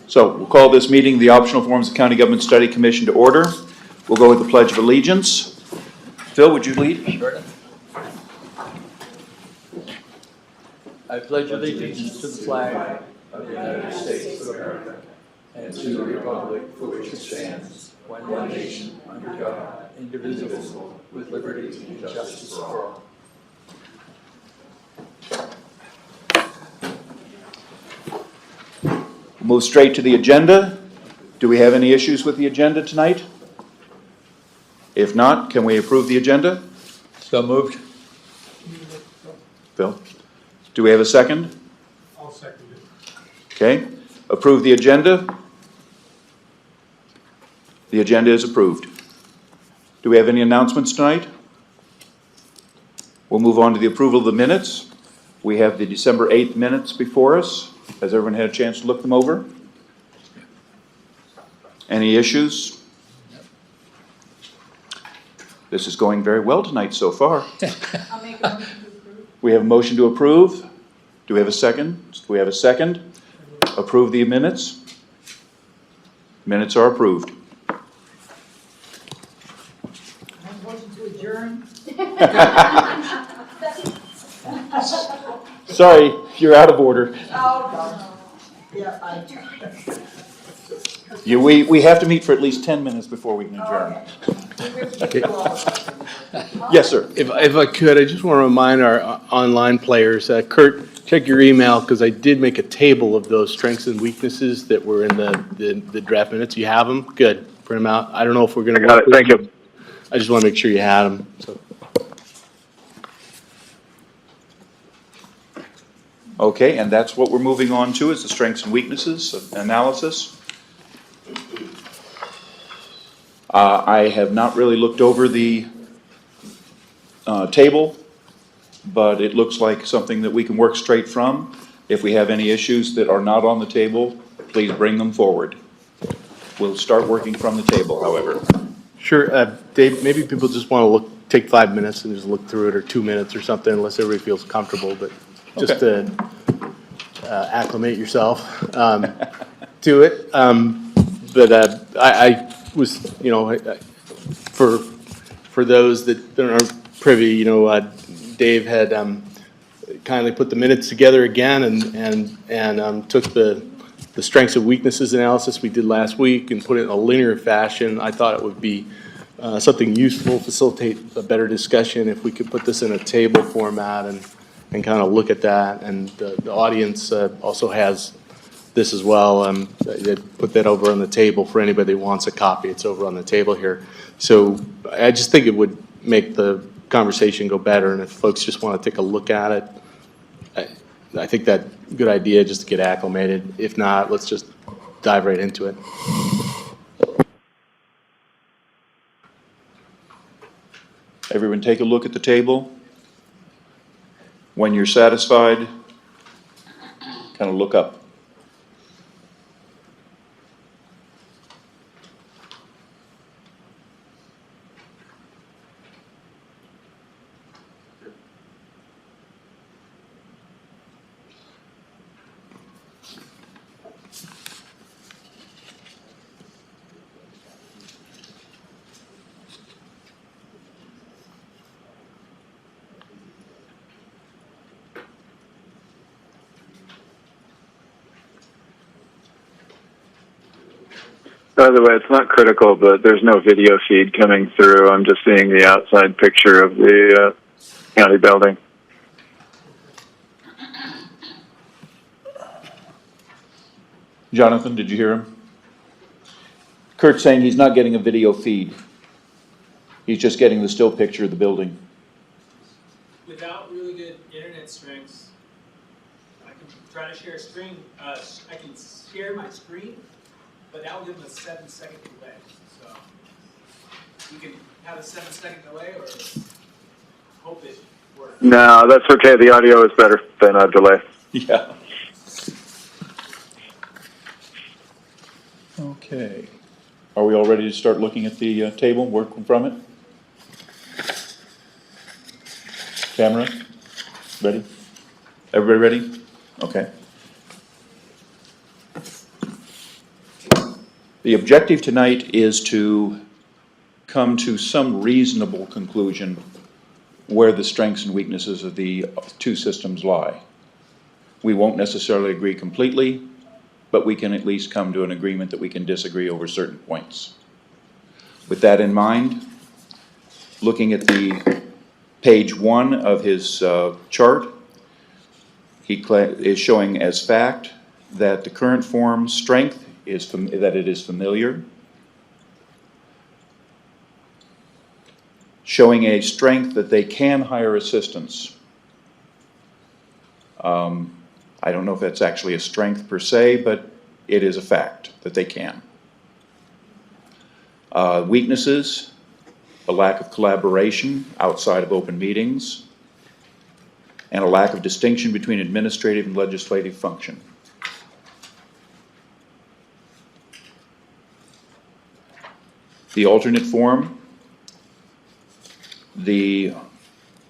So we'll call this meeting the Optional Forms of County Government Study Commission to order. We'll go with the Pledge of Allegiance. Phil, would you lead? Sure. I pledge allegiance to the flag of the United States of America and to the republic for which it stands, one nation, under God, indivisible, with liberty and justice for all. Move straight to the agenda. Do we have any issues with the agenda tonight? If not, can we approve the agenda? So moved. Phil? Do we have a second? I'll second it. Okay. Approve the agenda. The agenda is approved. Do we have any announcements tonight? We'll move on to the approval of the minutes. We have the December 8th minutes before us. Has everyone had a chance to look them over? Any issues? This is going very well tonight so far. I'll make a motion to approve. We have a motion to approve. Do we have a second? Do we have a second? Approve the minutes. Minutes are approved. Motion to adjourn. Sorry, you're out of order. Oh, no. Yeah, We have to meet for at least 10 minutes before we can adjourn. Okay. Yes, sir. If I could, I just want to remind our online players, Kurt, check your email, because I did make a table of those strengths and weaknesses that were in the draft minutes. You have them? Good. Print them out. I don't know if we're going to. I got it. Thank you. I just want to make sure you had them. So. Okay, and that's what we're moving on to, is the strengths and weaknesses analysis. I have not really looked over the table, but it looks like something that we can work straight from. If we have any issues that are not on the table, please bring them forward. We'll start working from the table, however. Sure. Dave, maybe people just want to take 5 minutes and just look through it, or 2 minutes or something, unless everybody feels comfortable, but just to acclimate yourself to it. But I was, for those that aren't privy, Dave had kindly put the minutes together again and took the strengths and weaknesses analysis we did last week and put it in a linear fashion. I thought it would be something useful, facilitate a better discussion if we could put this in a table format and kind of look at that. And the audience also has this as well. I put that over on the table for anybody that wants a copy. It's over on the table here. So I just think it would make the conversation go better. And if folks just want to take a look at it, I think that's a good idea, just to get acclimated. If not, let's just dive right into it. Everyone take a look at the table. When you're satisfied, kind of look up. By the way, it's not critical, but there's no video feed coming through. I'm just seeing the outside picture of the county building. Jonathan, did you hear him? Kurt's saying he's not getting a video feed. He's just getting the still picture of the building. Without really good internet strengths, I can try to share a screen. I can share my screen, but that will give them a 7-second delay. So you can have a 7-second delay, or hope it works. No, that's okay. The audio is better than a delay. Yeah. Okay. Are we all ready to start looking at the table, working from it? Camera? Ready? Everybody ready? Okay. The objective tonight is to come to some reasonable conclusion where the strengths and weaknesses of the two systems lie. We won't necessarily agree completely, but we can at least come to an agreement that we can disagree over certain points. With that in mind, looking at the page 1 of his chart, he is showing as fact that the current form's strength is that it is familiar, showing a strength that they can hire assistants. I don't know if that's actually a strength per se, but it is a fact that they can. Weaknesses, a lack of collaboration outside of open meetings, and a lack of distinction between administrative and legislative function. The alternate form, the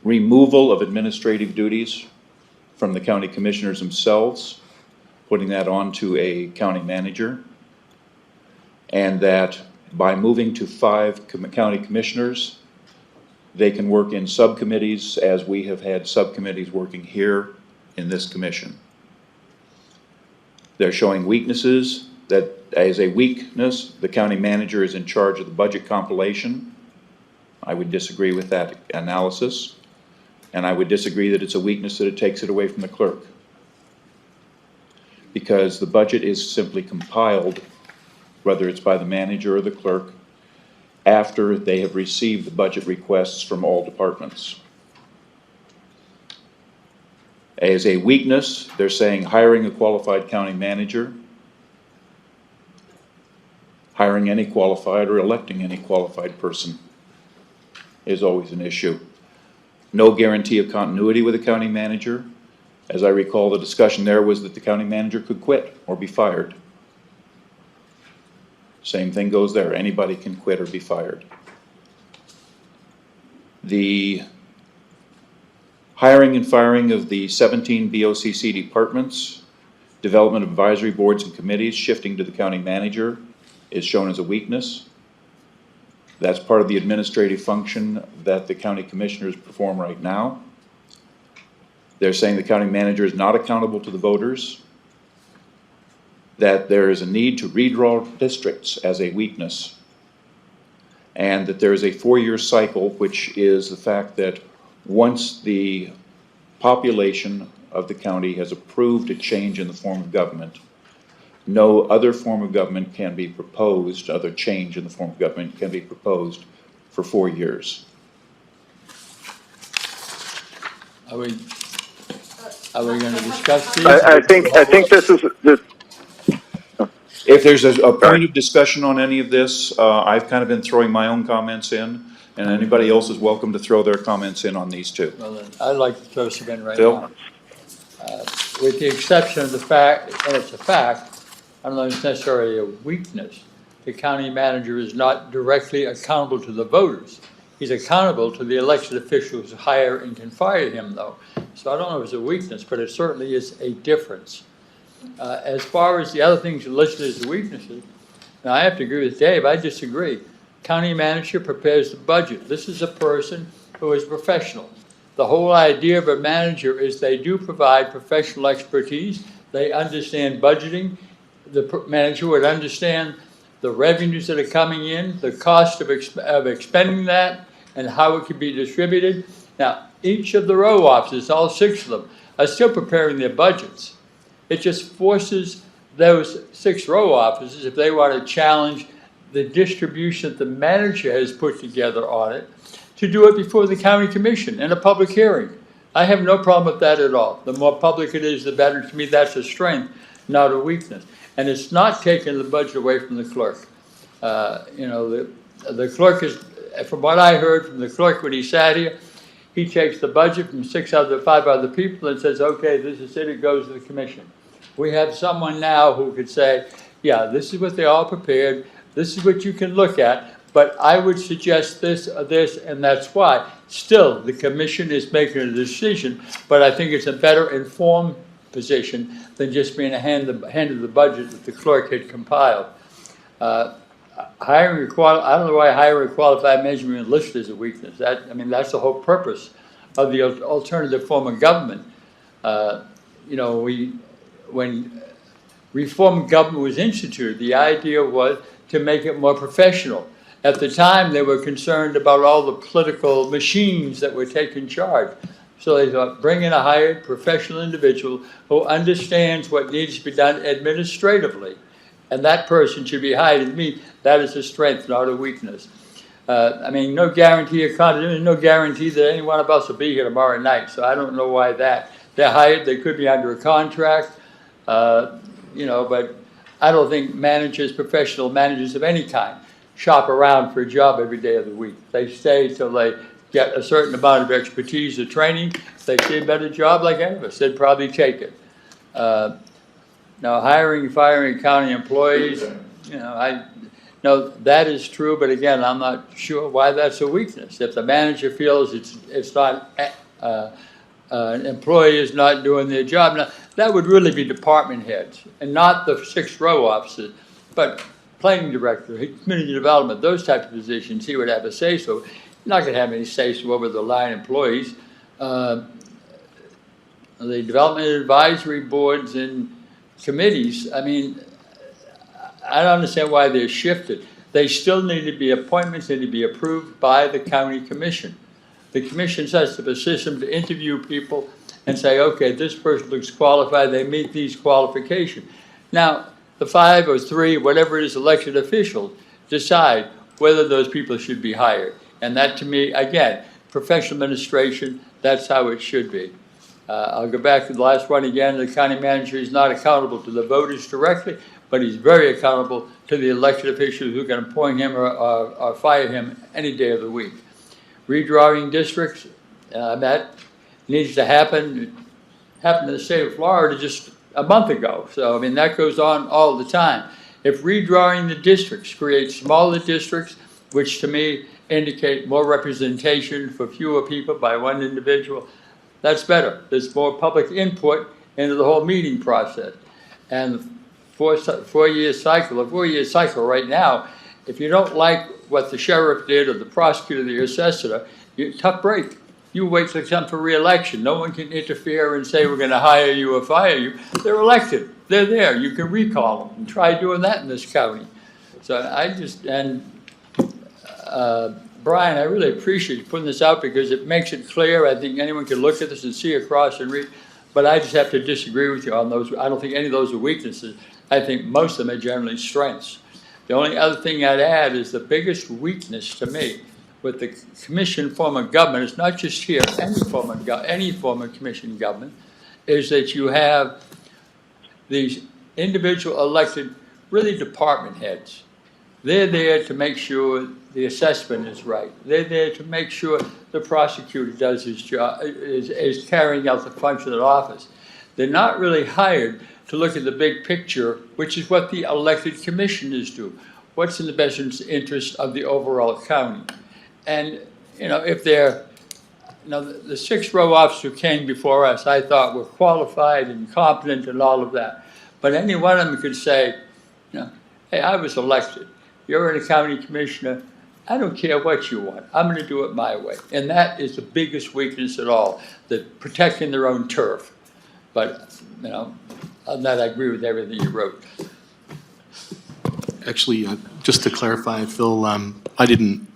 removal of administrative duties from the county commissioners themselves, putting that onto a county manager, and that by moving to 5 county commissioners, they can work in subcommittees as we have had subcommittees working here in this commission. They're showing weaknesses, that as a weakness, the county manager is in charge of the budget compilation. I would disagree with that analysis, and I would disagree that it's a weakness that it takes it away from the clerk, because the budget is simply compiled, whether it's by the manager or the clerk, after they have received the budget requests from all departments. As a weakness, they're saying hiring a qualified county manager, hiring any qualified or electing any qualified person is always an issue. No guarantee of continuity with a county manager. As I recall, the discussion there was that the county manager could quit or be fired. Same thing goes there. Anybody can quit or be fired. The hiring and firing of the 17 BOCC departments, development of advisory boards and committees, shifting to the county manager is shown as a weakness. That's part of the administrative function that the county commissioners perform right now. They're saying the county manager is not accountable to the voters, that there is a need to redraw districts as a weakness, and that there is a 4-year cycle, which is the fact that once the population of the county has approved a change in the form of government, no other form of government can be proposed, other change in the form of government can be proposed for 4 years. Are we going to discuss these? I think this is this. If there's a point of discussion on any of this, I've kind of been throwing my own comments in, and anybody else is welcome to throw their comments in on these too. Well, then, I'd like to throw some in right Phil? now. With the exception of the fact, and it's a fact, I don't know if it's necessarily a weakness, the county manager is not directly accountable to the voters. He's accountable to the elected officials who hire and can fire him, though. So I don't know if it's a weakness, but it certainly is a difference. As far as the other things listed as weaknesses, now I have to agree with Dave, I disagree. County manager prepares the budget. This is a person who is professional. The whole idea of a manager is they do provide professional expertise. They understand budgeting. The manager would understand the revenues that are coming in, the cost of expending that, and how it can be distributed. Now, each of the row offices, all 6 of them, are still preparing their budgets. It just forces those 6 row offices, if they want to challenge the distribution that the manager has put together on it, to do it before the county commission in a public hearing. I have no problem with that at all. The more public it is, the better. To me, that's a strength, not a weakness. And it's not taking the budget away from the clerk. The clerk is, from what I heard from the clerk when he sat here, he takes the budget from 5 other people and says, okay, this is it, it goes to the commission. We have someone now who could say, yeah, this is what they all prepared, this is what you can look at, but I would suggest this or this, and that's why. Still, the commission is making a decision, but I think it's a better informed position than just being handed the budget that the clerk had compiled. Hiring I don't know why hiring a qualified manager is listed as a weakness. That's the whole purpose of the alternative form of government. When reform government was instituted, the idea was to make it more professional. At the time, they were concerned about all the political machines that were taking charge. So they thought, bring in a hired professional individual who understands what needs to be done administratively. And that person should be hired. And to me, that is a strength, not a weakness. No guarantee of continuity, no guarantee that any one of us will be here tomorrow night. So I don't know why that. They're hired, they could be under a contract, but I don't think professional managers of any kind, shop around for a job every day of the week. They stay till they get a certain amount of expertise or training. If they see a better job like any of us, they'd probably take it. Now, hiring, firing county employees, that is true, but again, I'm not sure why that's a weakness. If the manager feels it's not, an employee is not doing their job, now, that would really be department heads, and not the 6 row officers, but planning director, community development, those types of positions, he would have a say-so. You're not going to have any say-so over the line employees. The development advisory boards and committees, I don't understand why they're shifted. They still need to be appointments, need to be approved by the county commission. The commission sets up a system to interview people and say, okay, this person looks qualified, they meet these qualifications. Now, the 5 or 3, whatever it is, elected officials decide whether those people should be hired. And that, to me, again, professional administration, that's how it should be. I'll go back to the last one again. The county manager is not accountable to the voters directly, but he's very accountable to the elected officials who can appoint him or fire him any day of the week. Redrawing districts, that needs to happen. It happened in the state of Florida just a month ago. So, that goes on all the time. If redrawing the districts creates smaller districts, which to me indicate more representation for fewer people by one individual, that's better. There's more public input into the whole meeting process. And four-year cycle right now, if you don't like what the sheriff did or the prosecutor, the assessor, tough break. You wait till they come for re-election. No one can interfere and say we're going to hire you or fire you. They're elected. They're there. You can recall them and try doing that in this county. So Brian, I really appreciate you putting this out because it makes it clear. I think anyone can look at this and see across and read. But I just have to disagree with you on those. I don't think any of those are weaknesses. I think most of them are generally strengths. The only other thing I'd add is the biggest weakness to me with the commission form of government, it's not just here, any form of commission government, is that you have these individual elected, really department heads. They're there to make sure the assessment is right. They're there to make sure the prosecutor does his job, is carrying out the function of the office. They're not really hired to look at the big picture, which is what the elected commissioners do. What's in the best interest of the overall county? And, if they're, the 6 row officers who came before us, I thought were qualified and competent and all of that. But any one of them could say, hey, I was elected. You're a county commissioner. I don't care what you want. I'm going to do it my way. And that is the biggest weakness at all, that protecting their own turf. But, on that, I agree with everything you wrote. Actually, just to clarify, Phil, I didn't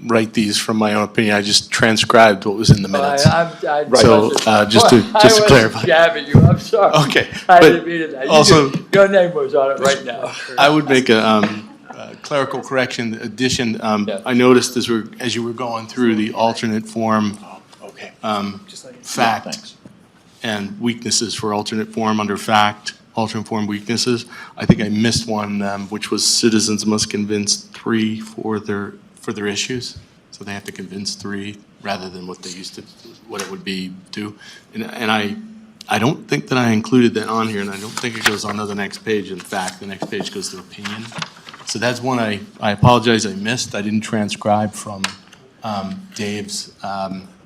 write these from my own opinion. I just transcribed what was in the minutes. Just to clarify. I jabbing you. I'm sorry. Okay. I didn't mean it. Also, your name was on it right now. I would make a clerical correction addition. I noticed as you were going through the alternate form fact and weaknesses for alternate form under fact, alternate form weaknesses. I think I missed one, which was citizens must convince 3 for their issues. So they have to convince 3 rather than what it would be 2. And I don't think that I included that on here, and I don't think it goes on to the next page. In fact, the next page goes to opinion. So that's one I apologize I missed. I didn't transcribe from Dave's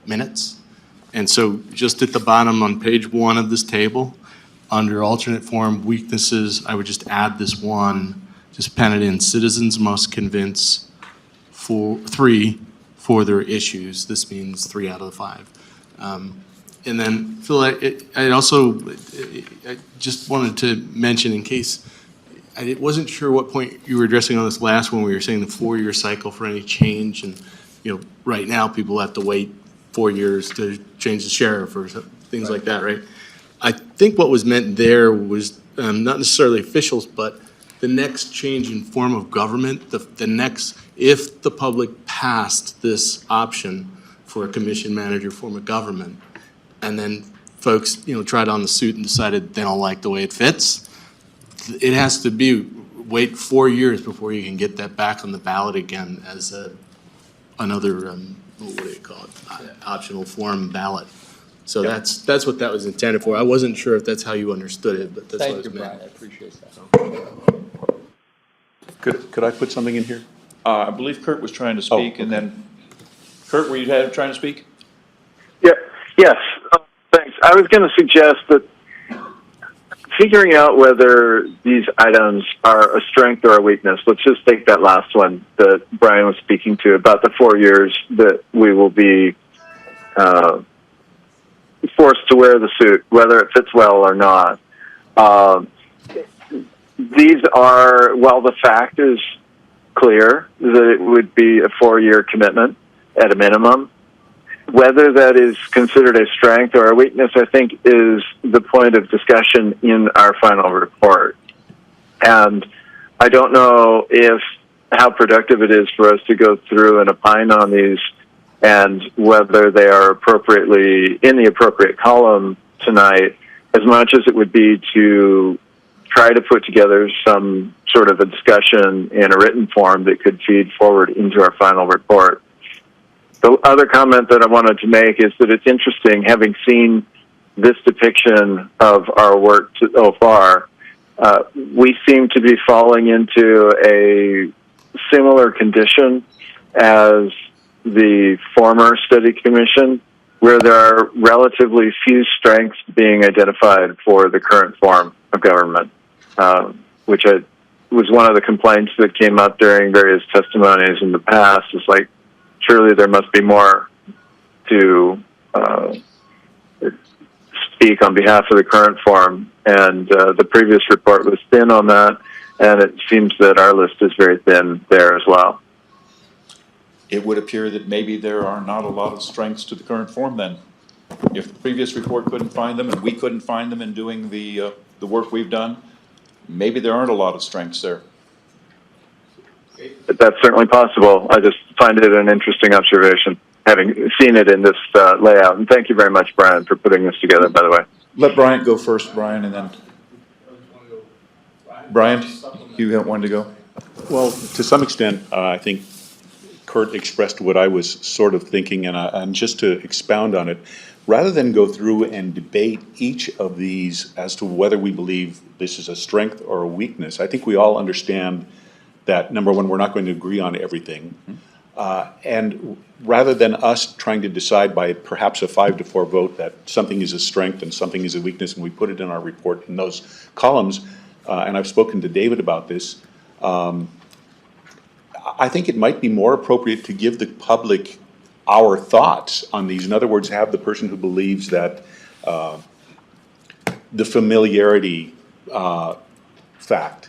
minutes. And so just at the bottom on page 1 of this table, under alternate form weaknesses, I would just add this one just pen it in, citizens must convince three for their issues. This means 3 out of the 5. And then, Phil, I just wanted to mention, in case, I wasn't sure what point you were addressing on this last one, we were saying the 4-year cycle for any change, and, right now, people have to wait 4 years to change the sheriff or things like that, right? I think what was meant there was not necessarily officials, but the next change in form of government, the next, if the public passed this option for a commission manager form of government, and then folks, tried on the suit and decided they don't like the way it fits, it has to wait 4 years before you can get that back on the ballot again as another, what do you call it, optional form ballot. So that's what that was intended for. I wasn't sure if that's how you understood it, but that's what it was meant. Brian, I appreciate that. Could I put something in here? I believe Kurt was trying to speak, okay. and then, Kurt, were you trying to speak? Yeah, yes, thanks. I was going to suggest that figuring out whether these items are a strength or a weakness, let's just take that last one that Brian was speaking to about the 4 years that we will be forced to wear the suit, whether it fits well or not. These are, while the fact is clear that it would be a 4-year commitment at a minimum, whether that is considered a strength or a weakness, I think, is the point of discussion in our final report. And I don't know how productive it is for us to go through and opine on these and whether they are appropriately in the appropriate column tonight, as much as it would be to try to put together some sort of a discussion in a written form that could feed forward into our final report. The other comment that I wanted to make is that it's interesting, having seen this depiction of our work so far, we seem to be falling into a similar condition as the former study commission, where there are relatively few strengths being identified for the current form of government, which was one of the complaints that came up during various testimonies in the past. It's like, surely there must be more to speak on behalf of the current form. And the previous report was thin on that, and it seems that our list is very thin there as well. It would appear that maybe there are not a lot of strengths to the current form then. If the previous report couldn't find them and we couldn't find them in doing the work we've done, maybe there aren't a lot of strengths there. That's certainly possible. I just find it an interesting observation, having seen it in this layout. And thank you very much, Brian, for putting this together, by the way. Let Bryant go first, Brian, and then... Bryant, you wanted to go? Well, to some extent, I think Kurt expressed what I was sort of thinking, and just to expound on it, rather than go through and debate each of these as to whether we believe this is a strength or a weakness, I think we all understand that, number one, we're not going to agree on everything. And rather than us trying to decide by perhaps a 5-4 vote that something is a strength and something is a weakness, and we put it in our report in those columns, and I've spoken to David about this, I think it might be more appropriate to give the public our thoughts on these. In other words, have the person who believes that the familiarity fact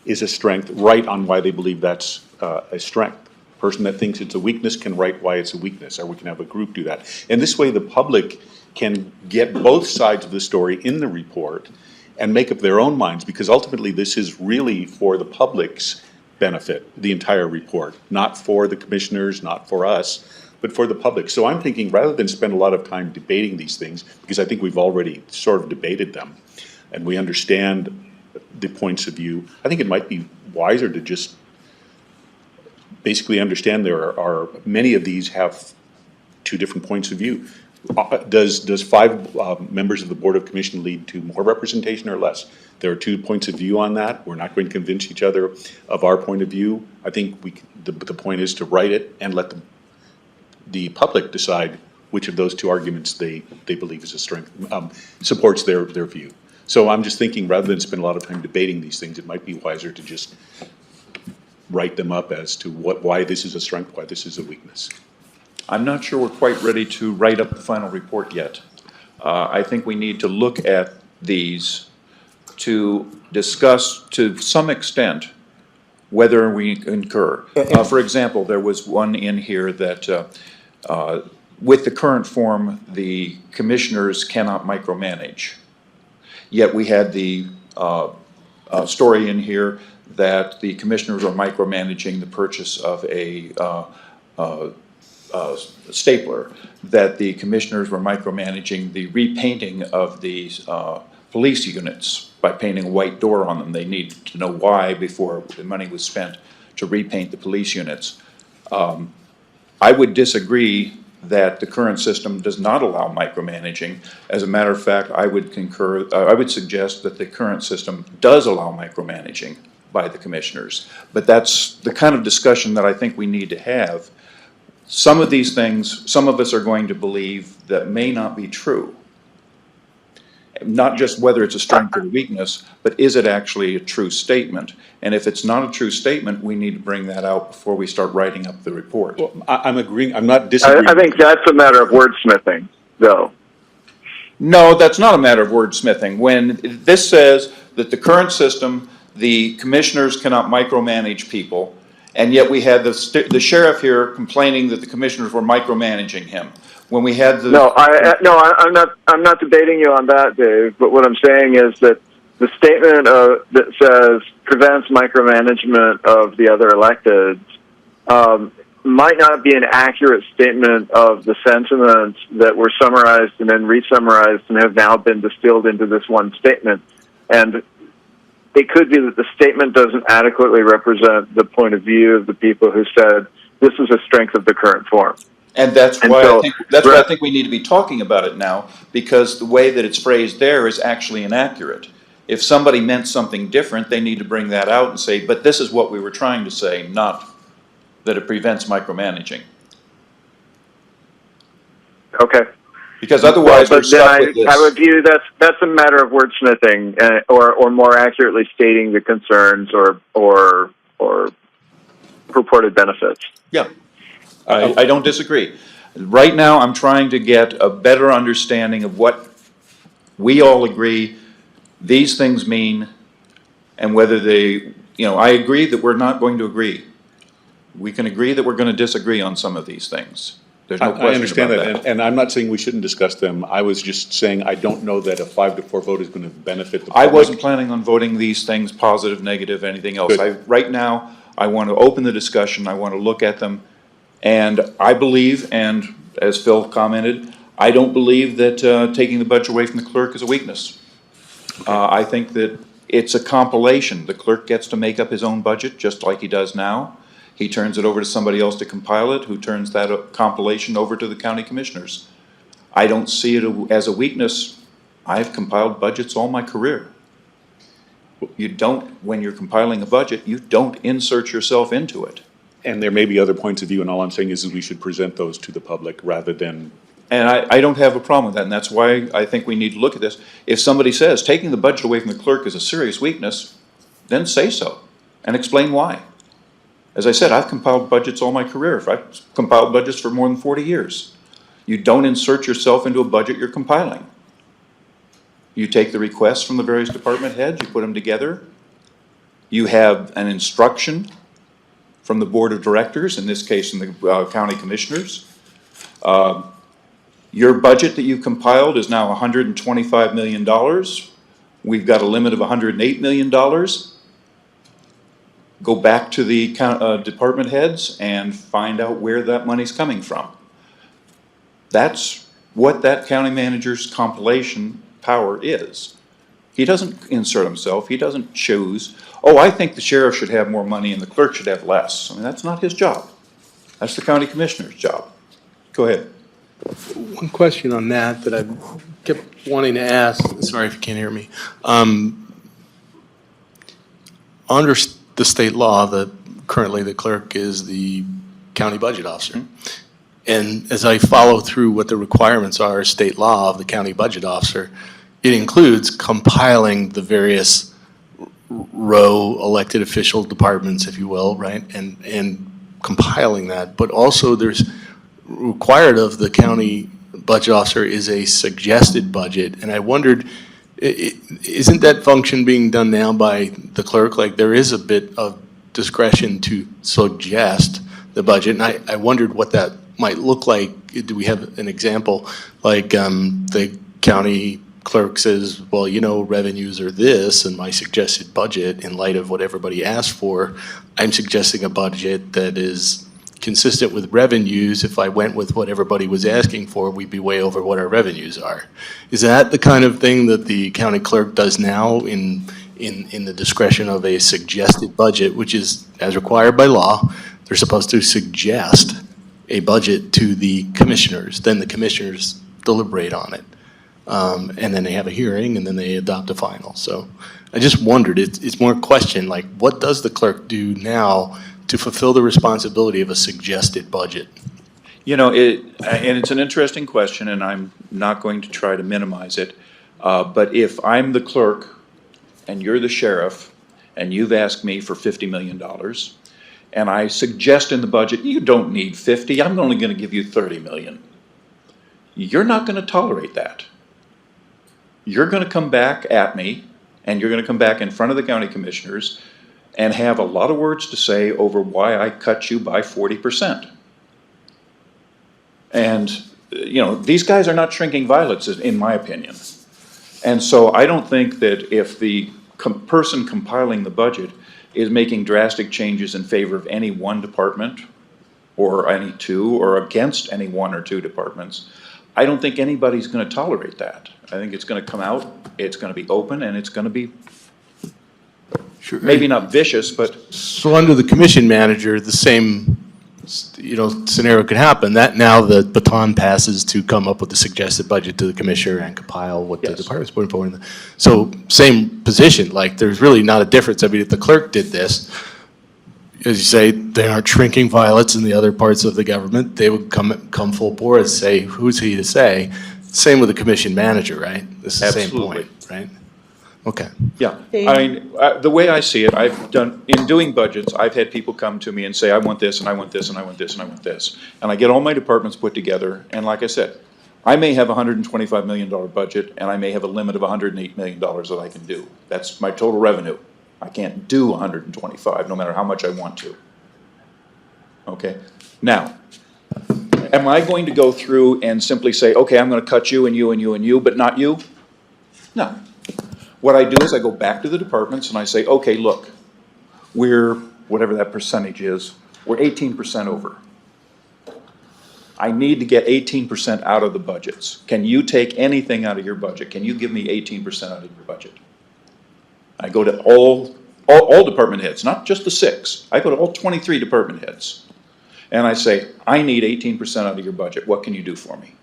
is a strength write on why they believe that's a strength. The person that thinks it's a weakness can write why it's a weakness, or we can have a group do that. And this way the public can get both sides of the story in the report and make up their own minds, because ultimately this is really for the public's benefit, the entire report, not for the commissioners, not for us, but for the public. So I'm thinking, rather than spend a lot of time debating these things, because I think we've already sort of debated them, and we understand the points of view, I think it might be wiser to just basically understand there are many of these have 2 different points of view. Does 5 members of the Board of Commission lead to more representation or less? There are 2 points of view on that. We're not going to convince each other of our point of view. I think the point is to write it and let the public decide which of those 2 arguments they believe is a strength, supports their view. So I'm just thinking, rather than spend a lot of time debating these things, it might be wiser to just write them up as to why this is a strength, why this is a weakness. I'm not sure we're quite ready to write up the final report yet. I think we need to look at these to discuss to some extent whether we concur. For example, there was one in here that with the current form, the commissioners cannot micromanage. Yet we had the story in here that the commissioners are micromanaging the purchase of a stapler, that the commissioners were micromanaging the repainting of the police units by painting a white door on them. They needed to know why before the money was spent to repaint the police units. I would disagree that the current system does not allow micromanaging. As a matter of fact, I would concur, I would suggest that the current system does allow micromanaging by the commissioners. But that's the kind of discussion that I think we need to have. Some of these things, some of us are going to believe that may not be true. Not just whether it's a strength or a weakness, but is it actually a true statement? And if it's not a true statement, we need to bring that out before we start writing up the report. Well, I'm agreeing, I'm not disagreeing. I think that's a matter of wordsmithing, though. No, that's not a matter of wordsmithing. When this says that the current system, the commissioners cannot micromanage people, and yet we had the sheriff here complaining that the commissioners were micromanaging him. When we had the... No, I'm not debating you on that, Dave, but what I'm saying is that the statement that says prevents micromanagement of the other electeds might not be an accurate statement of the sentiments that were summarized and then re-summarized and have now been distilled into this one statement. And it could be that the statement doesn't adequately represent the point of view of the people who said this is a strength of the current form. And that's why I think we need to be talking about it now, because the way that it's phrased there is actually inaccurate. If somebody meant something different, they need to bring that out and say, but this is what we were trying to say, not that it prevents micromanaging. Okay. Because otherwise we're stuck with this. I would view that's a matter of wordsmithing, or more accurately stating the concerns or purported benefits. Yeah, I don't disagree. Right now, I'm trying to get a better understanding of what we all agree these things mean, and whether they, I agree that we're not going to agree. We can agree that we're going to disagree on some of these things. There's no question I understand about that, and I'm not saying we shouldn't discuss them. I was just saying I don't know that a 5-4 vote is going to benefit the I public. wasn't planning on voting these things positive, negative, anything else. Good. Right now, I want to open the discussion, I want to look at them, and I believe, and as Phil commented, I don't believe that taking the budget away from the clerk is a weakness. I think that it's a compilation. The clerk gets to make up his own budget, just like he does now. He turns it over to somebody else to compile it, who turns that compilation over to the county commissioners. I don't see it as a weakness. I've compiled budgets all my career. You don't, when you're compiling a budget, you don't insert yourself into it. And there may be other points of view, and all I'm saying is we should present those to the public rather than... And I don't have a problem with that, and that's why I think we need to look at this. If somebody says taking the budget away from the clerk is a serious weakness, then say so, and explain why. As I said, I've compiled budgets all my career. I've compiled budgets for more than 40 years. You don't insert yourself into a budget you're compiling. You take the requests from the various department heads, you put them together. You have an instruction from the board of directors, in this case in the county commissioners. Your budget that you compiled is now $125 million. We've got a limit of $108 million. Go back to the department heads and find out where that money's coming from. That's what that county manager's compilation power is. He doesn't insert himself. He doesn't choose, oh, I think the sheriff should have more money and the clerk should have less. I mean, that's not his job. That's the county commissioner's job. Go ahead. One question on that I kept wanting to ask, sorry if you can't hear me. Under the state law, that currently the clerk is the county budget officer. And as I follow through what the requirements are, state law of the county budget officer, it includes compiling the various row elected official departments, if you will, right? And compiling that, but also there's required of the county budget officer is a suggested budget, and I wondered, isn't that function being done now by the clerk? Like, there is a bit of discretion to suggest the budget, and I wondered what that might look like. Do we have an example? Like, the county clerk says, well, you know, revenues are this, and my suggested budget, in light of what everybody asked for, I'm suggesting a budget that is consistent with revenues. If I went with what everybody was asking for, we'd be way over what our revenues are. Is that the kind of thing that the county clerk does now in the discretion of a suggested budget, which is, as required by law, they're supposed to suggest a budget to the commissioners, then the commissioners deliberate on it. And then they have a hearing, and then they adopt a final. So I just wondered, it's more a question, like, what does the clerk do now to fulfill the responsibility of a suggested budget? You know, and it's an interesting question, and I'm not going to try to minimize it. But if I'm the clerk and you're the sheriff, and you've asked me for $50 million, and I suggest in the budget, you don't need 50, I'm only going to give you 30 million. You're not going to tolerate that. You're going to come back at me, and you're going to come back in front of the county commissioners and have a lot of words to say over why I cut you by 40%. And, you know, these guys are not shrinking violets, in my opinion. And so I don't think that if the person compiling the budget is making drastic changes in favor of any one department or any two or against any one or two departments, I don't think anybody's going to tolerate that. I think it's going to come out, it's going to be open, and it's going to be Sure. maybe not vicious, but So under the commission manager, the same, you know, scenario could happen. That now the baton passes to come up with the suggested budget to the commissioner and compile what the Yes. department's putting forward. So same position, like, there's really not a difference. I mean, if the clerk did this, as you say, they aren't shrinking violets in the other parts of the government, they would come full bore and say, who's he to say? Same with the commission manager, right? This is the same Absolutely. point, right? Okay. yeah. I mean, the way I see it, in doing budgets, I've had people come to me and say, I want this, and I want this, and I want this, and I want this. And I get all my departments put together, and like I said, I may have a $125 million budget, and I may have a limit of $108 million that I can do. That's my total revenue. I can't do 125, no matter how much I want to. Okay? Now, am I going to go through and simply say, okay, I'm going to cut you and you and you and you, but not you? No. What I do is I go back to the departments and I say, okay, look, we're, whatever that percentage is, we're 18% over. I need to get 18% out of the budgets. Can you take anything out of your budget? Can you give me 18% out of your budget? I go to all department heads, not just the 6. I go to all 23 department heads. And I say, I need 18% out of your budget. What can you do for me?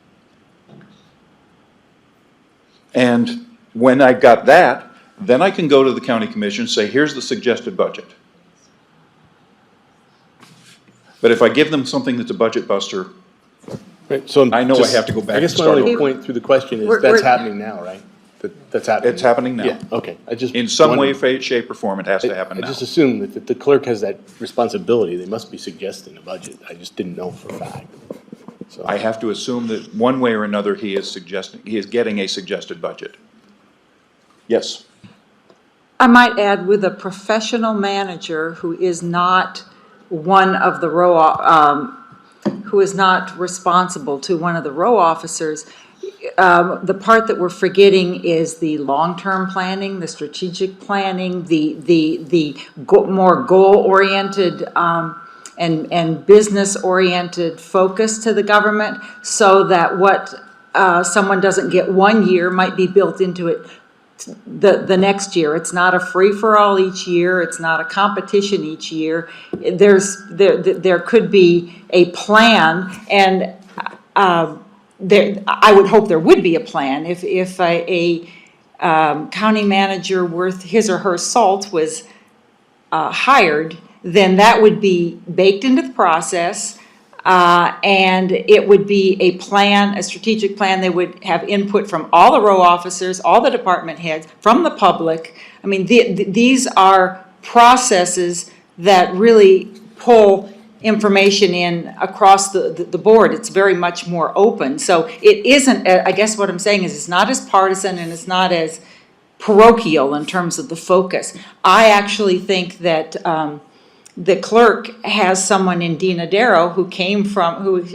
And when I got that, then I can go to the county commission and say, here's the suggested budget. But if I give them something that's a budget buster, Right, so I know I have to go back I guess and my start only over. point through the question is, We're- that's we're- happening now, right? That's happening. It's happening now. Yeah, okay. I just In some way, wondered. shape, or form, it has to happen I now. just assumed that if the clerk has that responsibility, they must be suggesting a budget. I just didn't know for a fact. So I have to assume that one way or another, he is getting a suggested budget. Yes. I might add, with a professional manager who is not one of the who is not responsible to one of the row officers, the part that we're forgetting is the long-term planning, the strategic planning, the more goal-oriented and business-oriented focus to the government, so that what someone doesn't get one year might be built into it the next year. It's not a free-for-all each year. It's not a competition each year. There could be a plan, and I would hope there would be a plan. If a county manager worth his or her salt was hired, then that would be baked into the process. And it would be a plan, a strategic plan. They would have input from all the row officers, all the department heads, from the public. I mean, these are processes that really pull information in across the board. It's very much more open. So it isn't, I guess what I'm saying is it's not as partisan and it's not as parochial in terms of the focus. I actually think that the clerk has someone in Dina Darrow who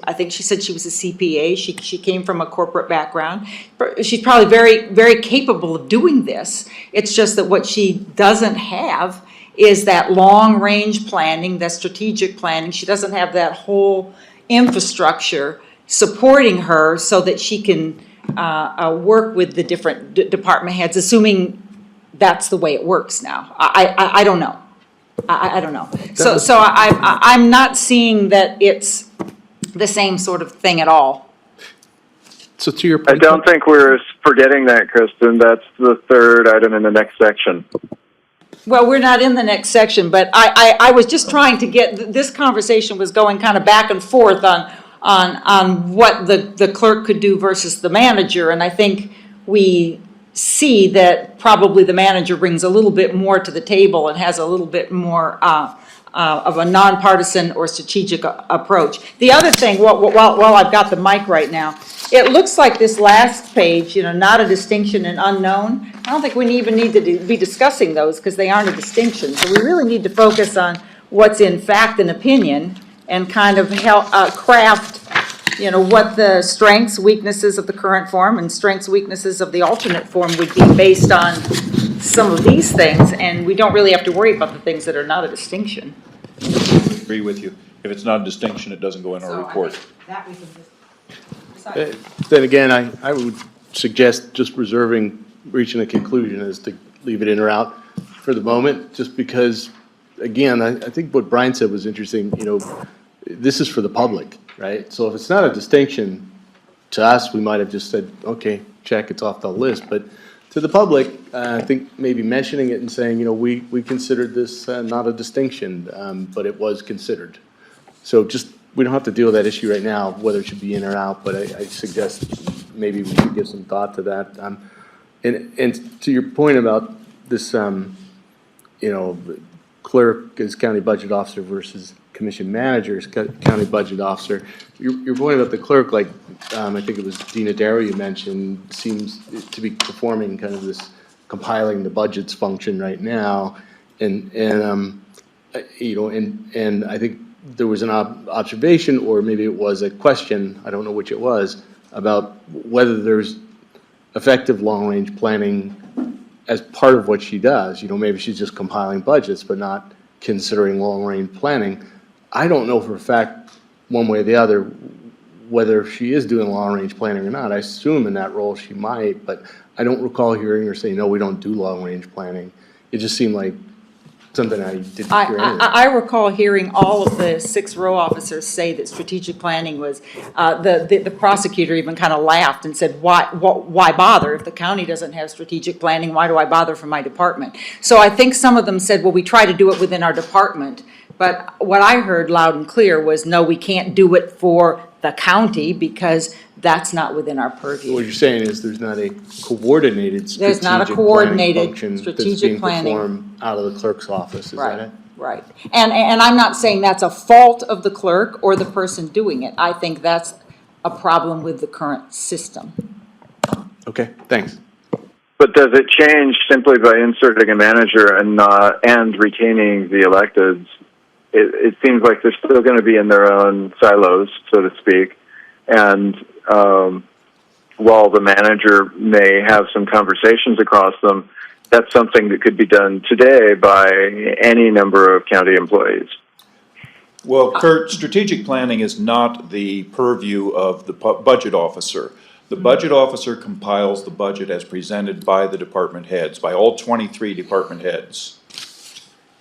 I think she said she was a CPA. She came from a corporate background. She's probably very, very capable of doing this. It's just that what she doesn't have is that long-range planning, that strategic planning. She doesn't have that whole infrastructure supporting her so that she can work with the different department heads, assuming that's the way it works now. I don't know. I don't know. So I'm not seeing that it's the same sort of thing at all. So to your I point. don't think we're forgetting that, Kristen. That's the third item in the next section. Well, we're not in the next section, but I was just trying to get, this conversation was going kind of back and forth on what the clerk could do versus the manager, and I think we see that probably the manager brings a little bit more to the table and has a little bit more of a nonpartisan or strategic approach. The other thing, while I've got the mic right now, it looks like this last page, not a distinction and unknown. I don't think we even need to be discussing those because they aren't a distinction. So we really need to focus on what's in fact and opinion and kind of help craft, what the strengths, weaknesses of the current form and strengths, weaknesses of the alternate form would be based on some of these things, and we don't really have to worry about the things that are not a distinction. Agree with you. If it's not a distinction, it doesn't go in our report. That we can just. Then again, I would suggest just reaching a conclusion is to leave it in or out for the moment, just because, again, I think what Brian said was interesting, this is for the public, right? So if it's not a distinction, to us, we might have just said, okay, check, it's off the list, but to the public, I think maybe mentioning it and saying, we considered this not a distinction, but it was considered. So we don't have to deal with that issue right now, whether it should be in or out, but I suggest maybe we should give some thought to that. And to your point about this, clerk as county budget officer versus commission manager as county budget officer, your point about the clerk, like I think it was Dina Darrow you mentioned, seems to be performing kind of this compiling the budgets function right now, and I think there was an observation, or maybe it was a question, I don't know which it was, about whether there's effective long-range planning as part of what she does. Maybe she's just compiling budgets, but not considering long-range planning. I don't know for a fact, one way or the other, whether she is doing long-range planning or not. I assume in that role she might, but I don't recall hearing her say, no, we don't do long-range planning. It just seemed like something I didn't hear anyway. I recall hearing all of the 6 row officers say that strategic planning was, the prosecutor even kind of laughed and said, why bother? If the county doesn't have strategic planning, why do I bother for my department? So I think some of them said, well, we try to do it within our department. But what I heard loud and clear was, no, we can't do it for the county because that's not within our purview. What you're saying is there's not a coordinated There's not a strategic planning coordinated function that's strategic being planning. performed out of the clerk's office, is that it? Right. And I'm not saying that's a fault of the clerk or the person doing it. I think that's a problem with the current system. Okay, thanks. But does it change simply by inserting a manager and retaining the electeds? It seems like they're still going to be in their own silos, so to speak. And while the manager may have some conversations across them, that's something that could be done today by any number of county employees. Well, Kurt, strategic planning is not the purview of the budget officer. The budget officer compiles the budget as presented by the department heads, by all 23 department heads.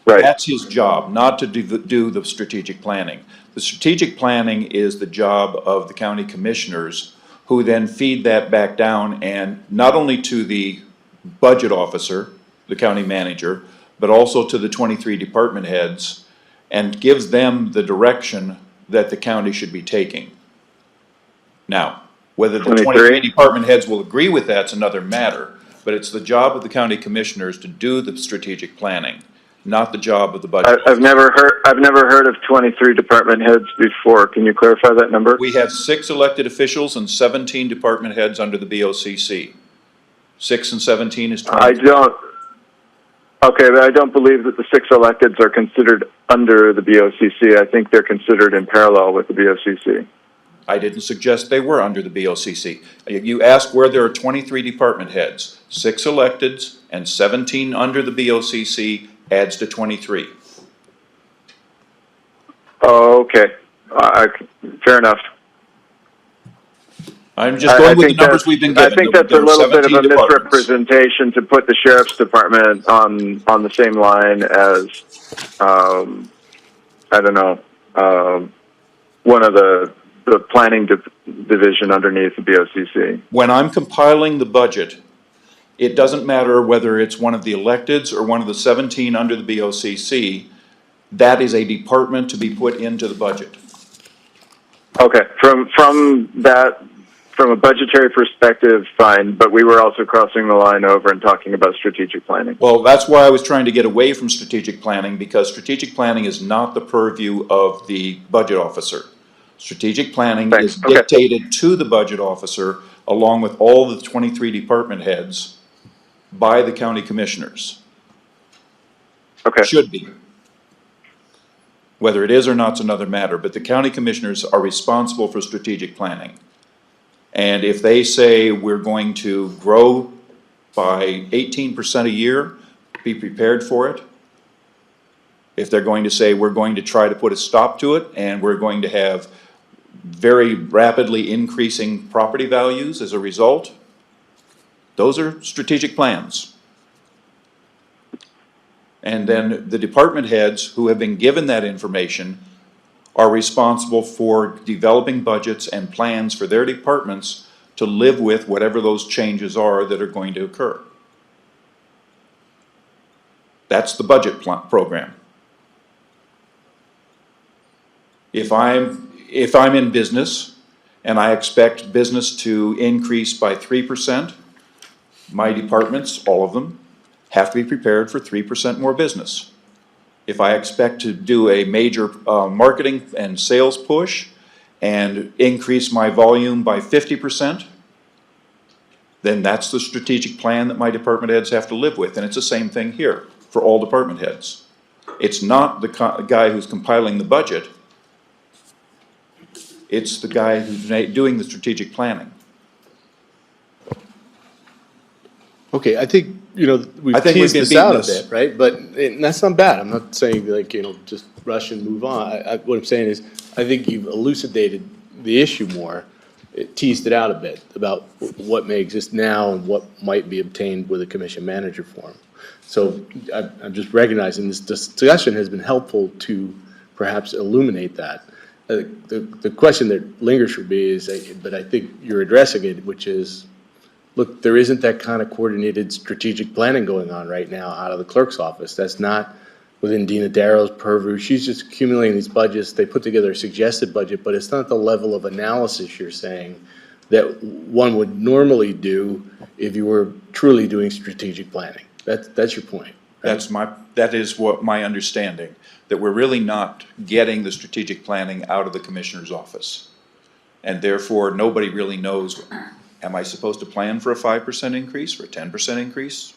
Right. That's his job, not to do the strategic planning. The strategic planning is the job of the county commissioners, who then feed that back down, and not only to the budget officer, the county manager, but also to the 23 department heads, and gives them the direction that the county should be taking. Now, whether the 23? 23 department heads will agree with that's another matter, but it's the job of the county commissioners to do the strategic planning, not the job of the budget. I've never heard of 23 department heads before. Can you clarify that number? We have 6 elected officials and 17 department heads under the BOCC. 6 and 17 is 20. Okay, but I don't believe that the 6 electeds are considered under the BOCC. I think they're considered in parallel with the BOCC. I didn't suggest they were under the BOCC. You asked where there are 23 department heads. 6 electeds and 17 under the BOCC adds to 23. Oh, okay. Fair enough. I'm just going with the numbers we've been given. I think that's a little bit of a misrepresentation to put the sheriff's department on the same line as, I don't know, one of the planning division underneath the BOCC. When I'm compiling the budget, it doesn't matter whether it's one of the electeds or one of the 17 under the BOCC. That is a department to be put into the budget. Okay, from a budgetary perspective, fine, but we were also crossing the line over and talking about strategic planning. Well, that's why I was trying to get away from strategic planning, because strategic planning is not the purview of the budget officer. Strategic planning is dictated to the budget officer, along with all the 23 department heads, by the county commissioners. Okay. Should be. Whether it is or not is another matter, but the county commissioners are responsible for strategic planning. And if they say we're going to grow by 18% a year, be prepared for it. If they're going to say we're going to try to put a stop to it and we're going to have very rapidly increasing property values as a result, those are strategic plans. And then the department heads who have been given that information are responsible for developing budgets and plans for their departments to live with whatever those changes are that are going to occur. That's the budget program. If I'm in business and I expect business to increase by 3%, my departments, all of them, have to be prepared for 3% more business. If I expect to do a major marketing and sales push and increase my volume by 50%, then that's the strategic plan that my department heads have to live with. And it's the same thing here for all department heads. It's not the guy who's compiling the budget. It's the guy who's doing the strategic planning. Okay, I think, we've I think teased we've this been out a beating this. bit, right? But that's not bad. I'm not saying just rush and move on. What I'm saying is, I think you've elucidated the issue more, teased it out a bit about what may exist now and what might be obtained with a commission manager form. So I'm just recognizing this discussion has been helpful to perhaps illuminate that. The question that lingers for me is, but I think you're addressing it, which is, look, there isn't that kind of coordinated strategic planning going on right now out of the clerk's office. That's not within Dina Darrow's purview. She's just accumulating these budgets. They put together a suggested budget, but it's not the level of analysis you're saying that one would normally do if you were truly doing strategic planning. That's your point. Right? That is what my understanding, that we're really not getting the strategic planning out of the commissioner's office. And therefore, nobody really knows, am I supposed to plan for a 5% increase, for a 10% increase?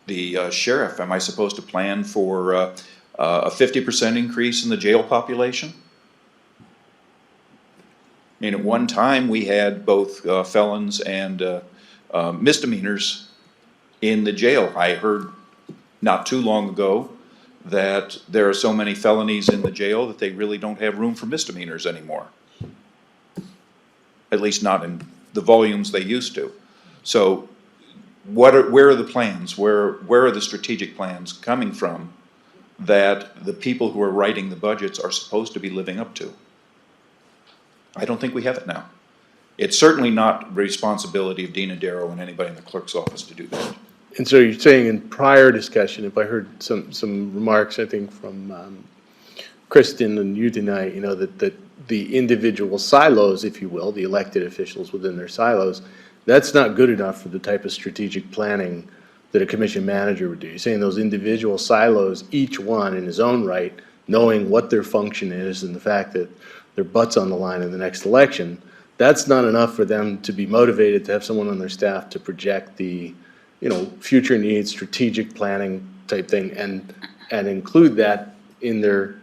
The sheriff, am I supposed to plan for a 50% increase in the jail population? I mean, at one time, we had both felons and misdemeanors in the jail. I heard not too long ago that there are so many felonies in the jail that they really don't have room for misdemeanors anymore. At least not in the volumes they used to. So where are the plans? Where are the strategic plans coming from that the people who are writing the budgets are supposed to be living up to? I don't think we have it now. It's certainly not the responsibility of Dina Darrow and anybody in the clerk's office to do that. And so you're saying in prior discussion, if I heard some remarks, I think from Kristen and you tonight, that the individual silos, if you will, the elected officials within their silos, that's not good enough for the type of strategic planning that a commission manager would do. You're saying those individual silos, each one in his own right, knowing what their function is and the fact that their butt's on the line in the next election, that's not enough for them to be motivated to have someone on their staff to project the, future needs, strategic planning type thing, and include that in their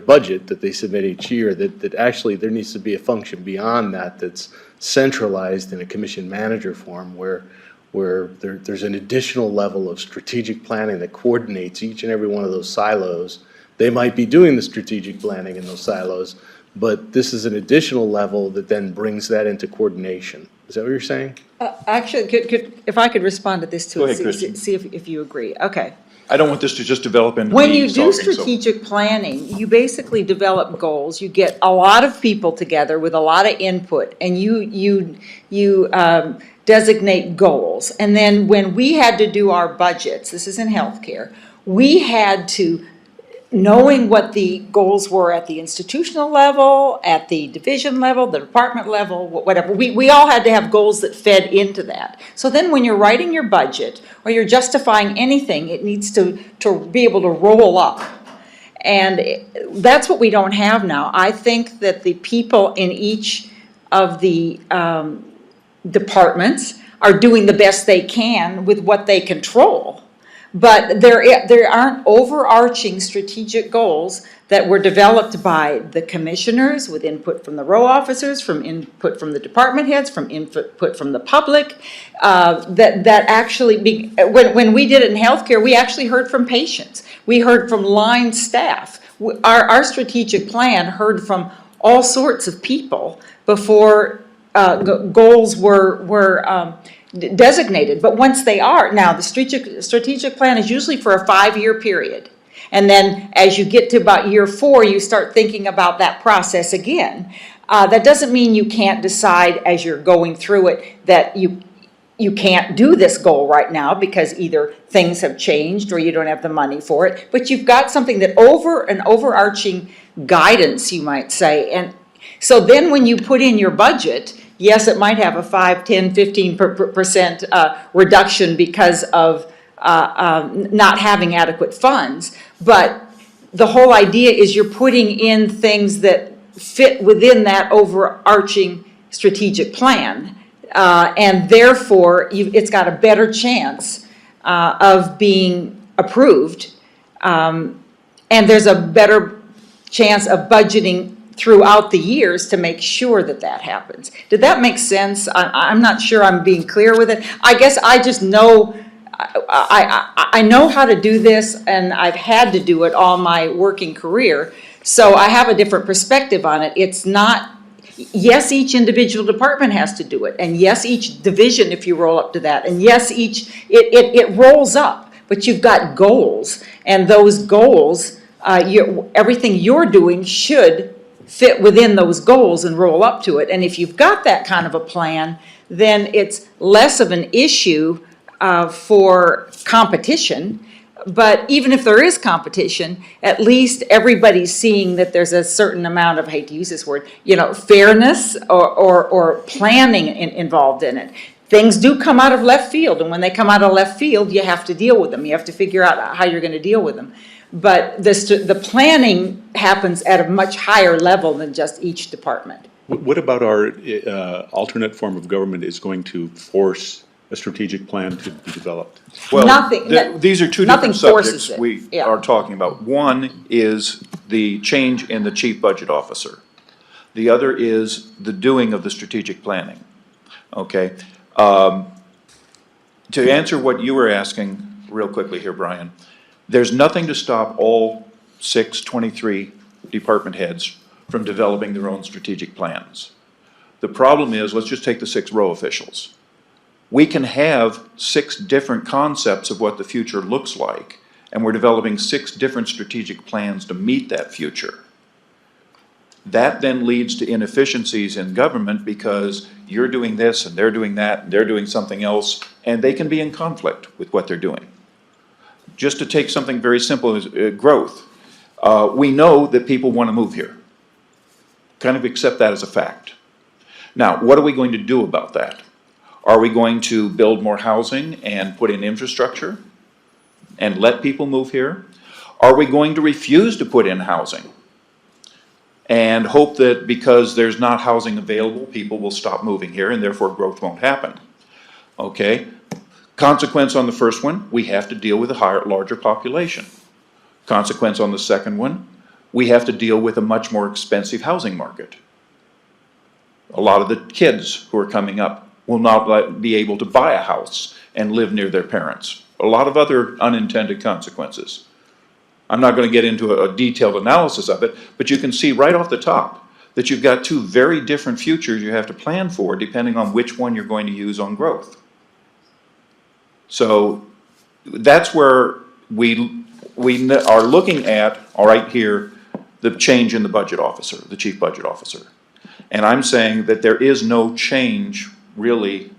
budget that they submit each year, that actually there needs to be a function beyond that that's centralized in a commission manager form where there's an additional level of strategic planning that coordinates each and every one of those silos. They might be doing the strategic planning in those silos, but this is an additional level that then brings that into coordination. Is that what you're saying? Actually, if I could respond to this too, Go ahead, Kristen. see if you agree. Okay. I don't want this to just develop into When me you do talking, so- strategic planning, you basically develop goals. You get a lot of people together with a lot of input, and you designate goals. And then when we had to do our budgets, this is in healthcare, we had to, knowing what the goals were at the institutional level, at the division level, the department level, whatever, we all had to have goals that fed into that. So then when you're writing your budget or you're justifying anything, it needs to be able to roll up. And that's what we don't have now. I think that the people in each of the departments are doing the best they can with what they control. But there aren't overarching strategic goals that were developed by the commissioners with input from the row officers, from input from the department heads, from input from the public. That actually, when we did it in healthcare, we actually heard from patients. We heard from line staff. Our strategic plan heard from all sorts of people before goals were designated. But once they are, now the strategic plan is usually for a 5-year period. And then as you get to about year 4, you start thinking about that process again. That doesn't mean you can't decide as you're going through it that you can't do this goal right now because either things have changed or you don't have the money for it. But you've got something that an overarching guidance, you might say. And so then when you put in your budget, yes, it might have a 5, 10, 15% reduction because of not having adequate funds. But the whole idea is you're putting in things that fit within that overarching strategic plan. And therefore, it's got a better chance of being approved. And there's a better chance of budgeting throughout the years to make sure that happens. Did that make sense? I'm not sure I'm being clear with it. I guess I just know, I know how to do this, and I've had to do it all my working career, so I have a different perspective on it. It's not, yes, each individual department has to do it, and yes, each division, if you roll up to that, and yes, it rolls up, but you've got goals, and those goals, everything you're doing should fit within those goals and roll up to it. And if you've got that kind of a plan, then it's less of an issue for competition. But even if there is competition, at least everybody's seeing that there's a certain amount of, I hate to use this word, fairness or planning involved in it. Things do come out of left field, and when they come out of left field, you have to deal with them. You have to figure out how you're going to deal with them. But the planning happens at a much higher level than just each department. What about our alternate form of government is going to force a strategic plan to be developed? Well, Nothing- these are two nothing different forces subjects it. we Yeah. are talking about. One is the change in the chief budget officer. The other is the doing of the strategic planning. Okay? To answer what you were asking real quickly here, Brian, there's nothing to stop all 23 department heads from developing their own strategic plans. The problem is, let's just take the 6 row officials. We can have 6 different concepts of what the future looks like, and we're developing 6 different strategic plans to meet that future. That then leads to inefficiencies in government because you're doing this and they're doing that and they're doing something else, and they can be in conflict with what they're doing. Just to take something very simple as growth. We know that people want to move here. Kind of accept that as a fact. Now, what are we going to do about that? Are we going to build more housing and put in infrastructure and let people move here? Are we going to refuse to put in housing and hope that because there's not housing available, people will stop moving here and therefore growth won't happen? Okay. Consequence on the first one, we have to deal with a larger population. Consequence on the second one, we have to deal with a much more expensive housing market. A lot of the kids who are coming up will not be able to buy a house and live near their parents. A lot of other unintended consequences. I'm not going to get into a detailed analysis of it, but you can see right off the top that you've got two very different futures you have to plan for depending on which one you're going to use on growth. So that's where we are looking at, all right, here, the change in the budget officer, the chief budget officer. And I'm saying that there is no change really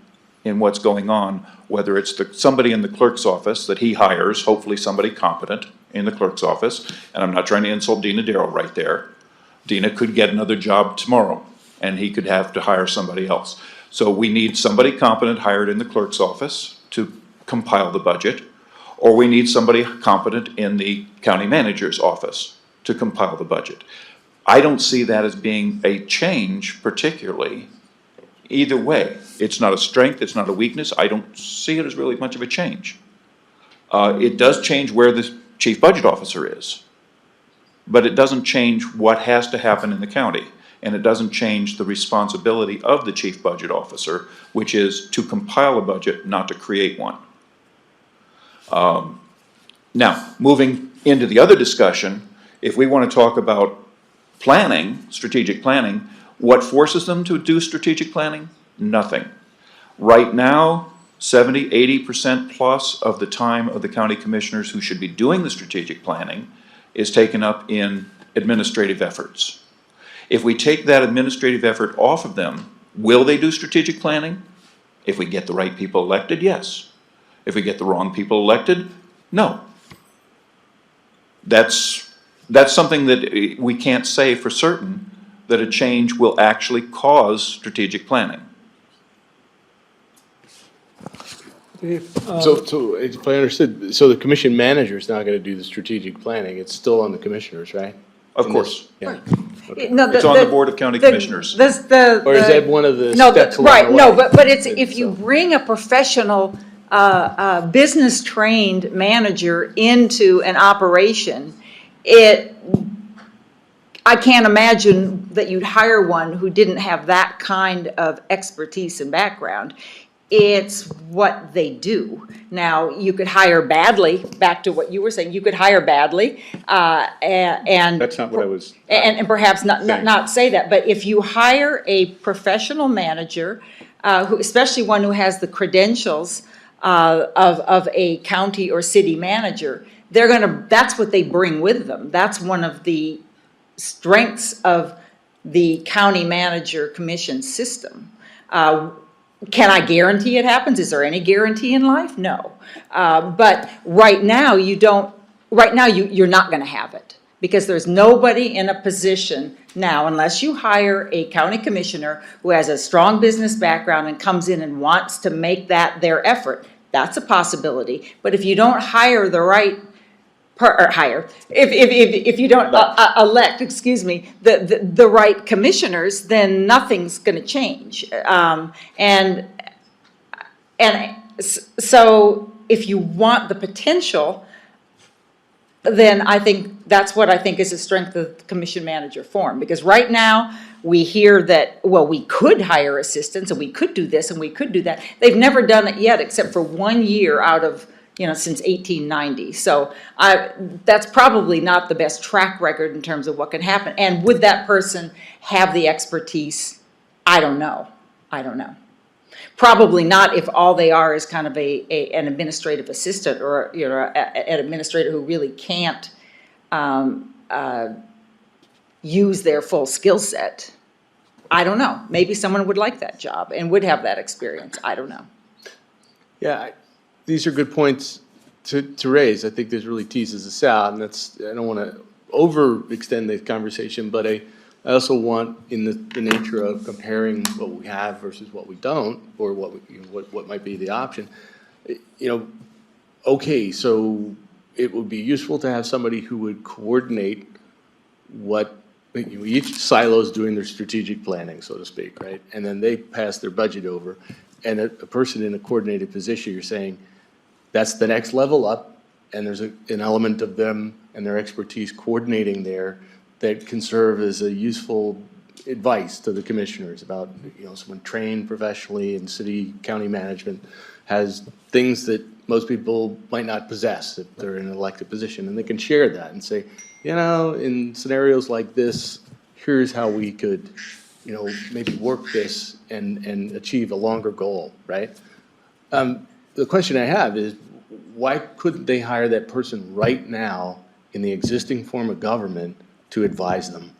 in what's going on, whether it's somebody in the clerk's office that he hires, hopefully somebody competent in the clerk's office. And I'm not trying to insult Dina Darrow right there. Dina could get another job tomorrow and he could have to hire somebody else. So we need somebody competent hired in the clerk's office to compile the budget, or we need somebody competent in the county manager's office to compile the budget. I don't see that as being a change particularly. Either way, it's not a strength, it's not a weakness. I don't see it as really much of a change. It does change where the chief budget officer is, but it doesn't change what has to happen in the county, and it doesn't change the responsibility of the chief budget officer, which is to compile a budget, not to create one. Now, moving into the other discussion, if we want to talk about planning, strategic planning, what forces them to do strategic planning? Nothing. Right now, 70–80% plus of the time of the county commissioners who should be doing the strategic planning is taken up in administrative efforts. If we take that administrative effort off of them, will they do strategic planning? If we get the right people elected, yes. If we get the wrong people elected, no. That's something that we can't say for certain, that a change will actually cause strategic planning. So if I understood, so the commission manager is not going to do the strategic planning, it's still on the commissioners, right? Of course. Yeah. No, It's on the Board of County Commissioners. Or is that one of the No, steps along right, the no, way? but it's, if you bring a professional, business-trained manager into an operation, I can't imagine that you'd hire one who didn't have that kind of expertise and background. It's what they do. Now, you could hire badly, back to what you were saying, you could hire badly, and. That's not what I was. And perhaps saying. not say that, but if you hire a professional manager, who, especially one who has the credentials of a county or city manager, that's what they bring with them. That's one of the strengths of the county manager commission system. Can I guarantee it happens? Is there any guarantee in life? No. But right now, you're not going to have it, because there's nobody in a position now, unless you hire a county commissioner who has a strong business background and comes in and wants to make that their effort. That's a possibility. But if you don't hire the right if you don't elect, the right commissioners, then nothing's going to change. And so if you want the potential, then I think that's what I think is the strength of the commission manager form. Because right now, we hear that, well, we could hire assistants and we could do this and we could do that. They've never done it yet, except for 1 year out of, since 1890. So that's probably not the best track record in terms of what can happen. And would that person have the expertise? I don't know. Probably not if all they are is kind of an administrative assistant, or an administrator who really can't use their full skill set. I don't know. Maybe someone would like that job and would have that experience. I don't know. Yeah, these are good points to raise. I think this really teases us out, and I don't want to overextend the conversation, but I also want, in the nature of comparing what we have versus what we don't, or what might be the option, okay, so it would be useful to have somebody who would coordinate what, each silo's doing their strategic planning, so to speak, right? And then they pass their budget over, and a person in a coordinated position, you're saying, that's the next level up, and there's an element of them and their expertise coordinating there that can serve as a useful advice to the commissioners about, someone trained professionally in city, county management has things that most people might not possess if they're in an elected position, and they can share that and say, in scenarios like this, here's how we could, maybe work this and achieve a longer goal, right? The question I have is, why couldn't they hire that person right now in the existing form of government to advise them?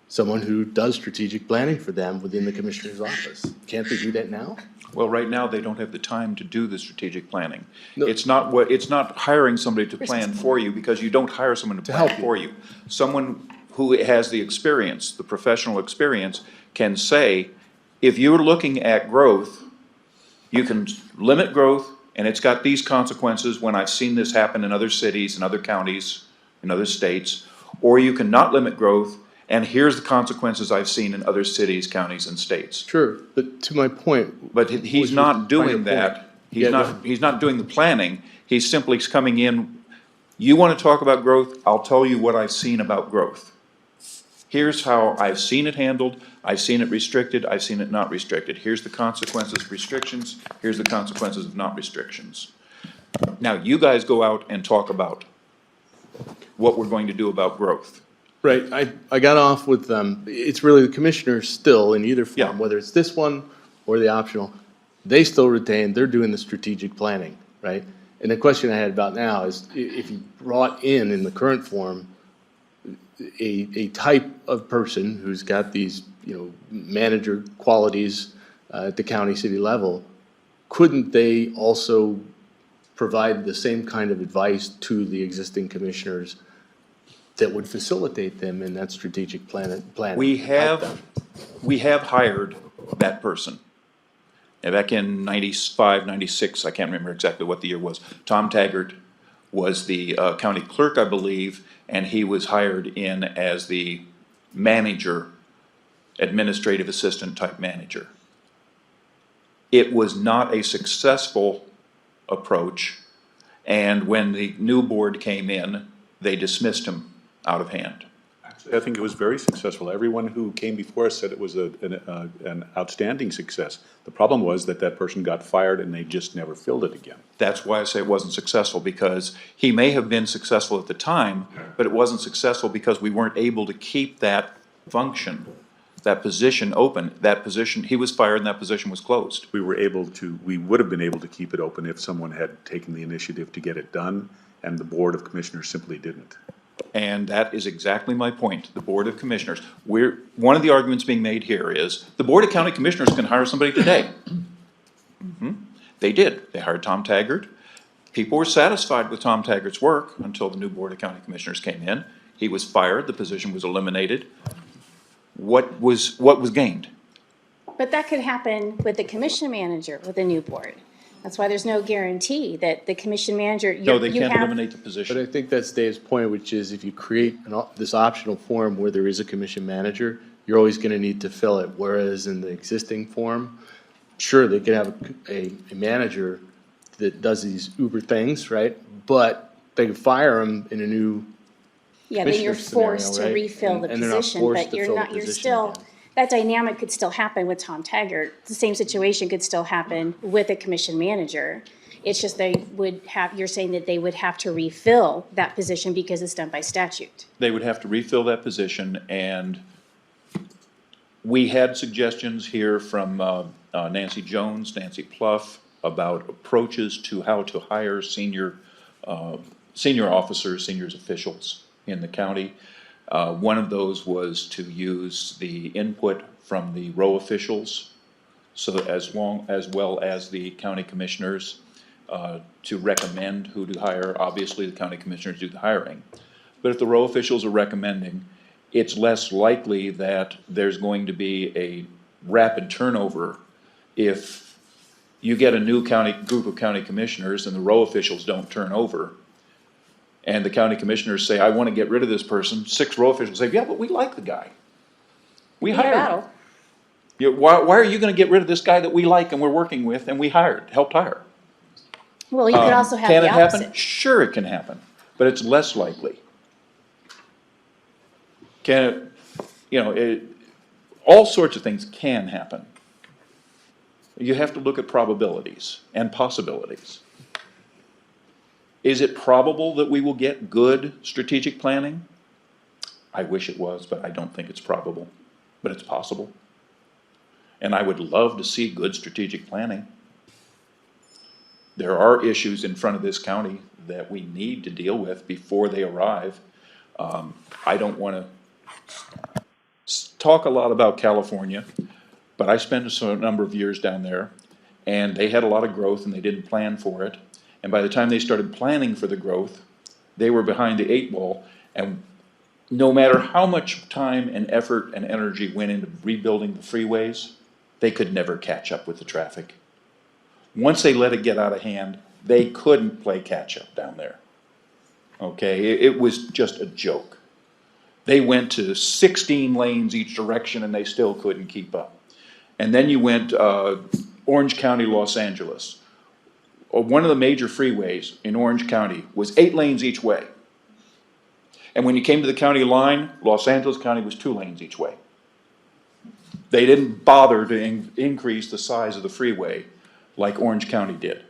Someone who does strategic planning for them within the commissioner's office. Can't they do that now? Well, right now, they don't have the time to do the strategic planning. No. It's not hiring somebody to plan for you, because you don't hire someone to plan help you. for you. Someone who has the experience, the professional experience, can say, if you're looking at growth, you can limit growth, and it's got these consequences when I've seen this happen in other cities, in other counties, in other states, or you can not limit growth, and here's the consequences I've seen in other cities, counties, and states. Sure, but to my point. But he's not doing that. He's Yeah, he's not doing the planning. He's simply coming in, you want to talk about growth, I'll tell you what I've seen about growth. Here's how I've seen it handled, I've seen it restricted, I've seen it not restricted. Here's the consequences of restrictions, here's the consequences of not restrictions. Now, you guys go out and talk about what we're going to do about growth. Right, I got off with, it's really the commissioners still in either Yeah. form, whether it's this one or the optional, they still retain, they're doing the strategic planning, right? And the question I had about now is, if you brought in the current form, a type of person who's got these, manager qualities at the county, city level, couldn't they also provide the same kind of advice to the existing commissioners that would facilitate them in that strategic planning? We have hired that person. And back in 95, 96, I can't remember exactly what the year was, Tom Taggart was the county clerk, I believe, and he was hired in as the manager, administrative assistant type manager. It was not a successful approach, and when the new board came in, they dismissed him out of hand. I think it was very successful. Everyone who came before us said it was an outstanding success. The problem was that person got fired and they just never filled it again. That's why I say it wasn't successful, because he may have been successful at the time, but it wasn't successful because we weren't able to keep that function, that position open. That position, he was fired and that position was closed. We would have been able to keep it open if someone had taken the initiative to get it done, and the Board of Commissioners simply didn't. And that is exactly my point, the Board of Commissioners. One of the arguments being made here is, the Board of County Commissioners can hire somebody today. They did. They hired Tom Taggart. People were satisfied with Tom Taggart's work until the new Board of County Commissioners came in. He was fired, the position was eliminated. What was gained? But that could happen with the commission manager with a new board. That's why there's no guarantee that the commission manager, No, they you can't have. eliminate the But I position. think that's Dave's point, which is if you create this optional form where there is a commission manager, you're always gonna need to fill it, whereas in the existing form, sure, they can have a manager that does these uber things, right? But they can fire him in a new Yeah, then you're commissioner scenario, forced to right? refill the And they're not position, forced but to you're fill the not, you're position still, again. that dynamic could still happen with Tom Taggart. The same situation could still happen with a commission manager. It's just they would have, you're saying that they would have to refill that position because it's done by statute. They would have to refill that position, and we had suggestions here from Nancy Jones, Nancy Pluff, about approaches to how to hire senior officers, senior officials in the county. One of those was to use the input from the row officials, so as well as the county commissioners, to recommend who to hire. Obviously, the county commissioners do the hiring. But if the row officials are recommending, it's less likely that there's going to be a rapid turnover if you get a new group of county commissioners and the row officials don't turn over. And the county commissioners say, I want to get rid of this person. 6 row officials say, yeah, but we like the guy. We hired him. Battle. Why are you going to get rid of this guy that we like and we're working with and we helped hire? Well, you could also have Can the it happen? opposite. Sure it can happen, but it's less likely. Can it, all sorts of things can happen. You have to look at probabilities and possibilities. Is it probable that we will get good strategic planning? I wish it was, but I don't think it's probable, but it's possible. And I would love to see good strategic planning. There are issues in front of this county that we need to deal with before they arrive. I don't want to talk a lot about California, but I spent a number of years down there, and they had a lot of growth and they didn't plan for it. And by the time they started planning for the growth, they were behind the 8 ball, and no matter how much time and effort and energy went into rebuilding the freeways, they could never catch up with the traffic. Once they let it get out of hand, they couldn't play catch up down there. Okay, it was just a joke. They went to 16 lanes each direction and they still couldn't keep up. And then you went Orange County, Los Angeles. One of the major freeways in Orange County was 8 lanes each way. And when you came to the county line, Los Angeles County was 2 lanes each way. They didn't bother to increase the size of the freeway like Orange County did.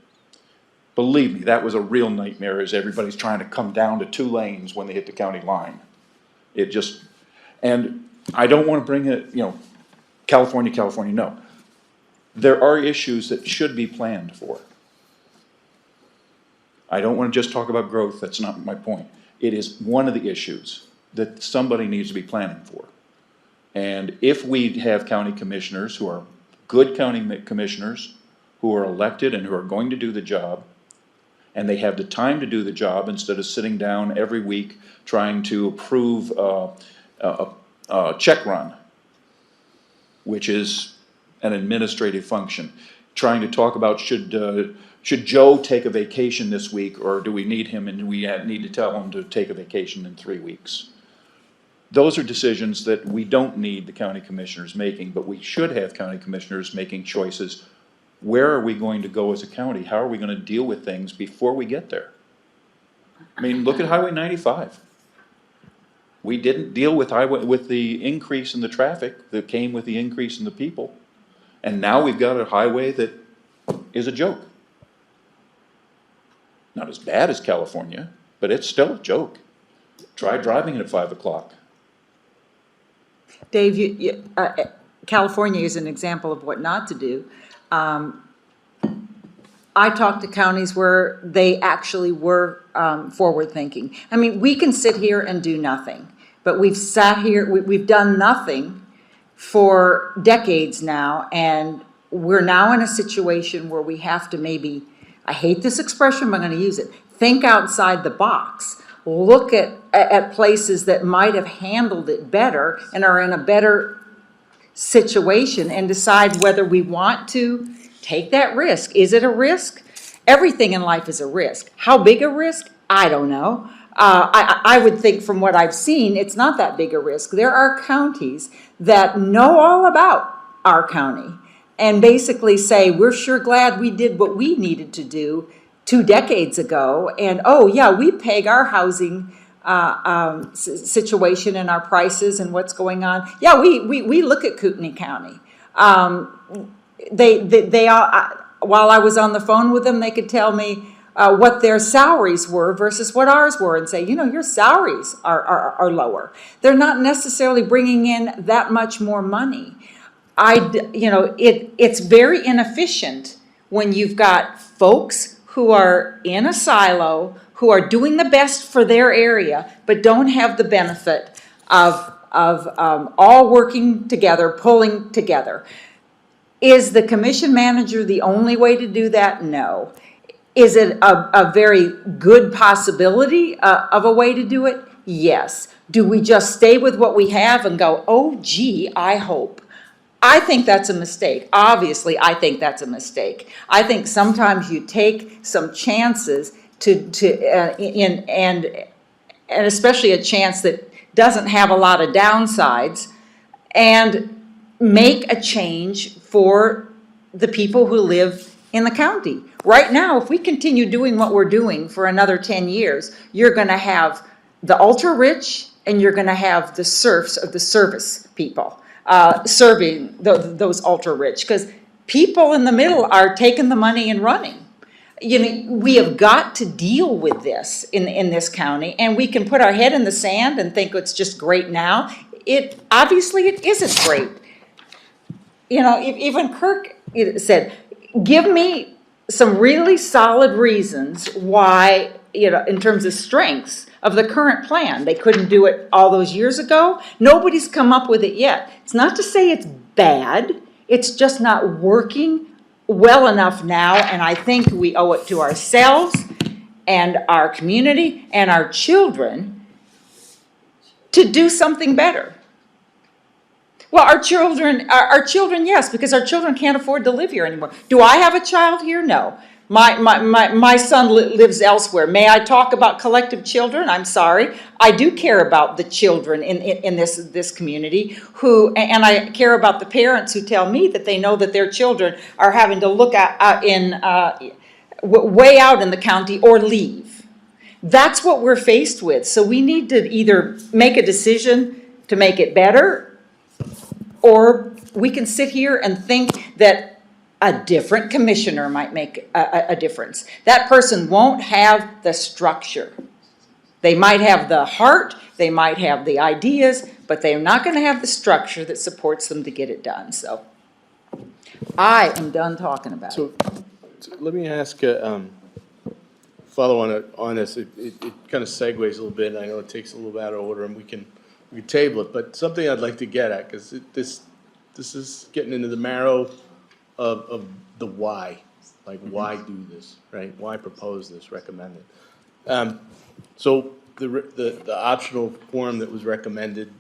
Believe me, that was a real nightmare as everybody's trying to come down to 2 lanes when they hit the county line. It just, and I don't want to bring it, California, no. There are issues that should be planned for. I don't want to just talk about growth, that's not my point. It is one of the issues that somebody needs to be planning for. And if we have county commissioners who are good county commissioners, who are elected and who are going to do the job, and they have the time to do the job instead of sitting down every week trying to approve a check run, which is an administrative function, trying to talk about should Joe take a vacation this week, or do we need him and do we need to tell him to take a vacation in 3 weeks? Those are decisions that we don't need the county commissioners making, but we should have county commissioners making choices. Where are we going to go as a county? How are we going to deal with things before we get there? I mean, look at Highway 95. We didn't deal with the increase in the traffic that came with the increase in the people. And now we've got a highway that is a joke. Not as bad as California, but it's still a joke. Try driving it at 5 o'clock. Dave, California is an example of what not to do. I talked to counties where they actually were forward-thinking. I mean, we can sit here and do nothing, but we've sat here, we've done nothing for decades now, and we're now in a situation where we have to maybe, I hate this expression, but I'm going to use it, think outside the box. Look at places that might have handled it better and are in a better situation and decide whether we want to take that risk. Is it a risk? Everything in life is a risk. How big a risk? I don't know. I would think from what I've seen, it's not that big a risk. There are counties that know all about our county and basically say, we're sure glad we did what we needed to do 2 decades ago. And, oh, yeah, we peg our housing situation and our prices and what's going on. Yeah, we look at Kootenai County. They all, while I was on the phone with them, they could tell me what their salaries were versus what ours were and say, your salaries are lower. They're not necessarily bringing in that much more money. It's very inefficient when you've got folks who are in a silo, who are doing the best for their area, but don't have the benefit of all working together, pulling together. Is the commission manager the only way to do that? No. Is it a very good possibility of a way to do it? Yes. Do we just stay with what we have and go, oh gee, I hope? I think that's a mistake. Obviously, I think that's a mistake. I think sometimes you take some chances and especially a chance that doesn't have a lot of downsides, and make a change for the people who live in the county. Right now, if we continue doing what we're doing for another 10 years, you're gonna have the ultra-rich and you're gonna have the serfs of the service people serving those ultra-rich, because people in the middle are taking the money and running. You know, we have got to deal with this in this county, and we can put our head in the sand and think it's just great now. Obviously it isn't great. You know, even Kirk said, give me some really solid reasons why, you know, in terms of strengths of the current plan. They couldn't do it all those years ago. Nobody's come up with it yet. It's not to say it's bad. It's just not working well enough now, and I think we owe it to ourselves and our community and our children to do something better. Well, our children, yes, because our children can't afford to live here anymore. Do I have a child here? No. My son lives elsewhere. May I talk about collective children? I'm sorry. I do care about the children in this community and I care about the parents who tell me that they know that their children are having to look way out in the county or leave. That's what we're faced with. So we need to either make a decision to make it better, or we can sit here and think that a different commissioner might make a difference. That person won't have the structure. They might have the heart, they might have the ideas, but they're not going to have the structure that supports them to get it done. So I am done talking about it. So let me ask follow on this. It kind of segues a little bit. I know it takes a little bit out of order, and we can table it. But something I'd like to get at, because this is getting into the marrow of the why. Like, why do this, right? Why propose this, recommend it? So the optional form that was recommended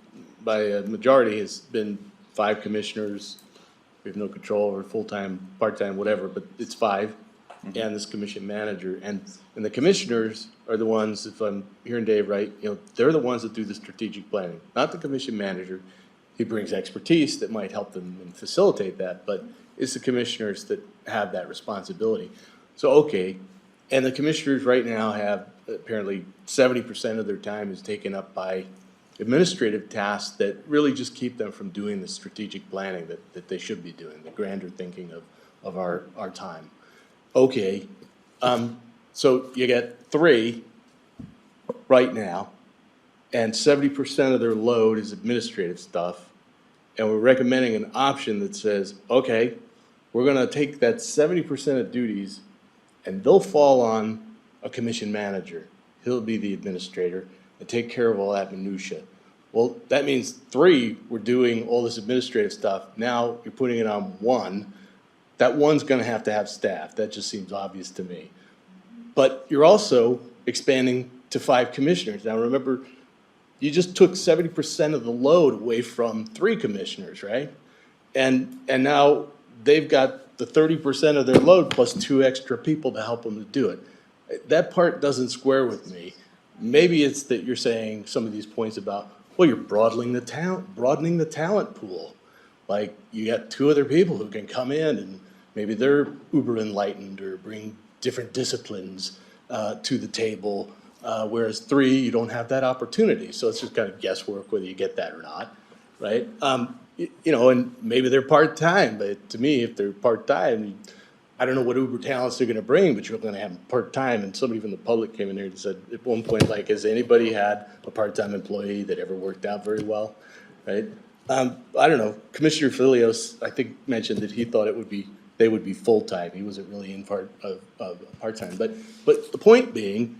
by a majority has been 5 commissioners. We have no control over full-time, part-time, whatever, but it's 5, and this commission manager. And the commissioners are the ones, if I'm hearing Dave right, you know, they're the ones that do the strategic planning, not the commission manager. He brings expertise that might help them and facilitate that, but it's the commissioners that have that responsibility. So, okay, and the commissioners right now have apparently 70% of their time is taken up by administrative tasks that really just keep them from doing the strategic planning that they should be doing, the grander thinking of our time. Okay, so you get 3 right now, and 70% of their load is administrative stuff, and we're recommending an option that says, okay, we're gonna take that 70% of duties, and they'll fall on a commission manager. He'll be the administrator and take care of all that minutia. Well, that means 3 were doing all this administrative stuff. Now you're putting it on 1. That 1's gonna have to have staff. That just seems obvious to me. But you're also expanding to 5 commissioners. Now remember, you just took 70% of the load away from 3 commissioners, right? And now they've got the 30% of their load plus 2 extra people to help them to do it. That part doesn't square with me. Maybe it's that you're saying some of these points about, well, you're broadening the talent pool. Like, you got 2 other people who can come in and maybe they're uber enlightened or bring different disciplines to the table, whereas 3, you don't have that opportunity. So it's just kind of guesswork whether you get that or not, right? You know, and maybe they're part-time, but to me, if they're part-time, I don't know what uber talents they're gonna bring, but you're gonna have them part-time. And somebody from the public came in here and said at one point, like, has anybody had a part-time employee that ever worked out very well, right? I don't know, Commissioner Filios, I think, mentioned that he thought they would be full-time. He wasn't really in part-time, but the point being,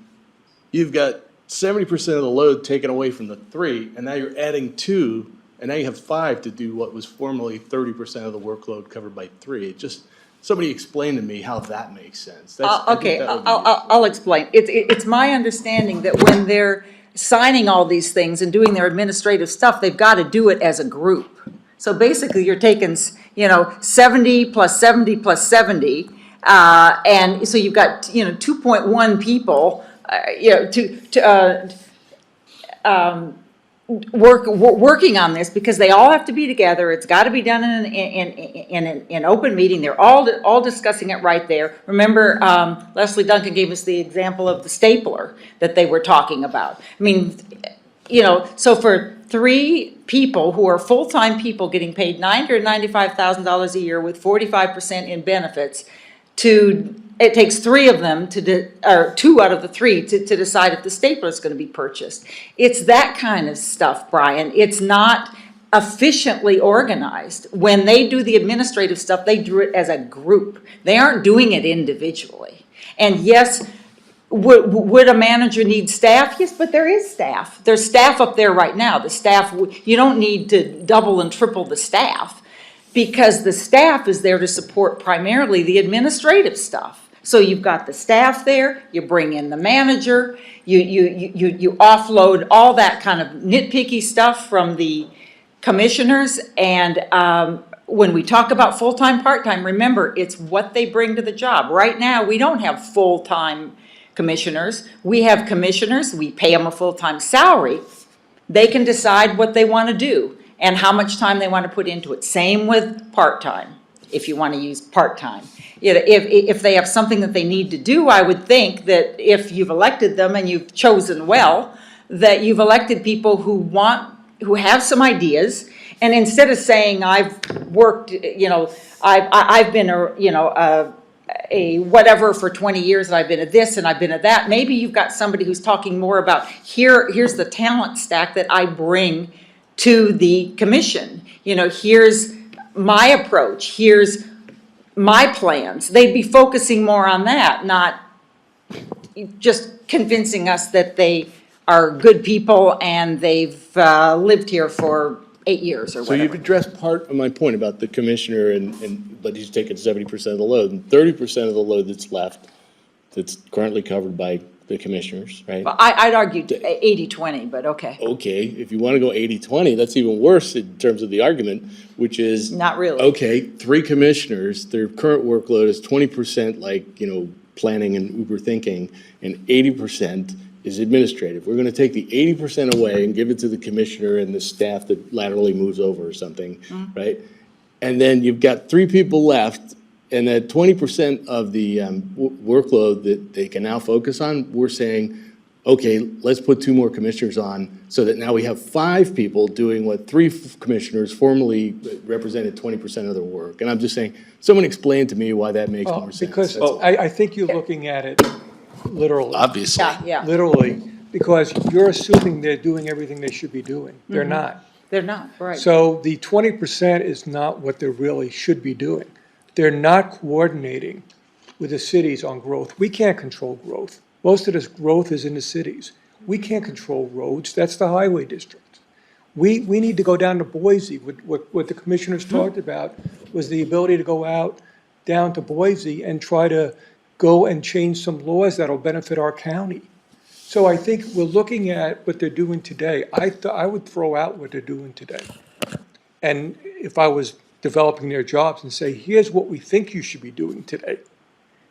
you've got 70% of the load taken away from the 3, and now you're adding 2, and now you have 5 to do what was formerly 30% of the workload covered by 3. It just, somebody explain to me how that makes sense. Okay, I'll explain. It's my understanding that when they're signing all these things and doing their administrative stuff, they've got to do it as a group. So basically, you're taking, 70 plus 70 plus 70, and so you've got, 2.1 people, working on this, because they all have to be together. It's got to be done in an open meeting. They're all discussing it right there. Remember, Leslie Duncan gave us the example of the stapler that they were talking about. I mean, so for 3 people who are full-time people getting paid $995,000 a year with 45% in benefits, it takes 3 of them or 2 out of the 3 to decide if the stapler is going to be purchased. It's that kind of stuff, Brian. It's not efficiently organized. When they do the administrative stuff, they do it as a group. They aren't doing it individually. And yes, would a manager need staff? Yes, but there is staff. There's staff up there right now. The staff, you don't need to double and triple the staff, because the staff is there to support primarily the administrative stuff. So you've got the staff there, you bring in the manager, you offload all that kind of nitpicky stuff from the commissioners, and when we talk about full-time, part-time, remember, it's what they bring to the job. Right now, we don't have full-time commissioners. We have commissioners, we pay them a full-time salary. They can decide what they want to do and how much time they want to put into it. Same with part-time, if you want to use part-time. If they have something that they need to do, I would think that if you've elected them and you've chosen well, that you've elected people who have some ideas, and instead of saying, I've worked, I've been a whatever for 20 years, and I've been a this and I've been a that, maybe you've got somebody who's talking more about, here's the talent stack that I bring to the commission. Here's my approach, here's my plans. They'd be focusing more on that, not just convincing us that they are good people and they've lived here for 8 years or So you've whatever. addressed part of my point about the commissioner but he's taken 70% of the load, and 30% of the load that's left, that's currently covered by the commissioners, right? Well, I'd argue 80-20, but okay. Okay, if you want to go 80-20, that's even worse in terms of the argument, which is. Not really. Okay, 3 commissioners, their current workload is 20% planning and Uber thinking, and 80% is administrative. We're going to take the 80% away and give it to the commissioner and the staff that laterally moves over or something, right? And then you've got 3 people left, and that 20% of the workload that they can now focus on, we're saying, okay, let's put 2 more commissioners on, so that now we have 5 people doing what 3 commissioners formerly represented 20% of their work. And I'm just saying, someone explain to me why that makes more sense. Because That's all. I think you're looking at it literally. Obviously. Yeah, Literally, because you're assuming they're doing everything they should be doing. They're not. they're not, right. So the 20% is not what they really should be doing. They're not coordinating with the cities on growth. We can't control growth. Most of this growth is in the cities. We can't control roads. That's the highway district. We need to go down to Boise. What the commissioners talked about was the ability to go out down to Boise and try to go and change some laws that'll benefit our county. So I think we're looking at what they're doing today. I would throw out what they're doing today. And if I was developing their jobs, and say, here's what we think you should be doing today.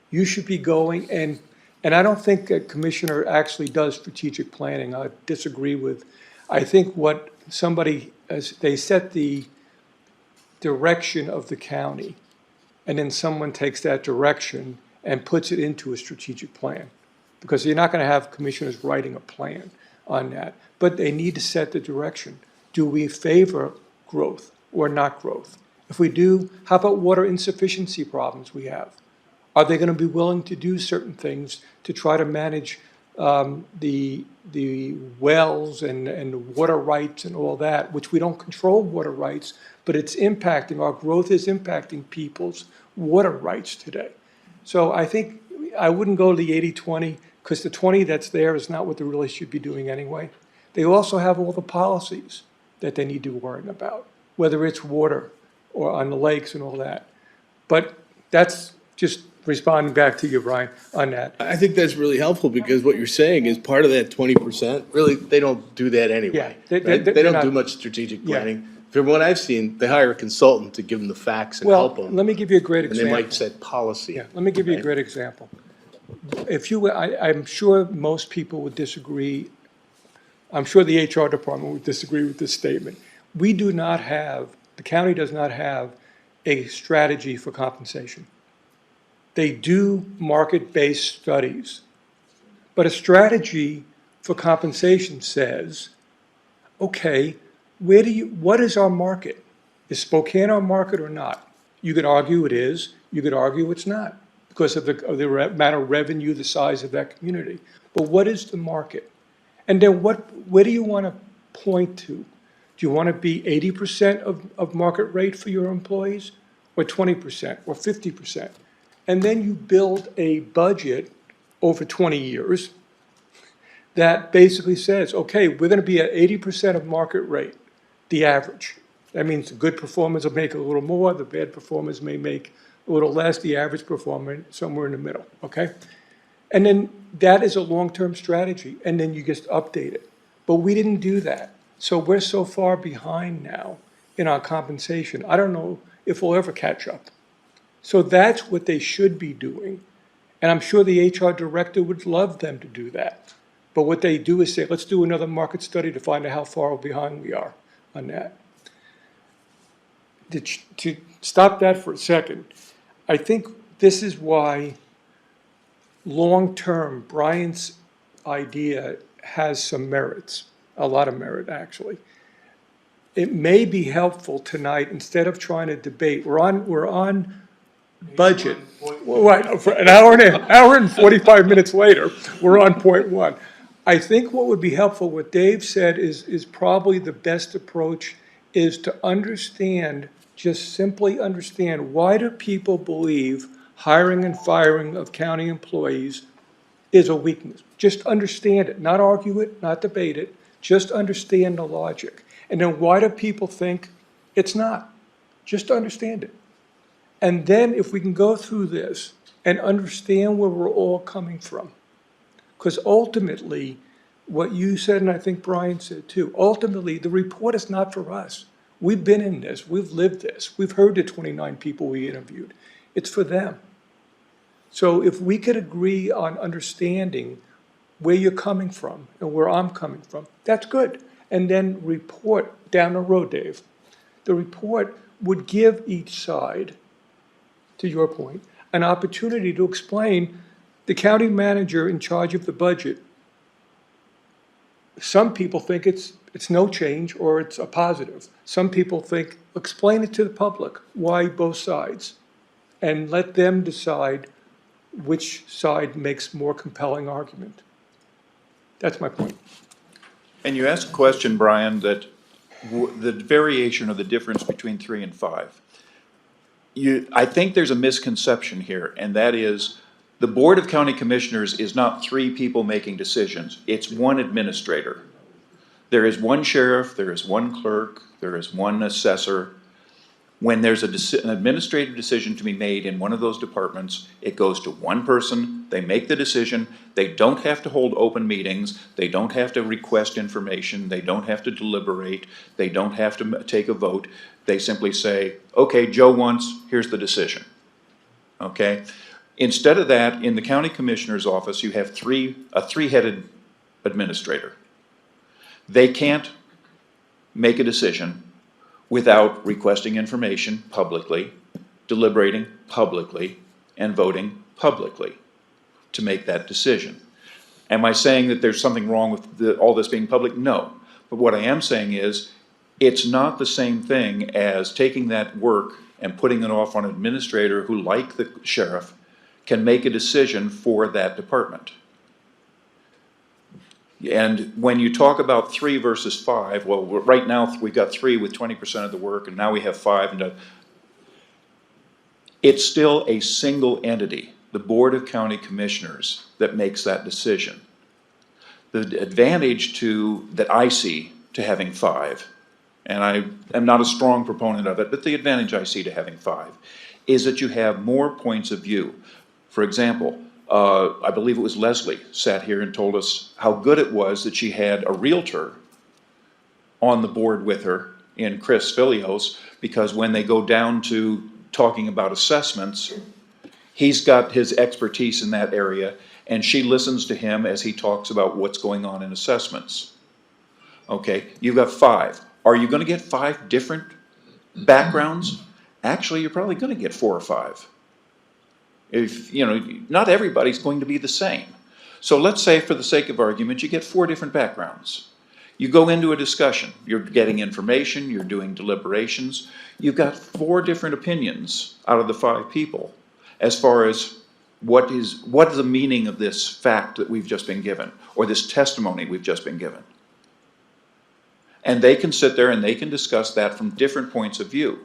You should be going, and I don't think a commissioner actually does strategic planning. I disagree with, I think what they set the direction of the county, and then someone takes that direction and puts it into a strategic plan. Because you're not going to have commissioners writing a plan on that, but they need to set the direction. Do we favor growth or not growth? If we do, how about water insufficiency problems we have? Are they going to be willing to do certain things to try to manage the wells and water rights and all that, which we don't control water rights, but it's impacting, our growth is impacting people's water rights today. So I think I wouldn't go to the 80-20, because the 20 that's there is not what they really should be doing anyway. They also have all the policies that they need to be worrying about, whether it's water or on the lakes and all that. But that's Just responding back to you, Brian, on that. I think that's really helpful because what you're saying is part of that 20%, really, they don't do that anyway. Yeah, Right? They they're don't not- do much strategic Yeah. planning. From what I've seen, they hire a consultant to give them the facts and Well, help them. let me give you a great And they example. might set policy. Yeah, let me give you a right? great example. I'm sure most people would disagree. I'm sure the HR department would disagree with this statement. We do not have, the county does not have a strategy for compensation. They do market-based studies, but a strategy for compensation says, okay, what is our market? Is Spokane our market or not? You could argue it is, you could argue it's not, because of the amount of revenue, the size of that community. But what is the market? And then where do you want to point to? Do you want to be 80% of market rate for your employees, or 20%, or 50%? And then you build a budget over 20 years that basically says, okay, we're going to be at 80% of market rate, the average. That means the good performers will make a little more, the bad performers may make a little less, the average performer somewhere in the middle, okay? And then that is a long-term strategy, and then you just update it. But we didn't do that. So we're so far behind now in our compensation. I don't know if we'll ever catch up. So that's what they should be doing. And I'm sure the HR director would love them to do that. But what they do is say, let's do another market study to find out how far behind we are on that. To stop that for a second, I think this is why long-term, Brian's idea has some merits, a lot of merit, actually. It may be helpful tonight, instead of trying to debate, we're on budget. Well, right, for an hour and 45 minutes later, we're on point one. I think what would be helpful, what Dave said is probably the best approach, is to understand, just simply understand, why do people believe hiring and firing of county employees is a weakness? Just understand it, not argue it, not debate it, just understand the logic. And then why do people think it's not? Just understand it. And then if we can go through this and understand where we're all coming from, because ultimately, what you said, and I think Brian said too, ultimately, the report is not for us. We've been in this, we've lived this, we've heard the 29 people we interviewed. It's for them. So if we could agree on understanding where you're coming from and where I'm coming from, that's good. And then report down the road, Dave. The report would give each side, to your point, an opportunity to explain the county manager in charge of the budget. Some people think it's no change or it's a positive. Some people think, explain it to the public, why both sides, and let them decide which side makes more compelling argument. That's my point. And you asked a question, Brian, that the variation or the difference between 3 and 5. I think there's a misconception here, and that is the Board of County Commissioners is not 3 people making decisions. It's one administrator. There is one sheriff, there is one clerk, there is one assessor. When there's an administrative decision to be made in one of those departments, it goes to one person, they make the decision, they don't have to hold open meetings, they don't have to request information, they don't have to deliberate, they don't have to take a vote. They simply say, okay, Joe wants, here's the decision. Okay? Instead of that, in the county commissioner's office, you have a three-headed administrator. They can't make a decision without requesting information publicly, deliberating publicly, and voting publicly to make that decision. Am I saying that there's something wrong with all this being public? No. But what I am saying is, it's not the same thing as taking that work and putting it off on an administrator who, like the sheriff, can make a decision for that department. And when you talk about 3 versus 5, well, right now we've got 3 with 20% of the work, and now we have 5. And it's still a single entity, the Board of County Commissioners, that makes that decision. The advantage that I see to having 5, and I am not a strong proponent of it, but the advantage I see to having 5 is that you have more points of view. For example, I believe it was Leslie sat here and told us how good it was that she had a realtor on the board with her in Chris Filios, because when they go down to talking about assessments, he's got his expertise in that area, and she listens to him as he talks about what's going on in assessments. Okay, you've got 5. Are you gonna get 5 different backgrounds? Actually, you're probably gonna get 4 or 5. If, not everybody's going to be the same. So let's say, for the sake of argument, you get 4 different backgrounds. You go into a discussion, you're getting information, you're doing deliberations, you've got 4 different opinions out of the 5 people as far as what is the meaning of this fact that we've just been given, or this testimony we've just been given. And they can sit there and they can discuss that from different points of view.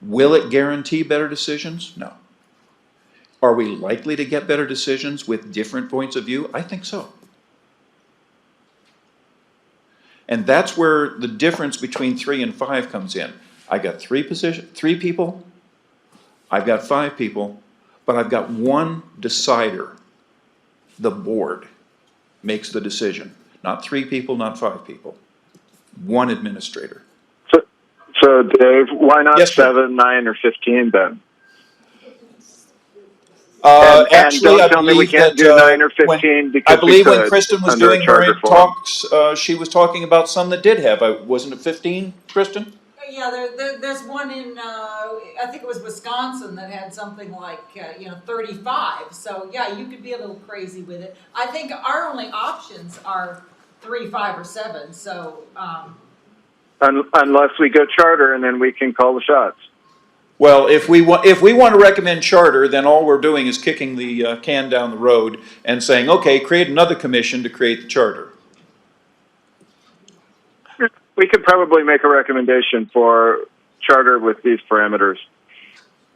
Will it guarantee better decisions? No. Are we likely to get better decisions with different points of view? I think so. And that's where the difference between 3 and 5 comes in. I got 3 people, I've got 5 people, but I've got one decider. The board makes the decision. Not 3 people, not 5 people. One administrator. So Dave, why not Yes, sir. 7, 9, or 15 then? Actually, I don't tell me we believe can't that, do 9 or 15 because I believe we when could Kristen was under a doing her charter form. talks, she was talking about some that did have, wasn't it 15, Kristen? Yeah, there's one in, I think it was Wisconsin that had something like, 35. So, yeah, you could be a little crazy with it. I think our only options are 3, 5, or 7, so, Unless we go charter, and then we can call the shots. Well, if we want to recommend charter, then all we're doing is kicking the can down the road and saying, okay, create another commission to create the charter. We could probably make a recommendation for charter with these parameters.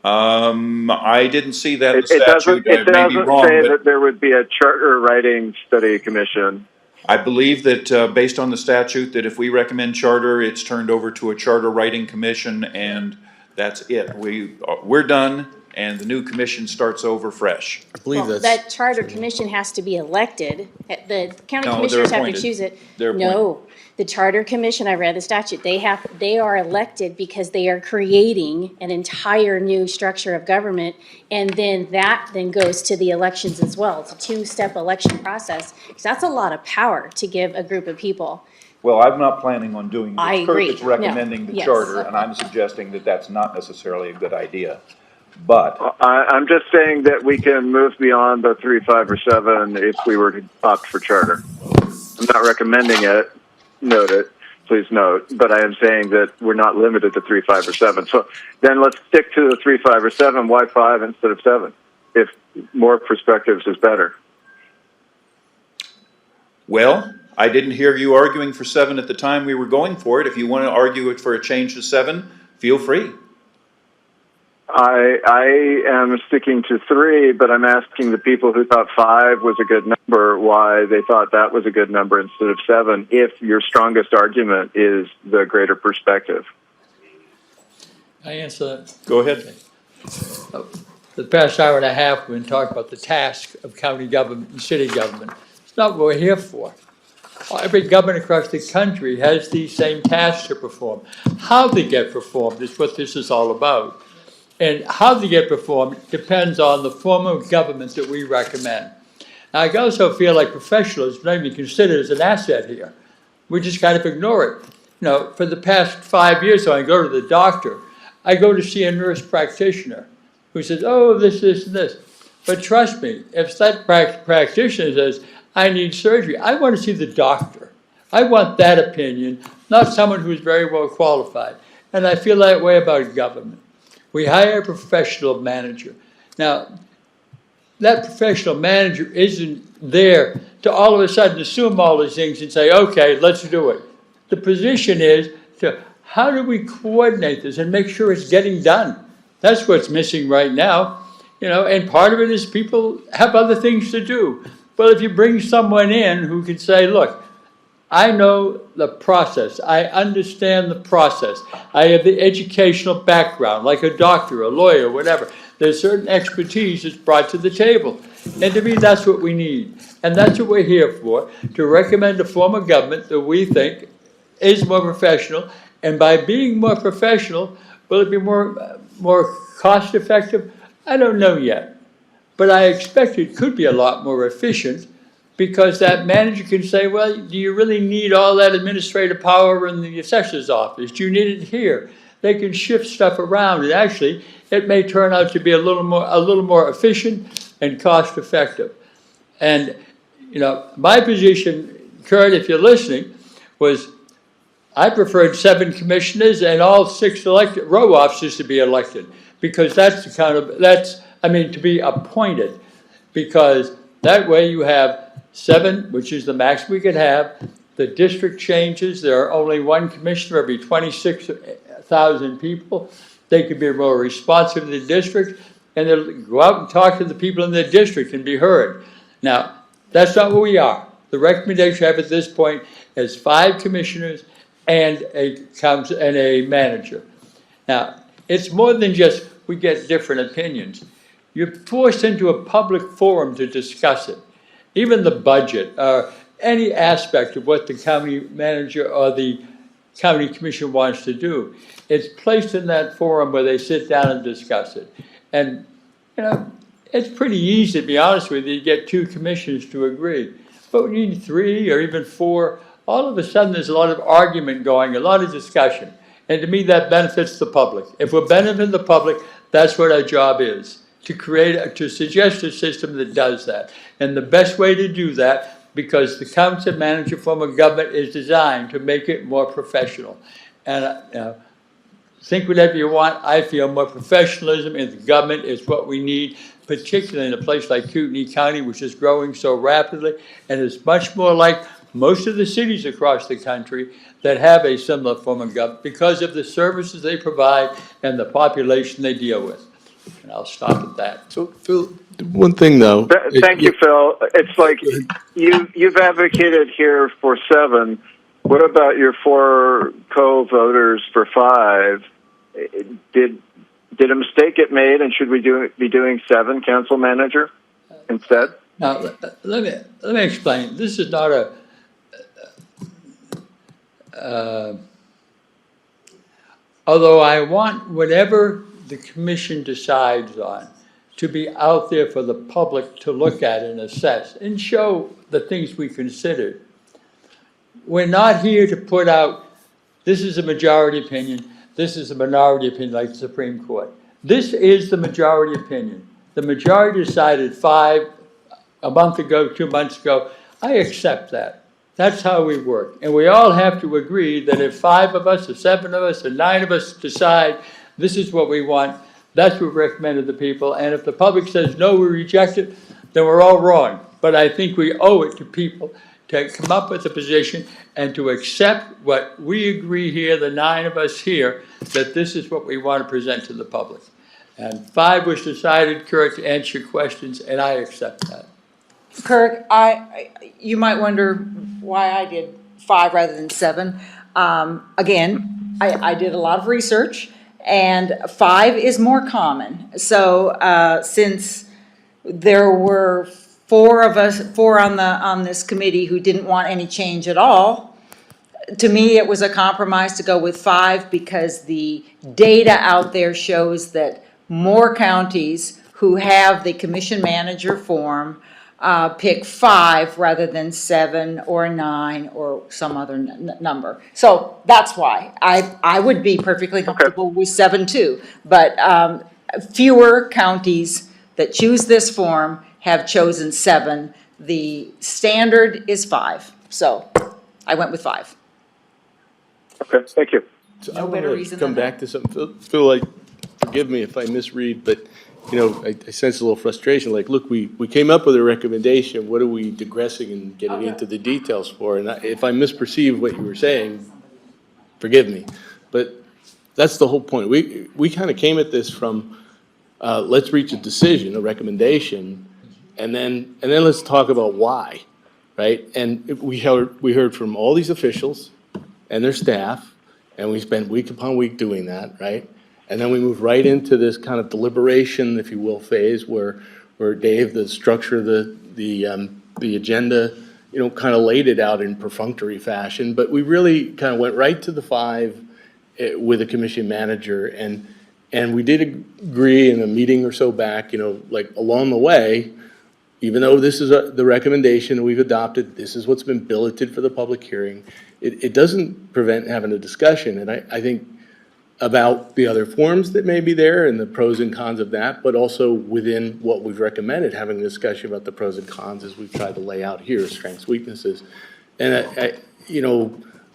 I didn't see that in the It statute. I may be wrong, say but that there would be a charter writing study commission. I believe that based on the statute, that if we recommend charter, it's turned over to a charter writing commission, and that's it. We're done, and the new commission starts over fresh. I believe Well, that's. that charter commission has to be elected. The county No, they're commissioners have to appointed. choose it. They're No, the charter commission, I read the statute, they are elected because they are creating an entire new structure of government. And then that then goes to the elections as well. It's a 2-step election process. Because that's a lot of power to give a group of people. Well, I'm not planning on doing I it. agree. Kurt is recommending No. the Yes. charter, and I'm suggesting that that's not necessarily a good idea. But I'm just saying that we can move beyond the 3, 5, or 7 if we were to opt for charter. I'm not recommending it. Note it. Please note. But I am saying that we're not limited to 3, 5, or 7. So then let's stick to the 3, 5, or 7. Why 5 instead of 7? If more perspectives is better. well, I didn't hear you arguing for 7 at the time we were going for it. If you want to argue it for a change to 7, feel free. I am sticking to 3, but I'm asking the people who thought 5 was a good number why they thought that was a good number instead of 7, if your strongest argument is the greater perspective. I answer that. Go ahead. The past hour and a half, we've been talking about the task of county government and city government. It's not what we're here for. Every government across the country has these same tasks to perform. How they get performed is what this is all about. And how they get performed depends on the form of government that we recommend. Now, I also feel like professionals not even considered as an asset here. We just kind of ignore it. For the past 5 years, when I go to the doctor, I go to see a nurse practitioner who says, oh, this, and this. But trust me, if that practitioner says, I need surgery, I want to see the doctor. I want that opinion, not someone who's very well qualified. And I feel that way about government. We hire a professional manager. Now, that professional manager isn't there to all of a sudden assume all these things and say, okay, let's do it. The position is to how do we coordinate this and make sure it's getting done? That's what's missing right now. And part of it is people have other things to do. But if you bring someone in who can say, look, I know the process. I understand the process. I have the educational background, like a doctor, a lawyer, whatever. There's certain expertise that's brought to the table. And to me, that's what we need. And that's what we're here for, to recommend a form of government that we think is more professional. And by being more professional, will it be more cost effective? I don't know yet. But I expect it could be a lot more efficient, because that manager can say, well, do you really need all that administrative power in the assessor's office? Do you need it here? They can shift stuff around, and actually, it may turn out to be a little more efficient and cost effective. And, you know, my position, Kurt, if you're listening, was I preferred 7 commissioners and all 6 elected row officers to be elected, because that's the kind of, to be appointed, because that way you have 7, which is the max we could have. The district changes. There are only 1 commissioner every 26,000 people. They can be more responsive to the district, and they'll go out and talk to the people in their district and be heard. Now, that's not what we are. The recommendation I have at this point is 5 commissioners and a council and a manager. Now, it's more than just we get different opinions. You're forced into a public forum to discuss it. Even the budget, or any aspect of what the county manager or the county commission wants to do, it's placed in that forum where they sit down and discuss it. And, you know, it's pretty easy, to be honest with you, to get 2 commissioners to agree. But when you need 3 or even 4, all of a sudden there's a lot of argument going, a lot of discussion. And to me, that benefits the public. If we're benefiting the public, that's what our job is. To suggest a system that does that. And the best way to do that, because the council manager form of government is designed to make it more professional. And think whatever you want, I feel more professionalism in the government is what we need, particularly in a place like Kootenai County, which is growing so rapidly, and is much more like most of the cities across the country that have a similar form of government because of the services they provide and the population they deal with. And I'll stop at that. So, Phil, one thing though. Thank you, Phil. It's like you've advocated here for 7. What about your 4 co-voters for 5? Did a mistake get made, and should we be doing 7 council manager instead? Now, let me explain. This is not a. Although I want whatever the commission decides on to be out there for the public to look at and assess and show the things we considered. We're not here to put out, this is a majority opinion, this is a minority opinion like the Supreme Court. This is the majority opinion. The majority decided 5 a month ago, 2 months ago. I accept that. That's how we work. And we all have to agree that if 5 of us or 7 of us or 9 of us decide this is what we want, that's what we recommend to the people. And if the public says no, we reject it, then we're all wrong. But I think we owe it to people to come up with a position and to accept what we agree here, the 9 of us here, that this is what we want to present to the public. And 5 was decided, Kurt, to answer your questions, and I accept that. Kirk, you might wonder why I did 5 rather than 7. Again, I did a lot of research, and 5 is more common. So since there were 4 of us, 4 on this committee who didn't want any change at all, to me it was a compromise to go with 5 because the data out there shows that more counties who have the commission manager form pick 5 rather than 7 or 9 or some other number. So that's why I would be perfectly comfortable with 7 too. But fewer counties that choose this form have chosen 7. The standard is 5. So I went with 5. Okay, thank you. So No I better want reason to come than back to something. Phil, forgive me if I misread, but you know, I sense a little frustration. Like, look, we came up with a recommendation. What are we digressing and getting into the details for? And if I misperceived what you were saying, forgive me. But that's the whole point. We kind of came at this from let's reach a decision, a recommendation, and then let's talk about why. right? And we heard from all these officials and their staff, and we spent week upon week doing that, right? And then we moved right into this kind of deliberation, if you will, phase where Dave, the structure of the agenda, kind of laid it out in perfunctory fashion, but we really kind of went right to the 5 with a commission manager, and we did agree in a meeting or so back, like along the way, even though this is the recommendation we've adopted, this is what's been billeted for the public hearing, it doesn't prevent having a discussion, and I think about the other forms that may be there and the pros and cons of that, but also within what we've recommended, having a discussion about the pros and cons as we've tried to lay out here, strengths, weaknesses. And I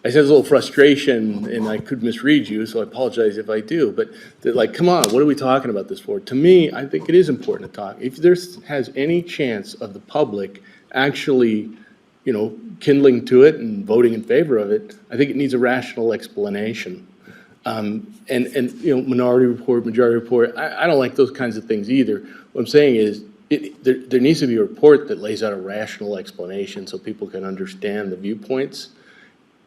sense a little frustration, and I could misread you, so I apologize if I do, but like, come on, what are we talking about this for? To me, I think it is important to talk. If there has any chance of the public actually, kindling to it and voting in favor of it, I think it needs a rational explanation. Minority report, majority report, I don't like those kinds of things either. What I'm saying is, there needs to be a report that lays out a rational explanation so people can understand the viewpoints.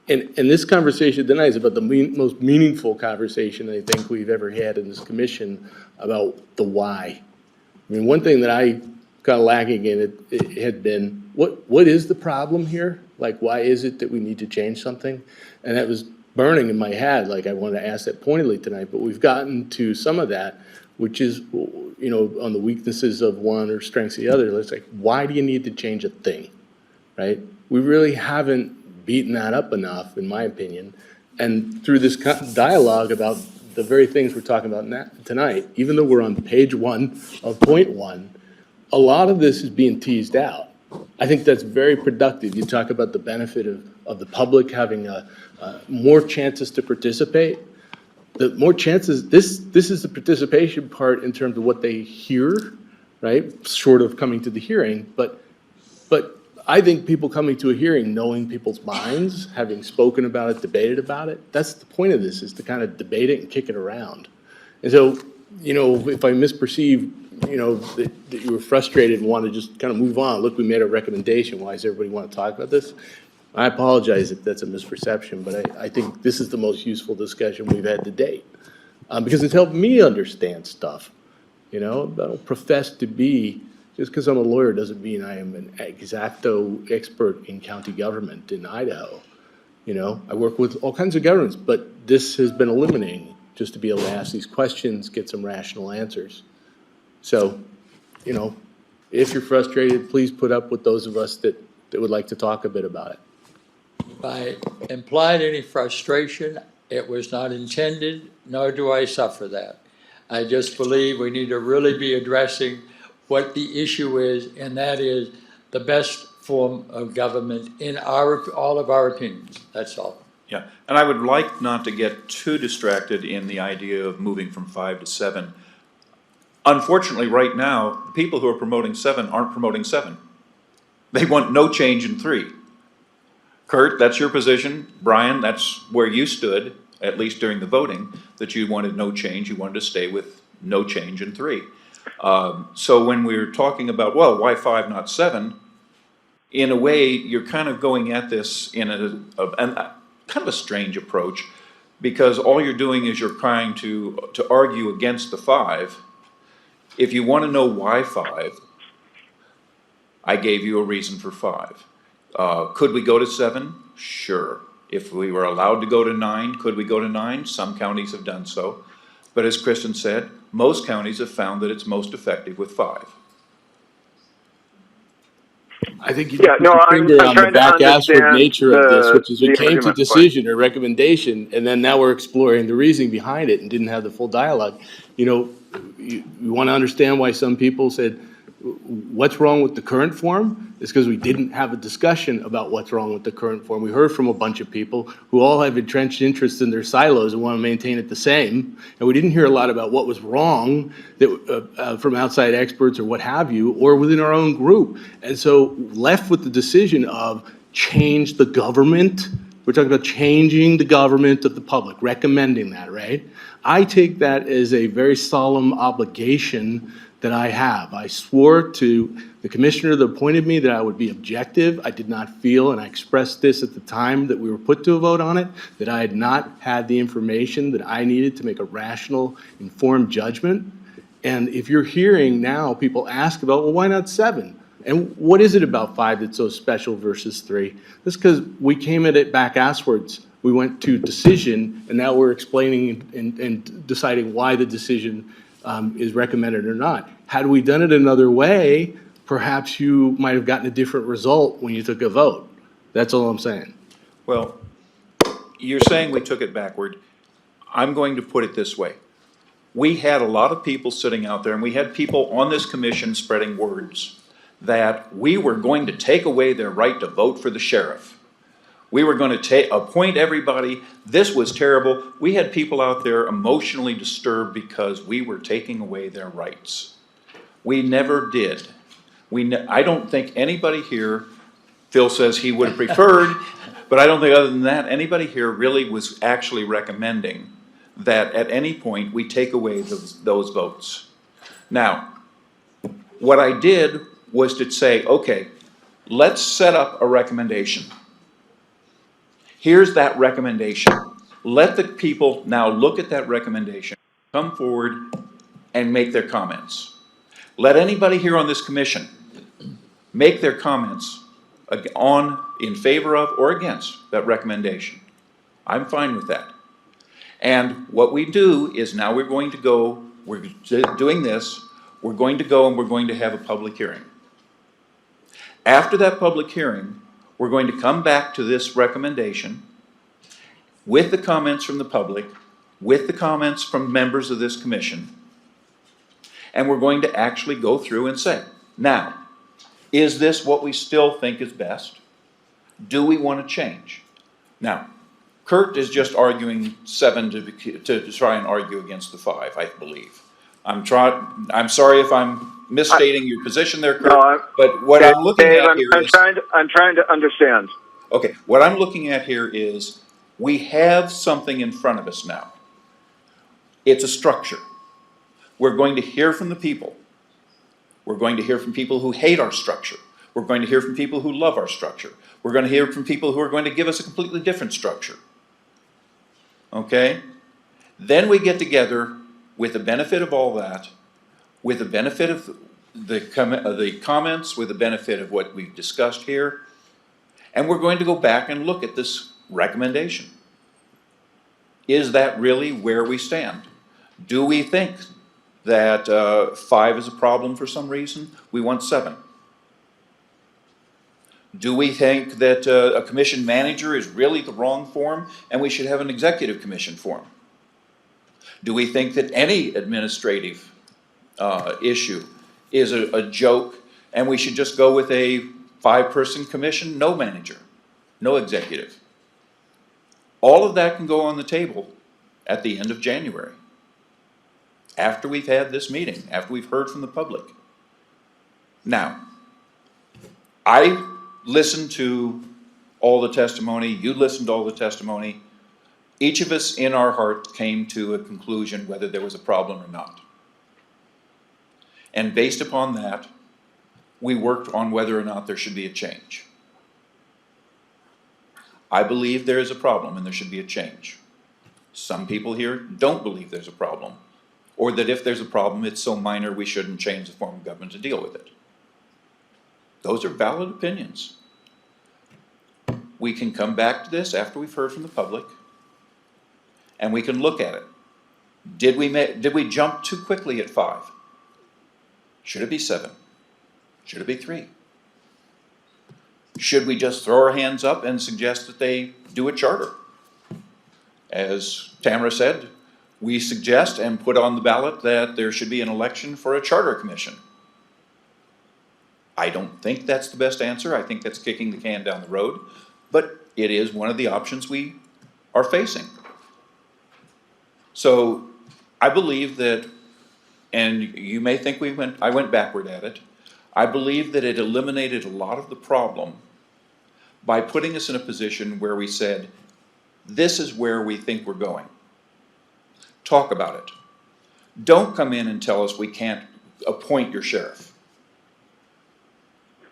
And this conversation tonight is about the most meaningful conversation I think we've ever had in this commission about the why. I mean, one thing that I kind of lacking in it had been, what is the problem here? Like, why is it that we need to change something? And that was burning in my head, like I wanted to ask that pointedly tonight, but we've gotten to some of that, which is, on the weaknesses of one or strengths of the other. It's like, why do you need to change a thing, right? We really haven't beaten that up enough, in my opinion. And through this dialogue about the very things we're talking about tonight, even though we're on page 1 of point 1, a lot of this is being teased out. I think that's very productive. You talk about the benefit of the public having more chances to participate. The more chances, this is the participation part in terms of what they hear, right? Short of coming to the hearing, but I think people coming to a hearing, knowing people's minds, having spoken about it, debated about it, that's the point of this, is to kind of debate it and kick it around. And so, if I misperceive, that you were frustrated and want to just kind of move on, look, we made a recommendation, why does everybody want to talk about this? I apologize if that's a misperception, but I think this is the most useful discussion we've had to date. Because it's helped me understand stuff. I don't profess to be, just because I'm a lawyer doesn't mean I am an exacto expert in county government in Idaho. I work with all kinds of governments, but this has been illuminating, just to be able to ask these questions, get some rational answers. So, if you're frustrated, please put up with those of us that would like to talk a bit about it. If I implied any frustration, it was not intended, nor do I suffer that. I just believe we need to really be addressing what the issue is, and that is the best form of government in all of our opinions. That's all. Yeah, and I would like not to get too distracted in the idea of moving from 5 to 7. Unfortunately, right now, the people who are promoting 7 aren't promoting 7. They want no change in 3. Kurt, that's your position. Brian, that's where you stood, at least during the voting, that you wanted no change. You wanted to stay with no change in 3. So when we're talking about, well, why 5, not 7? In a way, you're kind of going at this in a kind of a strange approach, because all you're doing is you're trying to argue against the 5. If you want to know why 5, I gave you a reason for 5. Could we go to 7? Sure. If we were allowed to go to 9, could we go to 9? Some counties have done so. But as Kristen said, most counties have found that it's most effective with 5. I think you Yeah, put no, your I'm finger on the trying to back aspect understand nature of this, which is we the came to argument. decision or recommendation, and then now we're exploring the reasoning behind it and didn't have the full dialogue. You want to understand why some people said, what's wrong with the current form? It's because we didn't have a discussion about what's wrong with the current form. We heard from a bunch of people who all have entrenched interests in their silos and want to maintain it the same. And we didn't hear a lot about what was wrong that, from outside experts or what have you, or within our own group. And so left with the decision of change the government. We're talking about changing the government of the public, recommending that, right? I take that as a very solemn obligation that I have. I swore to the commissioner that appointed me that I would be objective. I did not feel, and I expressed this at the time that we were put to a vote on it, that I had not had the information that I needed to make a rational, informed judgment. And if you're hearing now people ask about, well, why not 7? And what is it about 5 that's so special versus 3? That's because we came at it back asswards. We went to decision, and now we're explaining and deciding why the decision is recommended or not. Had we done it another way, perhaps you might have gotten a different result when you took a vote. That's all I'm saying. Well, you're saying we took it backward. I'm going to put it this way. We had a lot of people sitting out there, and we had people on this commission spreading words that we were going to take away their right to vote for the sheriff. We were going to appoint everybody. This was terrible. We had people out there emotionally disturbed because we were taking away their rights. We never did. I don't think anybody here, Phil says he would have preferred, but I don't think other than that, anybody here really was actually recommending that at any point we take away those votes. Now, what I did was to say, okay, let's set up a recommendation. Here's that recommendation. Let the people now look at that recommendation, come forward and make their comments. Let anybody here on this commission make their comments in favor of or against that recommendation. I'm fine with that. And what we do is now we're going to go, we're doing this, we're going to go and we're going to have a public hearing. After that public hearing, we're going to come back to this recommendation with the comments from the public, with the comments from members of this commission, and we're going to actually go through and say, now, is this what we still think is best? Do we want to change? Now, Kurt is just arguing 7 to try and argue against the 5, I believe. I'm sorry if I'm misstating your position there, Kurt, No, but what Dave, I'm looking Dave, at here is... I'm trying to understand. Okay, what I'm looking at here is we have something in front of us now. It's a structure. We're going to hear from the people. We're going to hear from people who hate our structure. We're going to hear from people who love our structure. We're going to hear from people who are going to give us a completely different structure. Okay? Then we get together with the benefit of all that, with the benefit of the comments, with the benefit of what we've discussed here, and we're going to go back and look at this recommendation. Is that really where we stand? Do we think that 5 is a problem for some reason? We want 7. Do we think that a commission manager is really the wrong form and we should have an executive commission form? Do we think that any administrative issue is a joke and we should just go with a 5-person commission, no manager, no executive? All of that can go on the table at the end of January, after we've had this meeting, after we've heard from the public. Now, I listened to all the testimony, you listened to all the testimony. Each of us in our heart came to a conclusion whether there was a problem or not. And based upon that, we worked on whether or not there should be a change. I believe there is a problem and there should be a change. Some people here don't believe there's a problem, or that if there's a problem, it's so minor we shouldn't change the form of government to deal with it. Those are valid opinions. We can come back to this after we've heard from the public, and we can look at it. Did we jump too quickly at 5? Should it be 7? Should it be 3? Should we just throw our hands up and suggest that they do a charter? As Tamara said, we suggest and put on the ballot that there should be an election for a charter commission. I don't think that's the best answer. I think that's kicking the can down the road, but it is one of the options we are facing. So I believe that, and you may think I went backward at it, I believe that it eliminated a lot of the problem by putting us in a position where we said, this is where we think we're going. Talk about it. Don't come in and tell us we can't appoint your sheriff.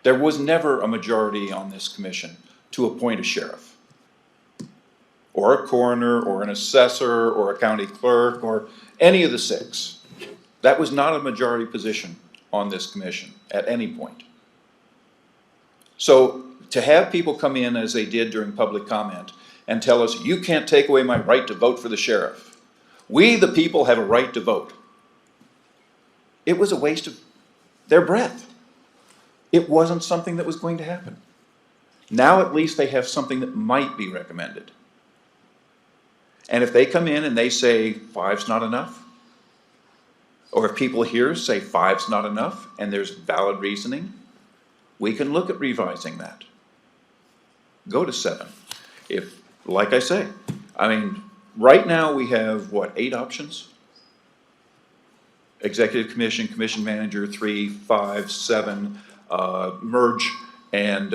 There was never a majority on this commission to appoint a sheriff, or a coroner, or an assessor, or a county clerk, or any of the six. That was not a majority position on this commission at any point. So to have people come in as they did during public comment and tell us, you can't take away my right to vote for the sheriff. We, the people, have a right to vote. It was a waste of their breath. It wasn't something that was going to happen. Now at least they have something that might be recommended. And if they come in and they say 5's not enough, or if people here say 5's not enough and there's valid reasoning, we can look at revising that. Go to 7. If, like I say, I mean, right now we have, what, 8 options? Executive Commission, Commission Manager, 3, 5, 7, merge, and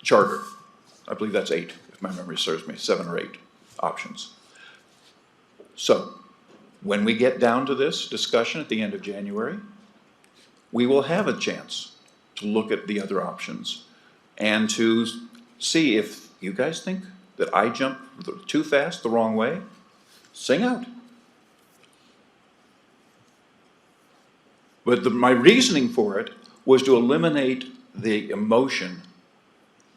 charter. I believe that's 8, if my memory serves me, 7 or 8 options. So, when we get down to this discussion at the end of January, we will have a chance to look at the other options and to see if you guys think that I jumped too fast the wrong way, sing out. But my reasoning for it was to eliminate the emotion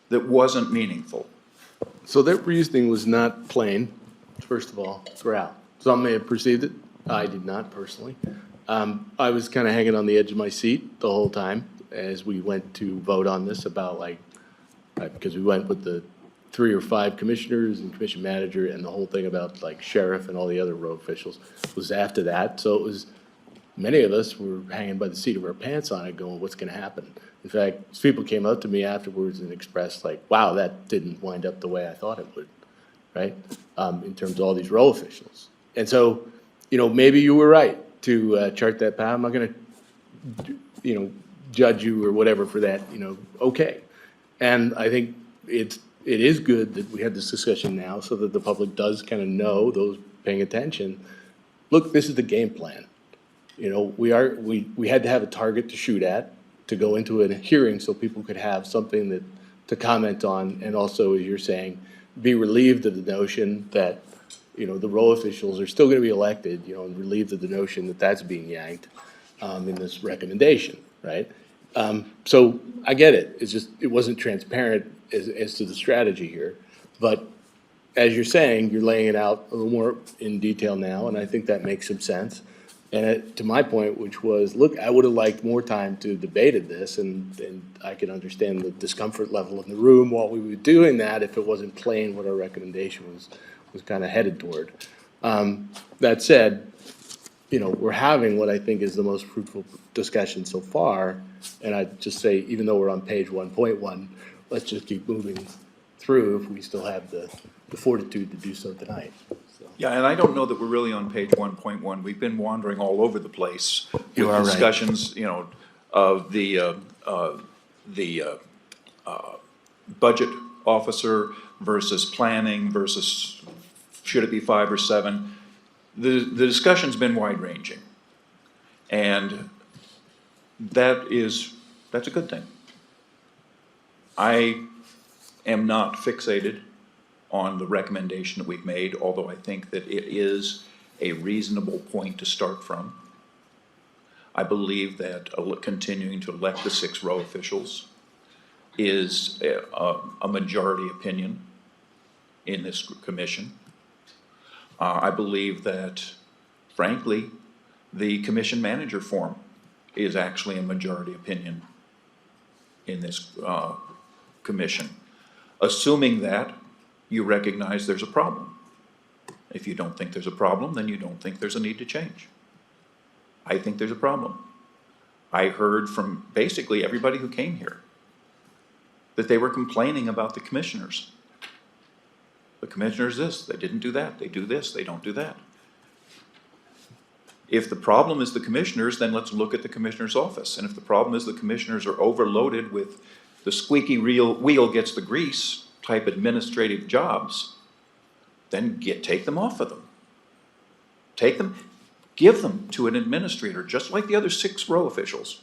that wasn't meaningful. So that reasoning was not plain, first of all, throughout. Some may have perceived it. I did not personally. I was kind of hanging on the edge of my seat the whole time as we went to vote on this about because we went with the 3 or 5 commissioners and commission manager, and the whole thing about sheriff and all the other road officials was after that. So it was, many of us were hanging by the seat of our pants on it going, what's going to happen? In fact, people came up to me afterwards and expressed wow, that didn't wind up the way I thought it would, right? In terms of all these row officials. And so, maybe you were right to chart that path. I'm not going to, judge you or whatever for that, okay. And I think it is good that we had this discussion now so that the public does kind of know, those paying attention, look, this is the game plan. We had to have a target to shoot at, to go into a hearing so people could have something to comment on, and also, as you're saying, be relieved of the notion that, the row officials are still gonna be elected, and relieved of the notion that that's being yanked, in this recommendation, right? So I get it. It's just, it wasn't transparent as to the strategy here. But as you're saying, you're laying it out a little more in detail now, and I think that makes some sense. And to my point, which was, look, I would have liked more time to debated this, and I could understand the discomfort level in the room while we were doing that if it wasn't plain what our recommendation was kind of headed toward. That said, we're having what I think is the most fruitful discussion so far, and I'd just say, even though we're on page 1.1, let's just keep moving through if we still have the fortitude to do so tonight. Yeah, and I don't know that we're really on page 1.1. We've been wandering all over the place with You are right. discussions, of the budget officer versus planning versus should it be 5 or 7. The discussion's been wide-ranging, and that's a good thing. I am not fixated on the recommendation that we've made, although I think that it is a reasonable point to start from. I believe that continuing to elect the 6 row officials is a majority opinion in this commission. I believe that, frankly, the commission manager form is actually a majority opinion in this commission, assuming that you recognize there's a problem. If you don't think there's a problem, then you don't think there's a need to change. I think there's a problem. I heard from basically everybody who came here that they were complaining about the commissioners. The commissioners this, they didn't do that, they do this, they don't do that. If the problem is the commissioners, then let's look at the commissioner's office. And if the problem is the commissioners are overloaded with the squeaky wheel gets the grease type administrative jobs, then take them off of them. Take them, Give them to an administrator, just like the other 6 row officials.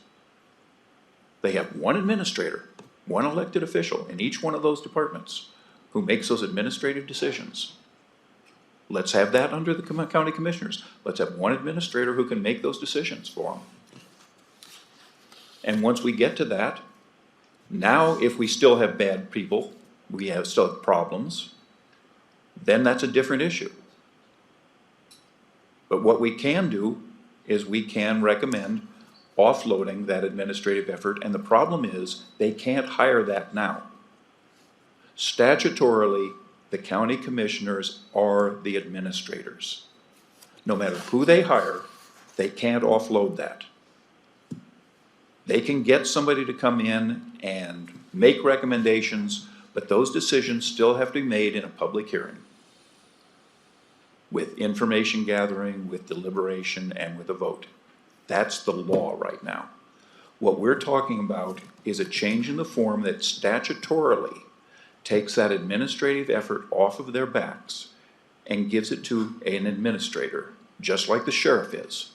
They have one administrator, one elected official in each one of those departments who makes those administrative decisions. Let's have that under the county commissioners. Let's have one administrator who can make those decisions for them. And once we get to that, now if we still have bad people, still have problems, then that's a different issue. But what we can do is we can recommend offloading that administrative effort, and the problem is they can't hire that now. Statutorily, the county commissioners are the administrators. No matter who they hire, they can't offload that. They can get somebody to come in and make recommendations, but those decisions still have to be made in a public hearing, with information gathering, with deliberation, and with a vote. That's the law right now. What we're talking about is a change in the form that statutorily takes that administrative effort off of their backs and gives it to an administrator, just like the sheriff is,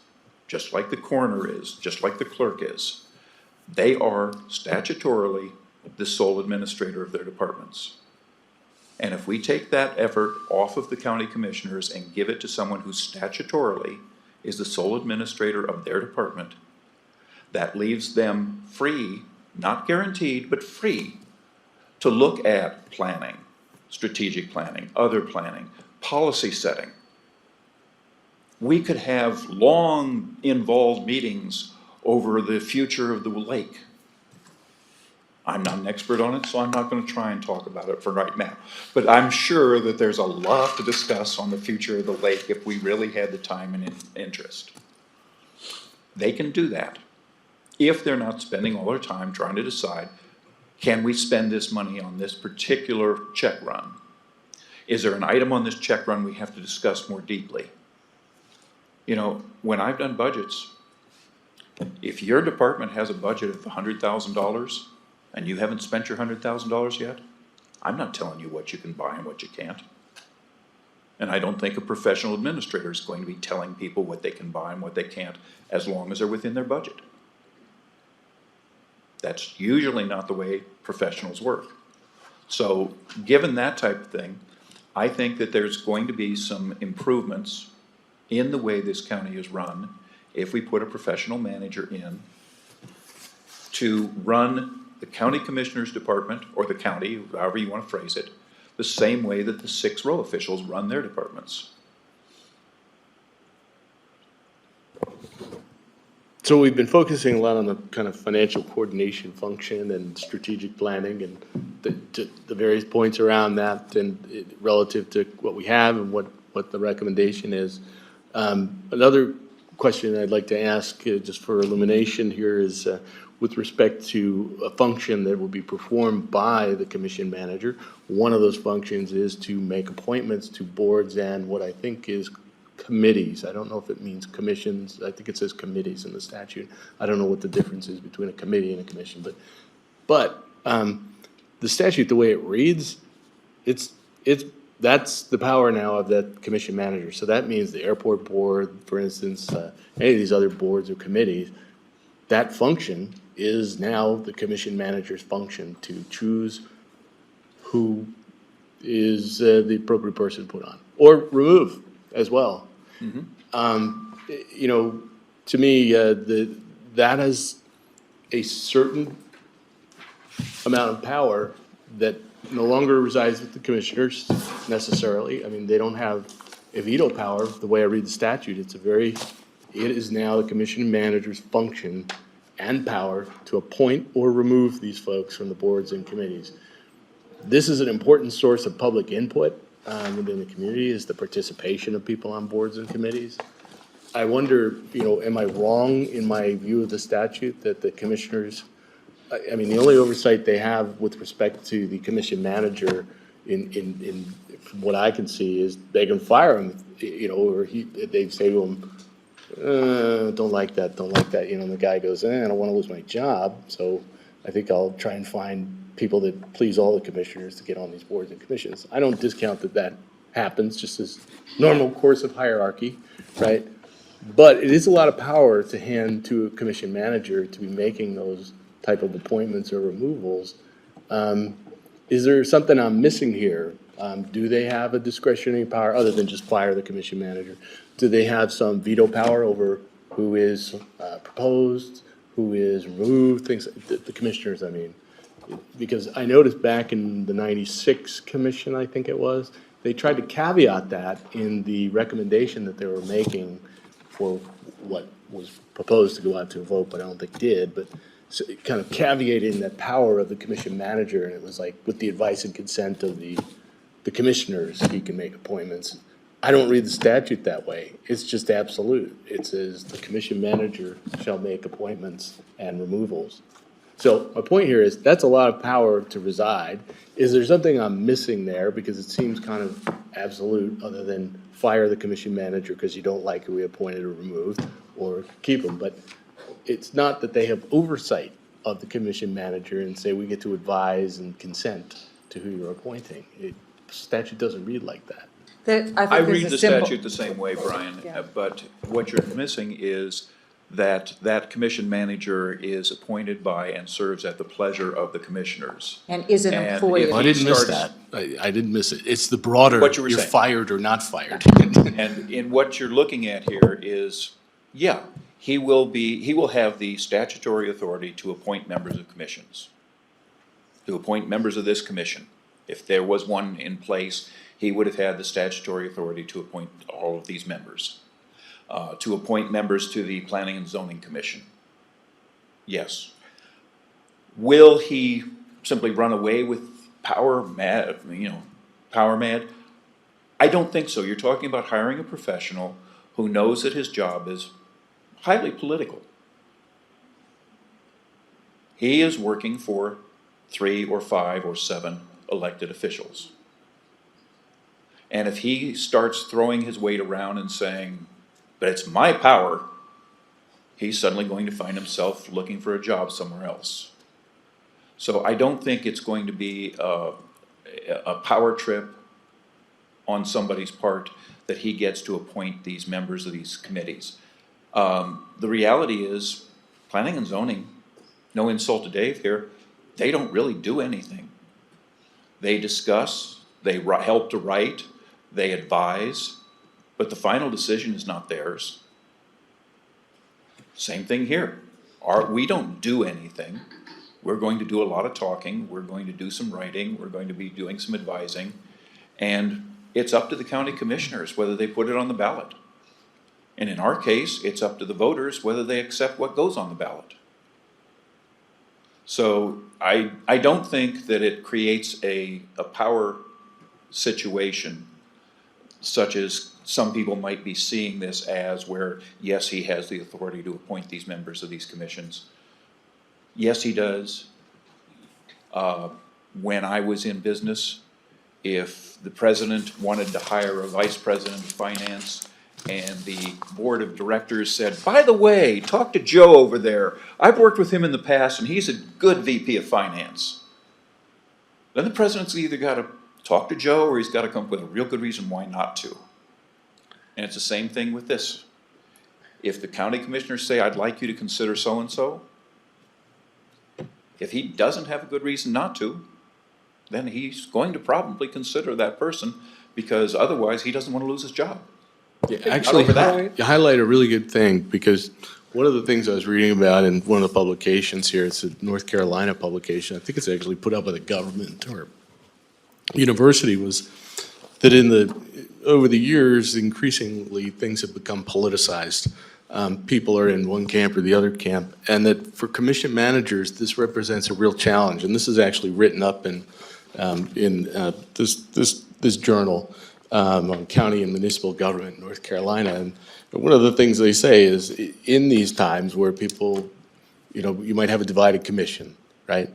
just like the coroner is, just like the clerk is. They are statutorily the sole administrator of their departments. And if we take that effort off of the county commissioners and give it to someone who statutorily is the sole administrator of their department, that leaves them free, not guaranteed, but free to look at planning, strategic planning, other planning, policy setting. We could have long involved meetings over the future of the lake. I'm not an expert on it, so I'm not going to try and talk about it for right now. But I'm sure that there's a lot to discuss on the future of the lake if we really had the time and interest. They can do that if they're not spending all their time trying to decide, can we spend this money on this particular check run? Is there an item on this check run we have to discuss more deeply? You know, when I've done budgets, if your department has a budget of $100,000 and you haven't spent your $100,000 yet, I'm not telling you what you can buy and what you can't. And I don't think a professional administrator is going to be telling people what they can buy and what they can't as long as they're within their budget. That's usually not the way professionals work. So given that type of thing, I think that there's going to be some improvements in the way this county is run if we put a professional manager in to run the county commissioner's department, or the county, however you want to phrase it, the same way that the 6 row officials run their departments. So we've been focusing a lot on the kind of financial coordination function and strategic planning and the various points around that and relative to what we have and what the recommendation is. Another question I'd like to ask, just for illumination here, is with respect to a function that will be performed by the commission manager. One of those functions is to make appointments to boards and what I think is committees. I don't know if it means commissions. I think it says committees in the statute. I don't know what the difference is between a committee and a commission, but the statute, the way it reads, that's the power now of that commission manager. So that means the airport board, for instance, any of these other boards or committees, that function is now the commission manager's function to choose who is the appropriate person to put on, or remove as well. Mm-hmm. You know, to me, that has a certain amount of power that no longer resides with the commissioners necessarily. I mean, they don't have a veto power the way I read the statute. It is now the commission manager's function and power to appoint or remove these folks from the boards and committees. This is an important source of public input within the community, is the participation of people on boards and committees. I wonder, you know, am I wrong in my view of the statute that the commissioners, I mean, the only oversight they have with respect to the commission manager in from what I can see is they can fire him, you know, or they say to him, don't like that, you know, and the guy goes, I don't want to lose my job, so I think I'll try and find people that please all the commissioners to get on these boards and commissions. I don't discount that happens, just as normal course of hierarchy, right? But it is a lot of power to hand to a commission manager to be making those type of appointments or removals. Is there something I'm missing here? Do they have a discretionary power other than just fire the commission manager? Do they have some veto power over who is proposed, who is removed, things, the commissioners, I mean? Because I noticed back in the 96 commission, I think it was, they tried to caveat that in the recommendation that they were making for what was proposed to go out to a vote, but I don't think did, but so kind of caveating that power of the commission manager, and it was like, with the advice and consent of the commissioners, he can make appointments. I don't read the statute that way. It's just absolute. It says the commission manager shall make appointments and removals. So my point here is, that's a lot of power to reside. Is there something I'm missing there? Because it seems kind of absolute, other than fire the commission manager because you don't like who we appointed or removed, or keep them. But it's not that they have oversight of the commission manager and say we get to advise and consent to who you're appointing. Statute doesn't read like that. I read the statute the same way, Brian, but what you're missing is that commission manager is appointed by and serves at the pleasure of the commissioners. And is an And employee. if I he didn't miss starts- that. I didn't miss it. It's the broader, What you were you're saying. fired or not fired. And in what you're looking at here is, yeah, he will have the statutory authority to appoint members of commissions, to appoint members of this commission. If there was one in place, he would have had the statutory authority to appoint all of these members. To appoint members to the Planning and Zoning Commission. Yes. Will he simply run away with power mad? I don't think so. You're talking about hiring a professional who knows that his job is highly political. He is working for 3 or 5 or 7 elected officials. And if he starts throwing his weight around and saying, but it's my power, he's suddenly going to find himself looking for a job somewhere else. So I don't think it's going to be a power trip on somebody's part that he gets to appoint these members of these committees. The reality is, planning and zoning, no insult to Dave here, they don't really do anything. They discuss, they help to write, they advise, but the final decision is not theirs. Same thing here. We don't do anything. We're going to do a lot of talking, we're going to do some writing, we're going to be doing some advising, and it's up to the county commissioners whether they put it on the ballot. And in our case, it's up to the voters whether they accept what goes on the ballot. So I don't think that it creates a power situation such as some people might be seeing this as, where, yes, he has the authority to appoint these members of these commissions. Yes, he does. When I was in business, if the president wanted to hire a vice president of finance and the board of directors said, by the way, talk to Joe over there. I've worked with him in the past and he's a good VP of finance. Then the president's either got to talk to Joe or he's got to come up with a real good reason why not to. And it's the same thing with this. If the county commissioners say, I'd like you to consider so-and-so, if he doesn't have a good reason not to, then he's going to probably consider that person, because otherwise he doesn't want to lose his job. Yeah, actually, over that. you highlight a really good thing, because one of the things I was reading about in one of the publications here, it's a North Carolina publication, I think it's actually put out by the government or university, was that over the years, increasingly, things have become politicized. People are in one camp or the other camp, and that for commission managers, this represents a real challenge. And this is actually written up in this journal on county and municipal government in North Carolina. And one of the things they say is, in these times where people, you might have a divided commission, right?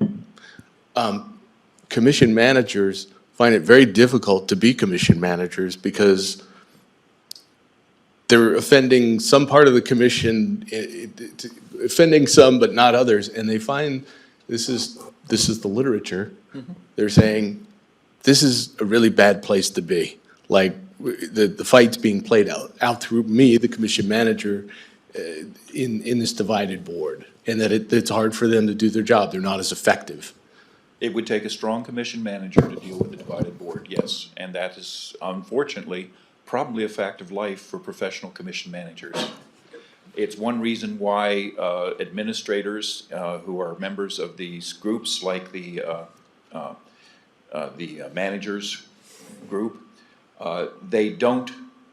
Commission managers find it very difficult to be commission managers because they're offending some part of the commission, offending some but not others, and they find this is the literature. They're saying this is a really bad place to be. Like, the fight's being played out through me, the commission manager, in this divided board, and that it's hard for them to do their job. They're not as effective. It would take a strong commission manager to deal with the divided board, yes. And that is unfortunately probably a fact of life for professional commission managers. It's one reason why administrators who are members of these groups, like the managers group, they don't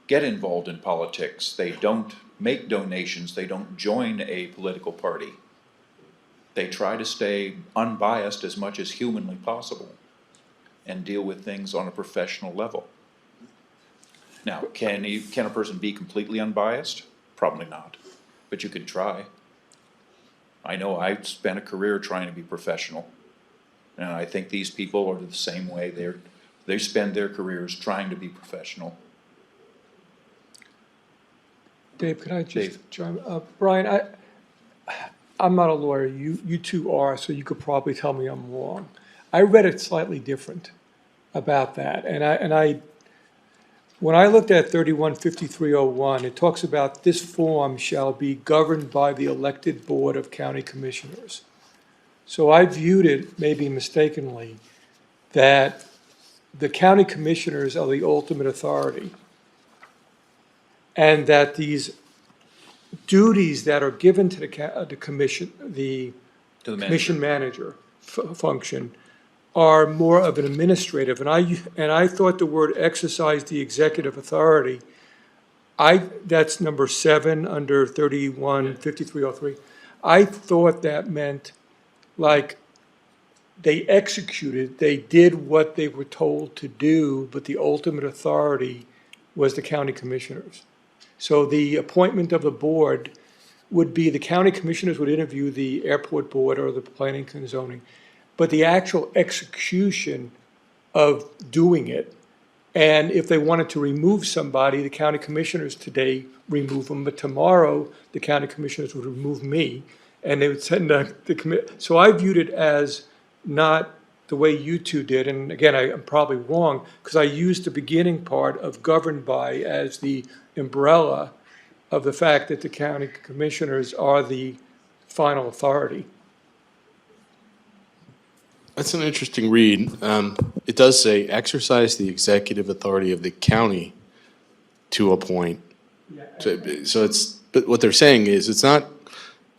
get involved in politics. They don't make donations. They don't join a political party. They try to stay unbiased as much as humanly possible and deal with things on a professional level. Now, can a person be completely unbiased? Probably not, but you could try. I know I spent a career trying to be professional, and I think these people are the same way. They spend their careers trying to be professional. Dave, could I just chime Brian, I'm not a lawyer, you two are, so you could probably tell me I'm wrong. I read it slightly different about that, and when I looked at 315301, it talks about this form shall be governed by the elected board of county commissioners. So I viewed it, maybe mistakenly, that the county commissioners are the ultimate authority, and that these duties that are given to the commission, the commission manager function, are more of an administrative, and I thought the word exercise the executive authority, that's number 7 under 315303. I thought that meant like they executed, they did what they were told to do, but the ultimate authority was the county commissioners. So the appointment of the board would be the county commissioners would interview the airport board or the planning and zoning, but the actual execution of doing it, and if they wanted to remove somebody, the county commissioners today remove them, but tomorrow the county commissioners would remove me, and they would send the commit. So I viewed it as not the way you two did, and again, I'm probably wrong, because I used the beginning part of governed by as the umbrella of the fact that the county commissioners are the final authority. That's an interesting read. It does say exercise the executive authority of the county to appoint. So but what they're saying is it's not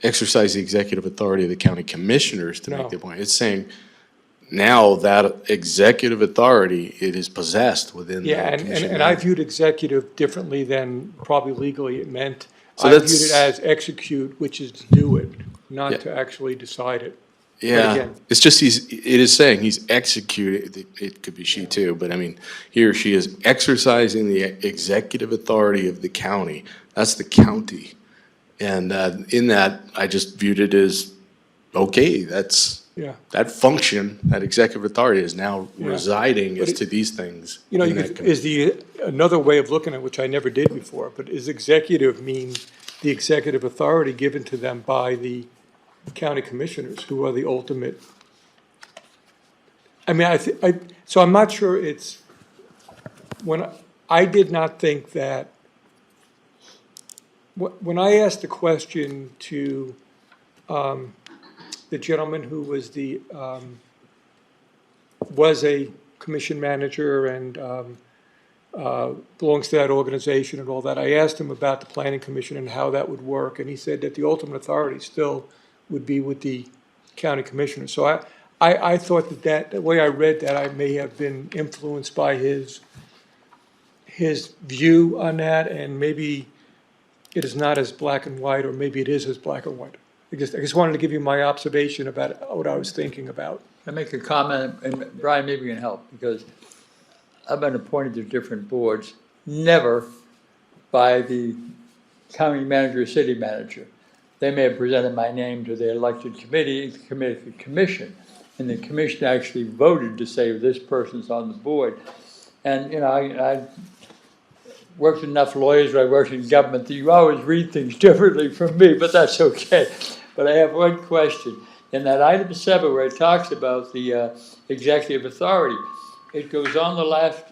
exercise the executive authority of the county commissioners to make the appointment. It's saying now that executive authority, it is possessed within the commission. And I viewed executive differently than probably legally it meant. So I viewed it as execute, which is to do it, not to actually decide it. Yeah, it's just it is saying he's executing, it could be she too, but I mean, he or she is exercising the executive authority of the county. That's the county. And in that, I just viewed it as, okay, that function, that executive authority is now residing as to these things. You know, another way of looking at it, which I never did before, but is executive mean the executive authority given to them by the county commissioners, who are the ultimate. I mean, so I'm not sure it's, I did not think that, when I asked the question to the gentleman who was was a commission manager and belongs to that organization and all that, I asked him about the planning commission and how that would work, and he said that the ultimate authority still would be with the county commissioner. So I thought that the way I read that, I may have been influenced by his view on that, and maybe it is not as black and white, or maybe it is as black and white. I just wanted to give you my observation about what I was thinking about. I make a comment, and Brian, maybe you can help, because I've been appointed to different boards, never by the county manager or city manager. They may have presented my name to the elected committee, the commission, and the commission actually voted to say this person's on the board. And, you know, I worked with enough lawyers, I worked in government, that you always read things differently from me, but that's okay. But I have one question. In that item 7 where it talks about the executive authority, it goes on the last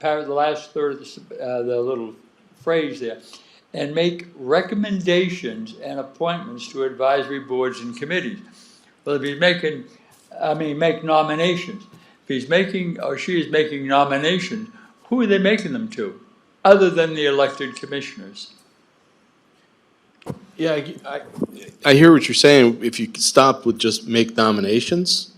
the last third of the little phrase there, and make recommendations and appointments to advisory boards and committees. Well, if he's making, make nominations. If he's making, or she is making nominations, who are they making them to, other than the elected commissioners? Yeah, I hear what you're saying. If you could stop with just make nominations,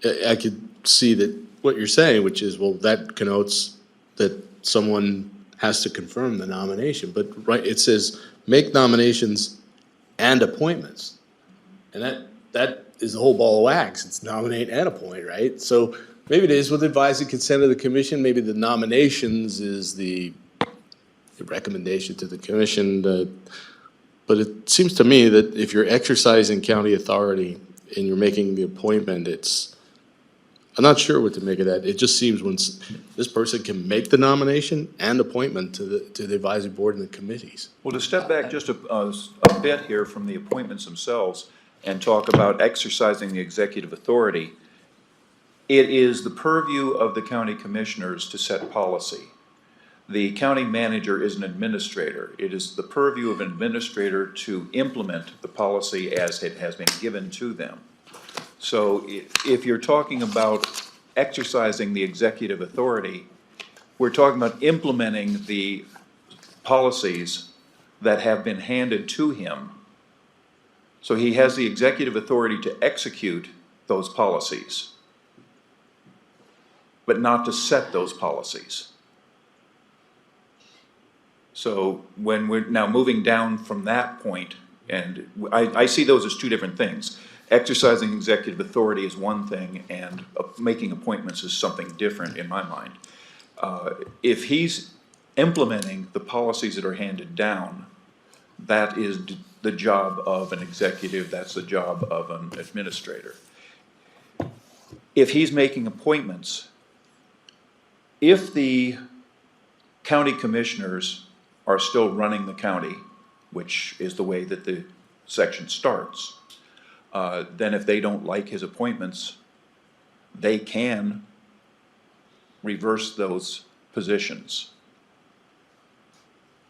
I could see that what you're saying, which is, well, that connotes that someone has to confirm the nomination. But right, it says make nominations and appointments. And that is the whole ball of wax. It's nominate and appoint, right? So maybe it is with advice and consent of the commission. Maybe the nominations is the recommendation to the commission. But it seems to me that if you're exercising county authority and you're making the appointment, I'm not sure what to make of that. It just seems when this person can make the nomination and appointment to the advisory board and the committees. Well, to step back just a bit here from the appointments themselves and talk about exercising the executive authority, it is the purview of the county commissioners to set policy. The county manager is an administrator. It is the purview of an administrator to implement the policy as it has been given to them. So if you're talking about exercising the executive authority, we're talking about implementing the policies that have been handed to him. So he has the executive authority to execute those policies, but not to set those policies. So when we're now moving down from that point, and I see those as two different things. Exercising executive authority is one thing, and making appointments is something different in my mind. If he's implementing the policies that are handed down, that is the job of an executive, that's the job of an administrator. If he's making appointments, if the county commissioners are still running the county, which is the way that the section starts, then if they don't like his appointments, they can reverse those positions,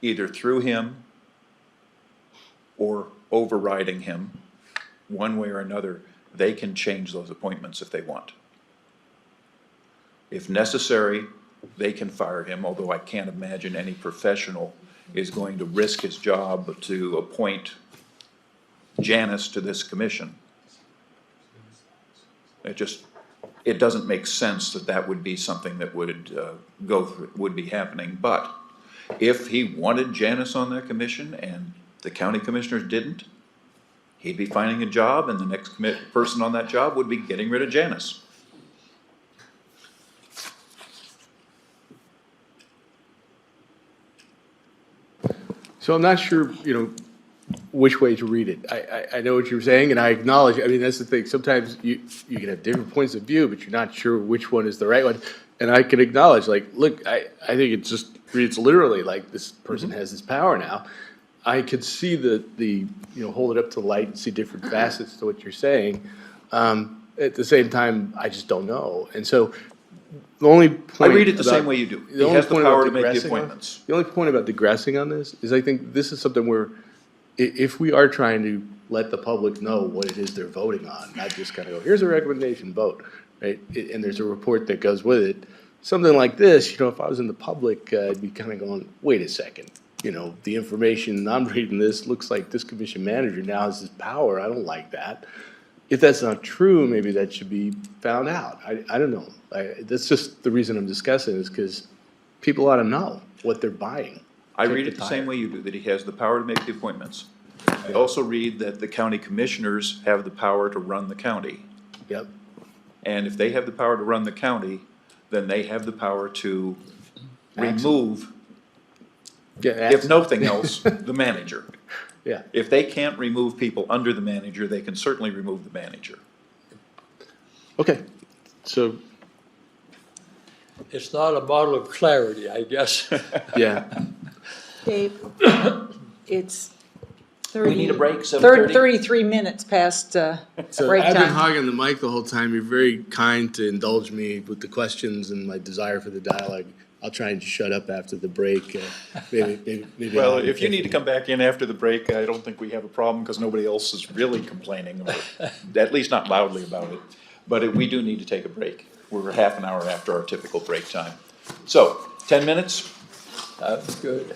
either through him or overriding him. One way or another, they can change those appointments if they want. If necessary, they can fire him, although I can't imagine any professional is going to risk his job to appoint Janice to this commission. It doesn't make sense that would be something that would be happening. But if he wanted Janice on that commission and the county commissioners didn't, he'd be finding a job, and the next person on that job would be getting rid of Janice. So I'm not sure, which way to read it. I know what you're saying, and I acknowledge, that's the thing. Sometimes you can have different points of view, but you're not sure which one is the right one. And I can acknowledge, look, I think it just reads literally like this person has this power now. I could see the hold it up to the light and see different facets to what you're saying. At the same time, I just don't know. And so the only point I read it the same way you do. He has the power to make the appointments. The only point about digressing on this is I think this is something where if we are trying to let the public know what it is they're voting on, not just kind of go, here's a recommendation, vote, right? And there's a report that goes with it. Something like this, if I was in the public, I'd be kind of going, wait a second. The information I'm reading this looks like this commission manager now has this power. I don't like that. If that's not true, maybe that should be found out. I don't know. That's just the reason I'm discussing is because people ought to know what they're buying. I read it the same way you do, that he has the power to make the appointments. I also read that the county commissioners have the power to run the county. Yep. And if they have the power to run the county, then they have the power to remove, if nothing else, the manager. Yeah. If they can't remove people under the manager, they can certainly remove the manager. Okay. So, It's not a model of clarity, I guess. yeah. Dave, it's We need a break, 7:30. 33 minutes past So break I've been time. hogging the mic the whole time. You're very kind to indulge me with the questions and my desire for the dialogue. I'll try and shut up after the break. Maybe. Well, I'll- if you need to come back in after the break, I don't think we have a problem, because nobody else is really complaining, or at least not loudly about it. But we do need to take a break. We're half an hour after our typical break time. So, 10 minutes? That's good.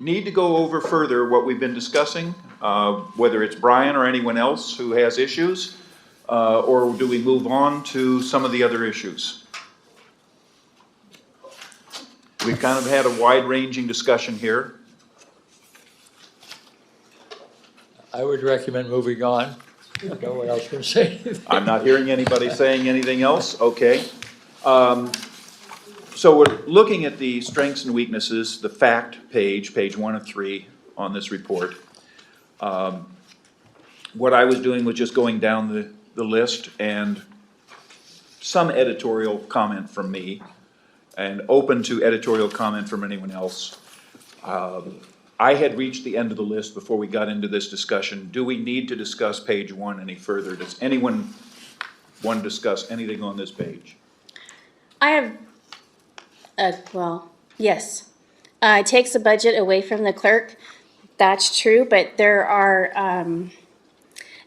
need to go over further what we've been discussing, whether it's Brian or anyone else who has issues, or do we move on to some of the other issues? We've kind of had a wide-ranging discussion here. I would recommend moving on. No one else can say anything. I'm not hearing anybody saying anything else, okay. So we're looking at the strengths and weaknesses, the fact page 1 of 3 on this report. What I was doing was just going down the list and some editorial comment from me and open to editorial comment from anyone else. I had reached the end of the list before we got into this discussion. Do we need to discuss page 1 any further? Does anyone want to discuss anything on this page? I have, well, yes. It takes the budget away from the clerk. That's true, but there are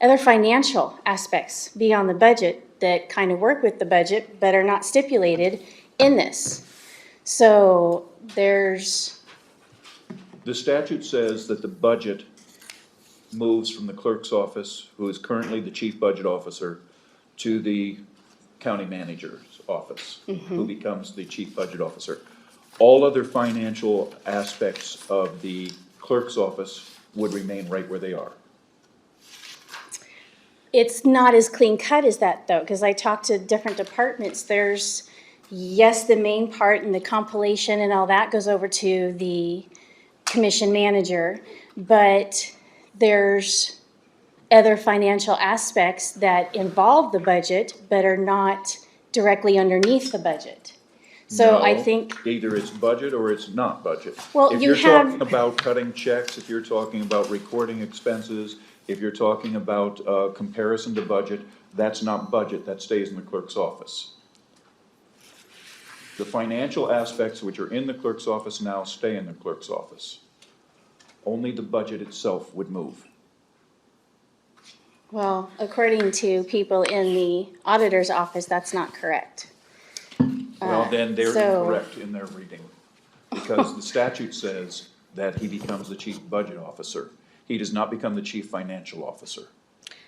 other financial aspects beyond the budget that kind of work with the budget but are not stipulated in this. So there's, The statute says that the budget moves from the clerk's office, who is currently the chief budget officer, to the county manager's office, who becomes the chief budget officer. All other financial aspects of the clerk's office would remain right where they are. it's not as clean cut as that though, because I talked to different departments. There's, yes, the main part and the compilation and all that goes over to the commission manager, but there's other financial aspects that involve the budget but are not directly underneath the budget. So I No, think, either it's budget or it's not budget. Well, If you you're have- talking about cutting checks, if you're talking about recording expenses, if you're talking about comparison to budget, that's not budget, that stays in the clerk's office. The financial aspects which are in the clerk's office now stay in the clerk's office. Only the budget itself would move. well, according to people in the auditor's office, that's not correct. Well, then they're so- incorrect in their reading, because the statute says that he becomes the chief budget officer. He does not become the chief financial officer.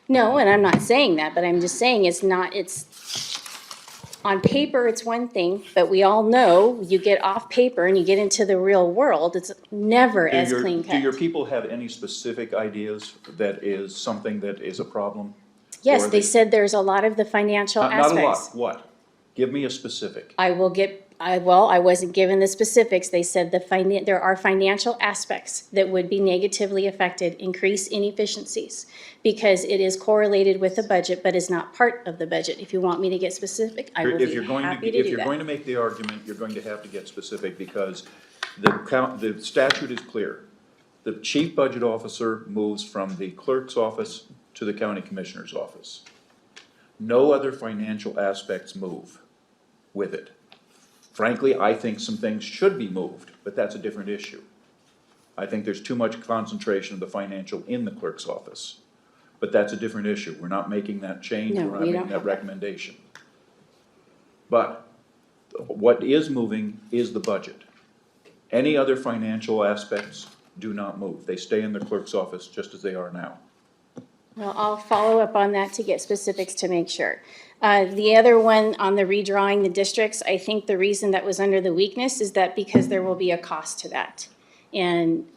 No, and I'm not saying that, but I'm just saying it's not, it's, on paper, it's one thing, but we all know you get off paper and you get into the real world, it's never as clean Do your cut. people have any specific ideas that is something that is a problem? Yes, Or they said there's a lot of the financial Not a lot, aspects. what? Give me a specific. I will get, I wasn't given the specifics. They said there are financial aspects that would be negatively affected, increase inefficiencies, because it is correlated with the budget, but is not part of the budget. If you want me to get specific, I will If be you're going happy to, to if do you're going to that. make the argument, you're going to have to get specific, because the statute is clear. The chief budget officer moves from the clerk's office to the county commissioner's office. No other financial aspects move with it. Frankly, I think some things should be moved, but that's a different issue. I think there's too much concentration of the financial in the clerk's office, but that's a different issue. We're not making that change, No, we're not we making don't that have that. recommendation. But what is moving is the budget. Any other financial aspects do not move. They stay in the clerk's office just as they are now. Well, I'll follow up on that to get specifics to make sure. The other one on the redrawing the districts, I think the reason that was under the weakness is that because there will be a cost to that. And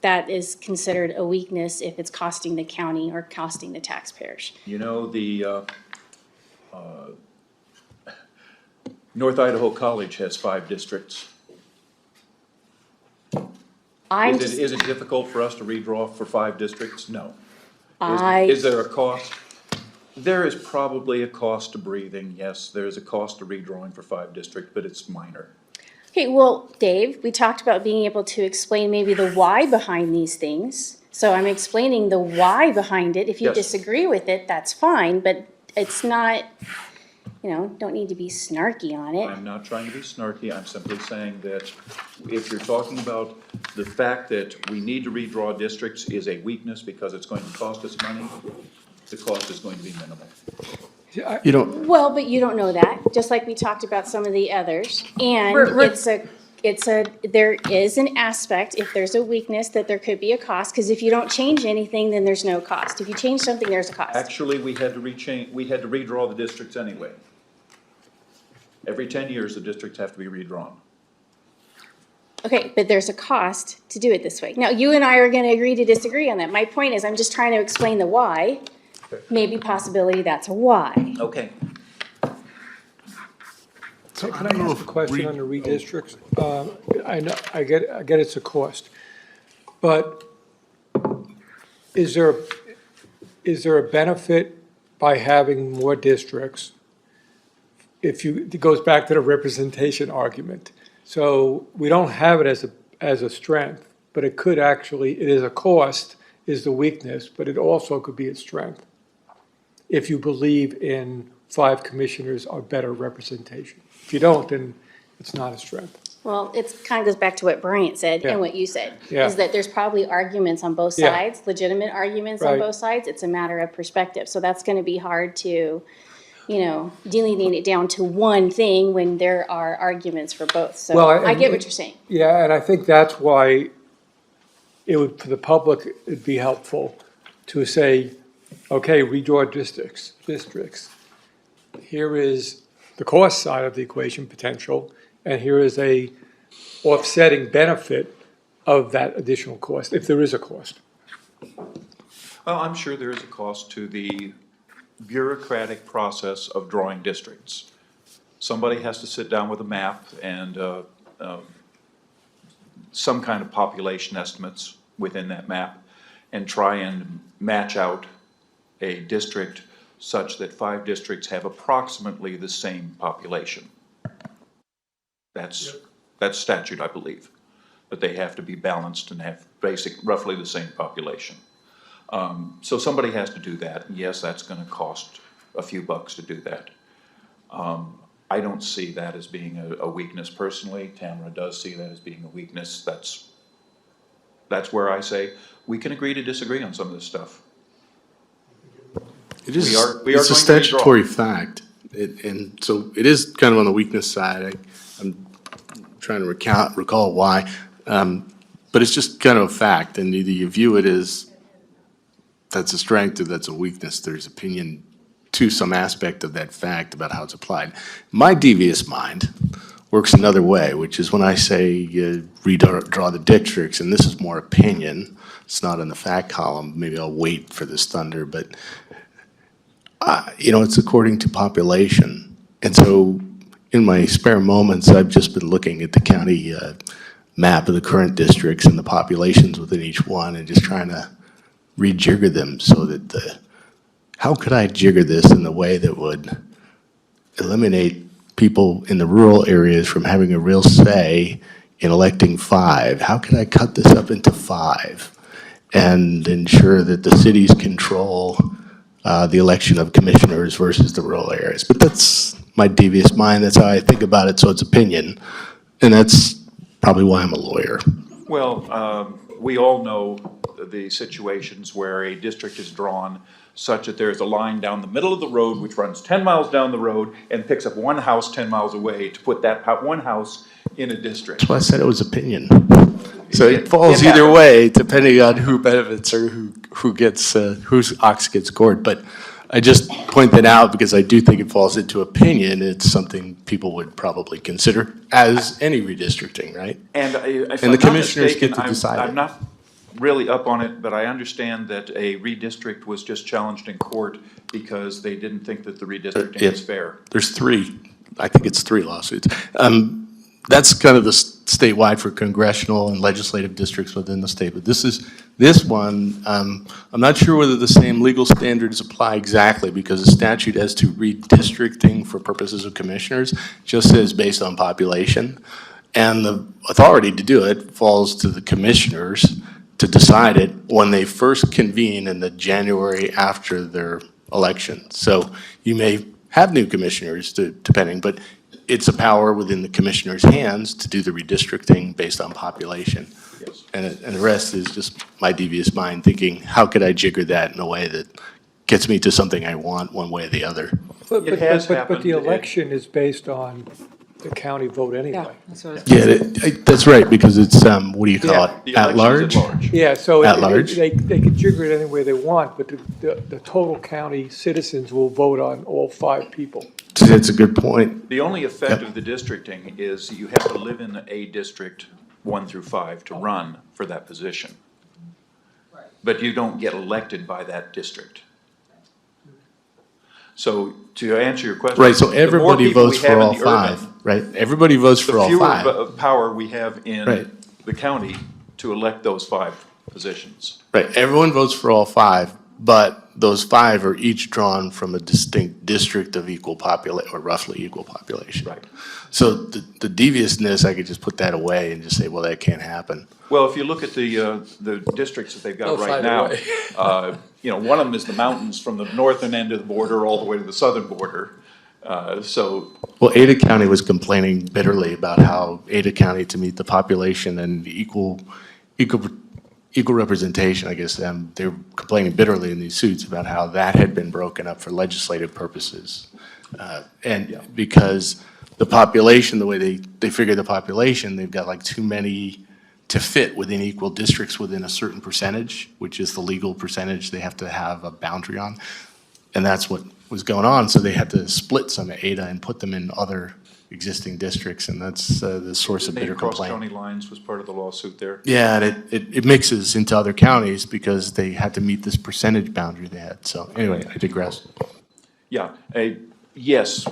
that is considered a weakness if it's costing the county or costing the taxpayers. You know, the North Idaho College has 5 districts. I'm Is it difficult for us to redraw for 5 districts? No. I- Is there a cost? There is probably a cost to breathing, yes, there is a cost to redrawing for 5 districts, but it's minor. Okay, well, Dave, we talked about being able to explain maybe the why behind these things. So I'm explaining the why behind it. If you Yes. disagree with it, that's fine, but it's not, don't need to be snarky on it. I'm not trying to be snarky, I'm simply saying that if you're talking about the fact that we need to redraw districts is a weakness because it's going to cost us money, the cost is going to be minimal. You don't, Well, but you don't know that, just like we talked about some of the others. And Rick- it's a, there is an aspect, if there's a weakness, that there could be a cost, because if you don't change anything, then there's no cost. If you change something, there's a cost. Actually, we had to redraw the districts anyway. Every 10 years, the districts have to be redrawn. Okay, but there's a cost to do it this way. Now, you and I are gonna agree to disagree on that. My point is, I'm just trying to explain the why. Maybe possibility that's a why. Okay. Can I ask a question on the redistricts? I know, I get it's a cost, but is there a benefit by having more districts? It goes back to the representation argument. So we don't have it as a strength, but it could actually, it is a cost, is the weakness, but it also could be a strength. If you believe in 5 commissioners are better representation. If you don't, then it's not a strength. Well, it kind of goes back to what Bryant said Yeah. and what you said, Yeah. is that there's probably arguments on both Yeah. sides, legitimate arguments on Right. both sides. It's a matter of perspective. So that's gonna be hard to, delineate it down to one thing when there are arguments for both. So Well, I get what you're saying. Yeah, and I think that's why it would, for the public, it'd be helpful to say, okay, redraw districts. Here is the cost side of the equation potential, and here is a offsetting benefit of that additional cost, if there is a cost. Well, I'm sure there is a cost to the bureaucratic process of drawing districts. Somebody has to sit down with a map and some kind of population estimates within that map and try and match out a district such that 5 districts have approximately the same population. That's statute, I believe, but they have to be balanced and have roughly the same population. So somebody has to do that, and yes, that's gonna cost a few bucks to do that. I don't see that as being a weakness personally. Tamara does see that as being a weakness. That's where I say, we can agree to disagree on some of this stuff. It is, We are it's going a to statutory fact, and so it is kind of on the weakness side. I'm trying to recall why, but it's just kind of a fact, and either you view it as that's a strength or that's a weakness. There's opinion to some aspect of that fact about how it's applied. My devious mind works another way, which is when I say redraw the districts, and this is more opinion, it's not in the fact column, maybe I'll wait for this thunder, but it's according to population. And so in my spare moments, I've just been looking at the county map of the current districts and the populations within each one and just trying to rejigger them so that how could I jigger this in a way that would eliminate people in the rural areas from having a real say in electing 5? How could I cut this up into 5 and ensure that the cities control the election of commissioners versus the rural areas? But that's my devious mind. That's how I think about it, so it's opinion. And that's probably why I'm a lawyer. Well, we all know the situations where a district is drawn such that there's a line down the middle of the road which runs 10 miles down the road and picks up one house 10 miles away to put that one house in a district. That's why I said it was opinion. So it falls it either happens. way, depending on who benefits or who gets, whose ox gets gored. But I just point that out because I do think it falls into opinion. It's something people would probably consider, as any redistricting, right? And if And I'm the not commissioners mistaken, get to decide it. I'm not really up on it, but I understand that a redistrict was just challenged in court because they didn't think that the redistricting Yeah. was fair. There's 3, I think it's 3 lawsuits. That's kind of the statewide for congressional and legislative districts within the state. But this one, I'm not sure whether the same legal standards apply exactly because the statute as to redistricting for purposes of commissioners just says based on population. And the authority to do it falls to the commissioners to decide it when they first convene in the January after their election. So you may have new commissioners depending, but it's a power within the commissioner's hands to do the redistricting based on population. Yes. And the rest is just my devious mind thinking, how could I jigger that in a way that gets me to something I want one way or the other? It has But happened. the election is based on the county vote Yeah, anyway. that's what I was. Yeah, that's right, because it's, what do you call Yeah. it? The At election's large? Yeah, so At large? they can jigger it any way they want, but the total county citizens will vote on all 5 people. That's a good point. The only effect Yep. of the districting is you have to live in a district 1 through 5 to run for that position. But you don't get elected by that district. So to answer your question. Right, so the more everybody people we votes for have in all the 5, urban, right? Everybody votes the for all fewer 5. power we have in Right. the county to elect those 5 positions. Right, everyone votes for all 5, but those 5 are each drawn from a distinct district of equal or roughly equal population. Right. So the deviousness, I could just put that away and just say, well, that can't happen. Well, if you look at the districts that they've got They'll right find a now, way. you know, one of them is the mountains from the northern end of the border all the way to the southern border. So, Well, Ada County was complaining bitterly about how Ada County, to meet the population and equal representation, I guess, they're complaining bitterly in these suits about how that had been broken up for legislative purposes. And because the population, the way they figure the population, they've got like too many to fit within equal districts within a certain percentage, which is the legal percentage they have to have a boundary on. And that's what was going on, so they had to split some of Ada and put them in other existing districts, and that's the source of bitter cross complaint. county lines was part of the lawsuit there. Yeah, and it mixes into other counties because they had to meet this percentage boundary they had. So anyway, I digress. Yeah, yes,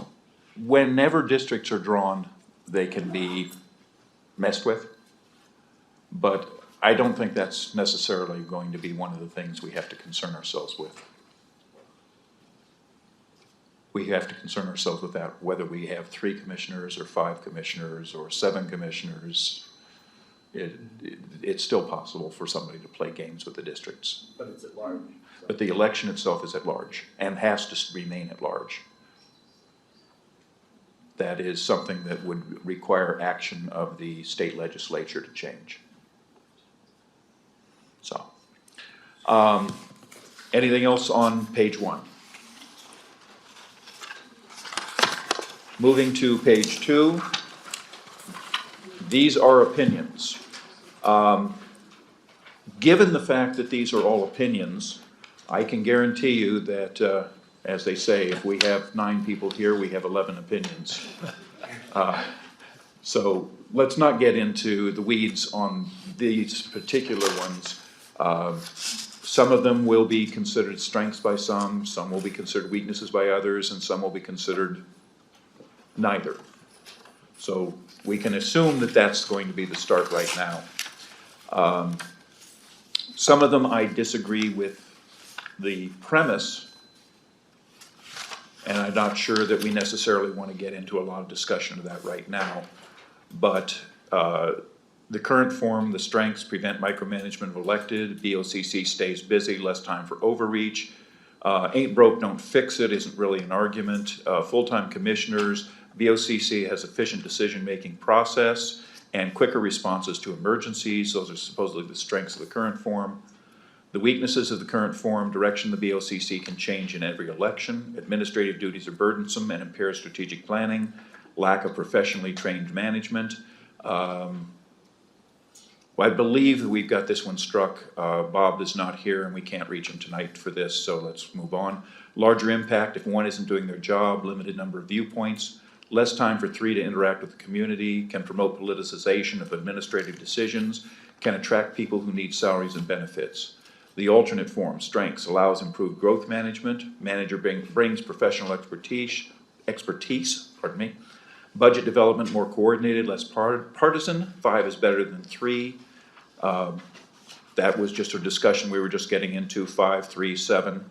whenever districts are drawn, they can be messed with. But I don't think that's necessarily going to be one of the things we have to concern ourselves with. We have to concern ourselves with that, whether we have 3 commissioners or 5 commissioners or 7 commissioners. It's still possible for somebody to play games with the districts. But it's at large. But the election itself is at large and has to remain at large. That is something that would require action of the state legislature to change. So, anything else on page 1? Moving to page 2, these are opinions. Given the fact that these are all opinions, I can guarantee you that, as they say, if we have 9 people here, we have 11 opinions. So let's not get into the weeds on these particular ones. Some of them will be considered strengths by some will be considered weaknesses by others, and some will be considered neither. So we can assume that that's going to be the start right now. Some of them I disagree with the premise, and I'm not sure that we necessarily want to get into a lot of discussion of that right now. But the current form, the strengths prevent micromanagement of elected, BOCC stays busy, less time for overreach. Ain't broke, don't fix it isn't really an argument. Full-time commissioners, BOCC has efficient decision-making process and quicker responses to emergencies. Those are supposedly the strengths of the current form. The weaknesses of the current form, direction the BOCC can change in every election. Administrative duties are burdensome and impair strategic planning. Lack of professionally trained management. Well, I believe that we've got this one struck. Bob is not here and we can't reach him tonight for this, so let's move on. Larger impact if one isn't doing their job, limited number of viewpoints, less time for 3 to interact with the community, can promote politicization of administrative decisions, can attract people who need salaries and benefits. The alternate form, strengths, allows improved growth management, manager brings professional expertise, budget development more coordinated, less partisan, 5 is better than 3. That was just a discussion we were just getting into, 5, 3, 7.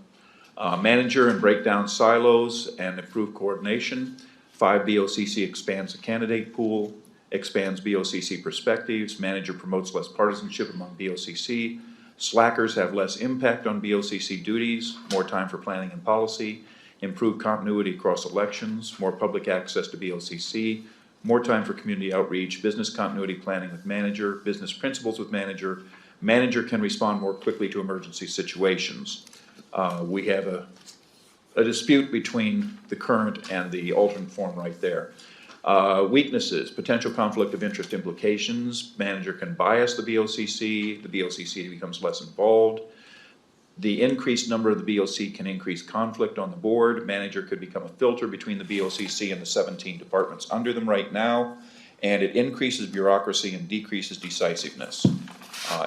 Manager and break down silos and improve coordination. 5, BOCC expands the candidate pool, expands BOCC perspectives, manager promotes less partisanship among BOCC. Slackers have less impact on BOCC duties, more time for planning and policy, improved continuity across elections, more public access to BOCC, more time for community outreach, business continuity planning with manager, business principles with manager. Manager can respond more quickly to emergency situations. We have a dispute between the current and the alternate form right there. Weaknesses, potential conflict of interest implications, manager can bias the BOCC becomes less involved. The increased number of the BOC can increase conflict on the board, manager could become a filter between the BOCC and the 17 departments under them right now, and it increases bureaucracy and decreases decisiveness.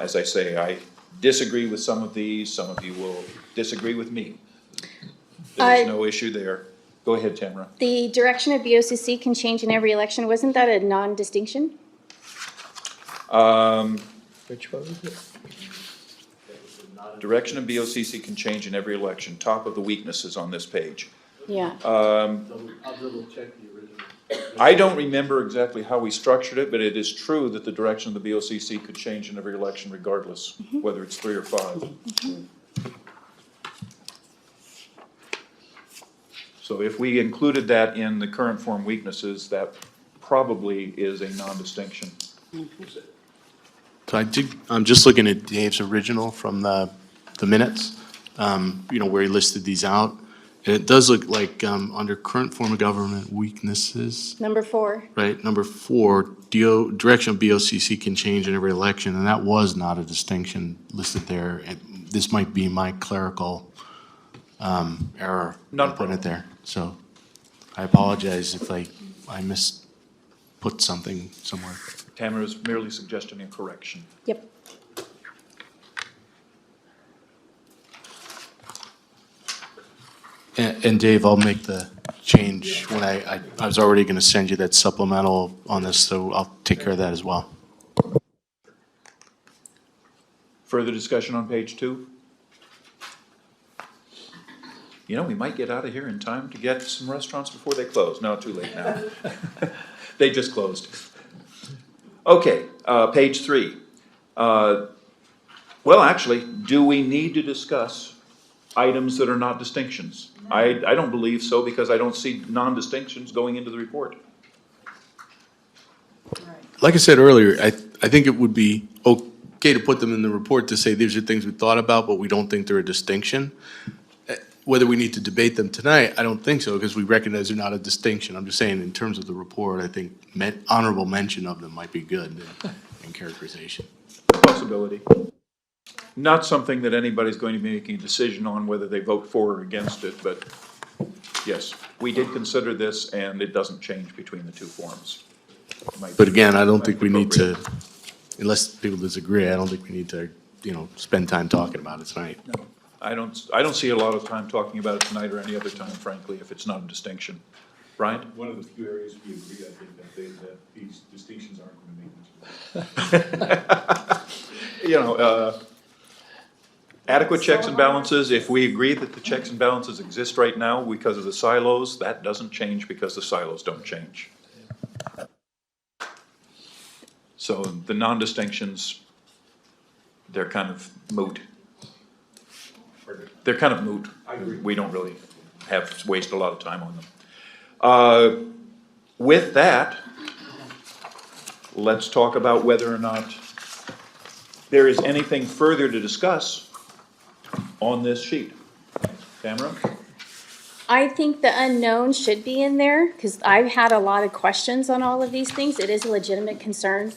As I say, I disagree with some of these, some of you will disagree with me. There's no issue there. Go ahead, Tamara. The direction of BOCC can change in every election. Wasn't that a non-distinction? Which one was it? Direction of BOCC can change in every election, top of the weaknesses on this page. Yeah. I'll double check the original. I don't remember exactly how we structured it, but it is true that the direction of the BOCC could change in every election regardless, whether it's 3 or 5. So if we included that in the current form weaknesses, that probably is a non-distinction. So I'm just looking at Dave's original from the minutes, where he listed these out. And it does look like, under current form of government weaknesses, Number 4. right, number 4, direction of BOCC can change in every election, and that was not a distinction listed there. This might be my clerical, error. Not a putting problem. it there. So I apologize if I misput something somewhere. Tamara is merely suggesting a correction. Yep. And Dave, I'll make the change when I was already gonna send you that supplemental on this, so I'll take care of that as well. Further discussion on page 2? We might get out of here in time to get some restaurants before they close. No, too late now. They just closed. Okay, page 3. Well, actually, do we need to discuss items that are not distinctions? I don't believe so, because I don't see non-distinctions going into the report. Like I said earlier, I think it would be okay to put them in the report to say these are things we thought about, but we don't think they're a distinction. Whether we need to debate them tonight, I don't think so, because we recognize they're not a distinction. I'm just saying, in terms of the report, I think honorable mention of them might be good in characterization. Possibility. Not something that anybody's going to be making a decision on whether they vote for or against it, but yes, we did consider this, and it doesn't change between the two forms. But again, I don't think we need to, unless people disagree, I don't think we need to, spend time talking about it tonight. No, I don't see a lot of time talking about it tonight or any other time, frankly, if it's not a distinction. Brian? One of the few areas we agree, I think, that these distinctions aren't going to make much. Adequate checks and balances, if we agree that the checks and balances exist right now because of the silos, that doesn't change because the silos don't change. So the non-distinctions, they're kind of moot. They're kind of moot. I agree. We don't really waste a lot of time on them. With that, let's talk about whether or not there is anything further to discuss on this sheet. Tamara? I think the unknown should be in there, because I've had a lot of questions on all of these things. It is a legitimate concern,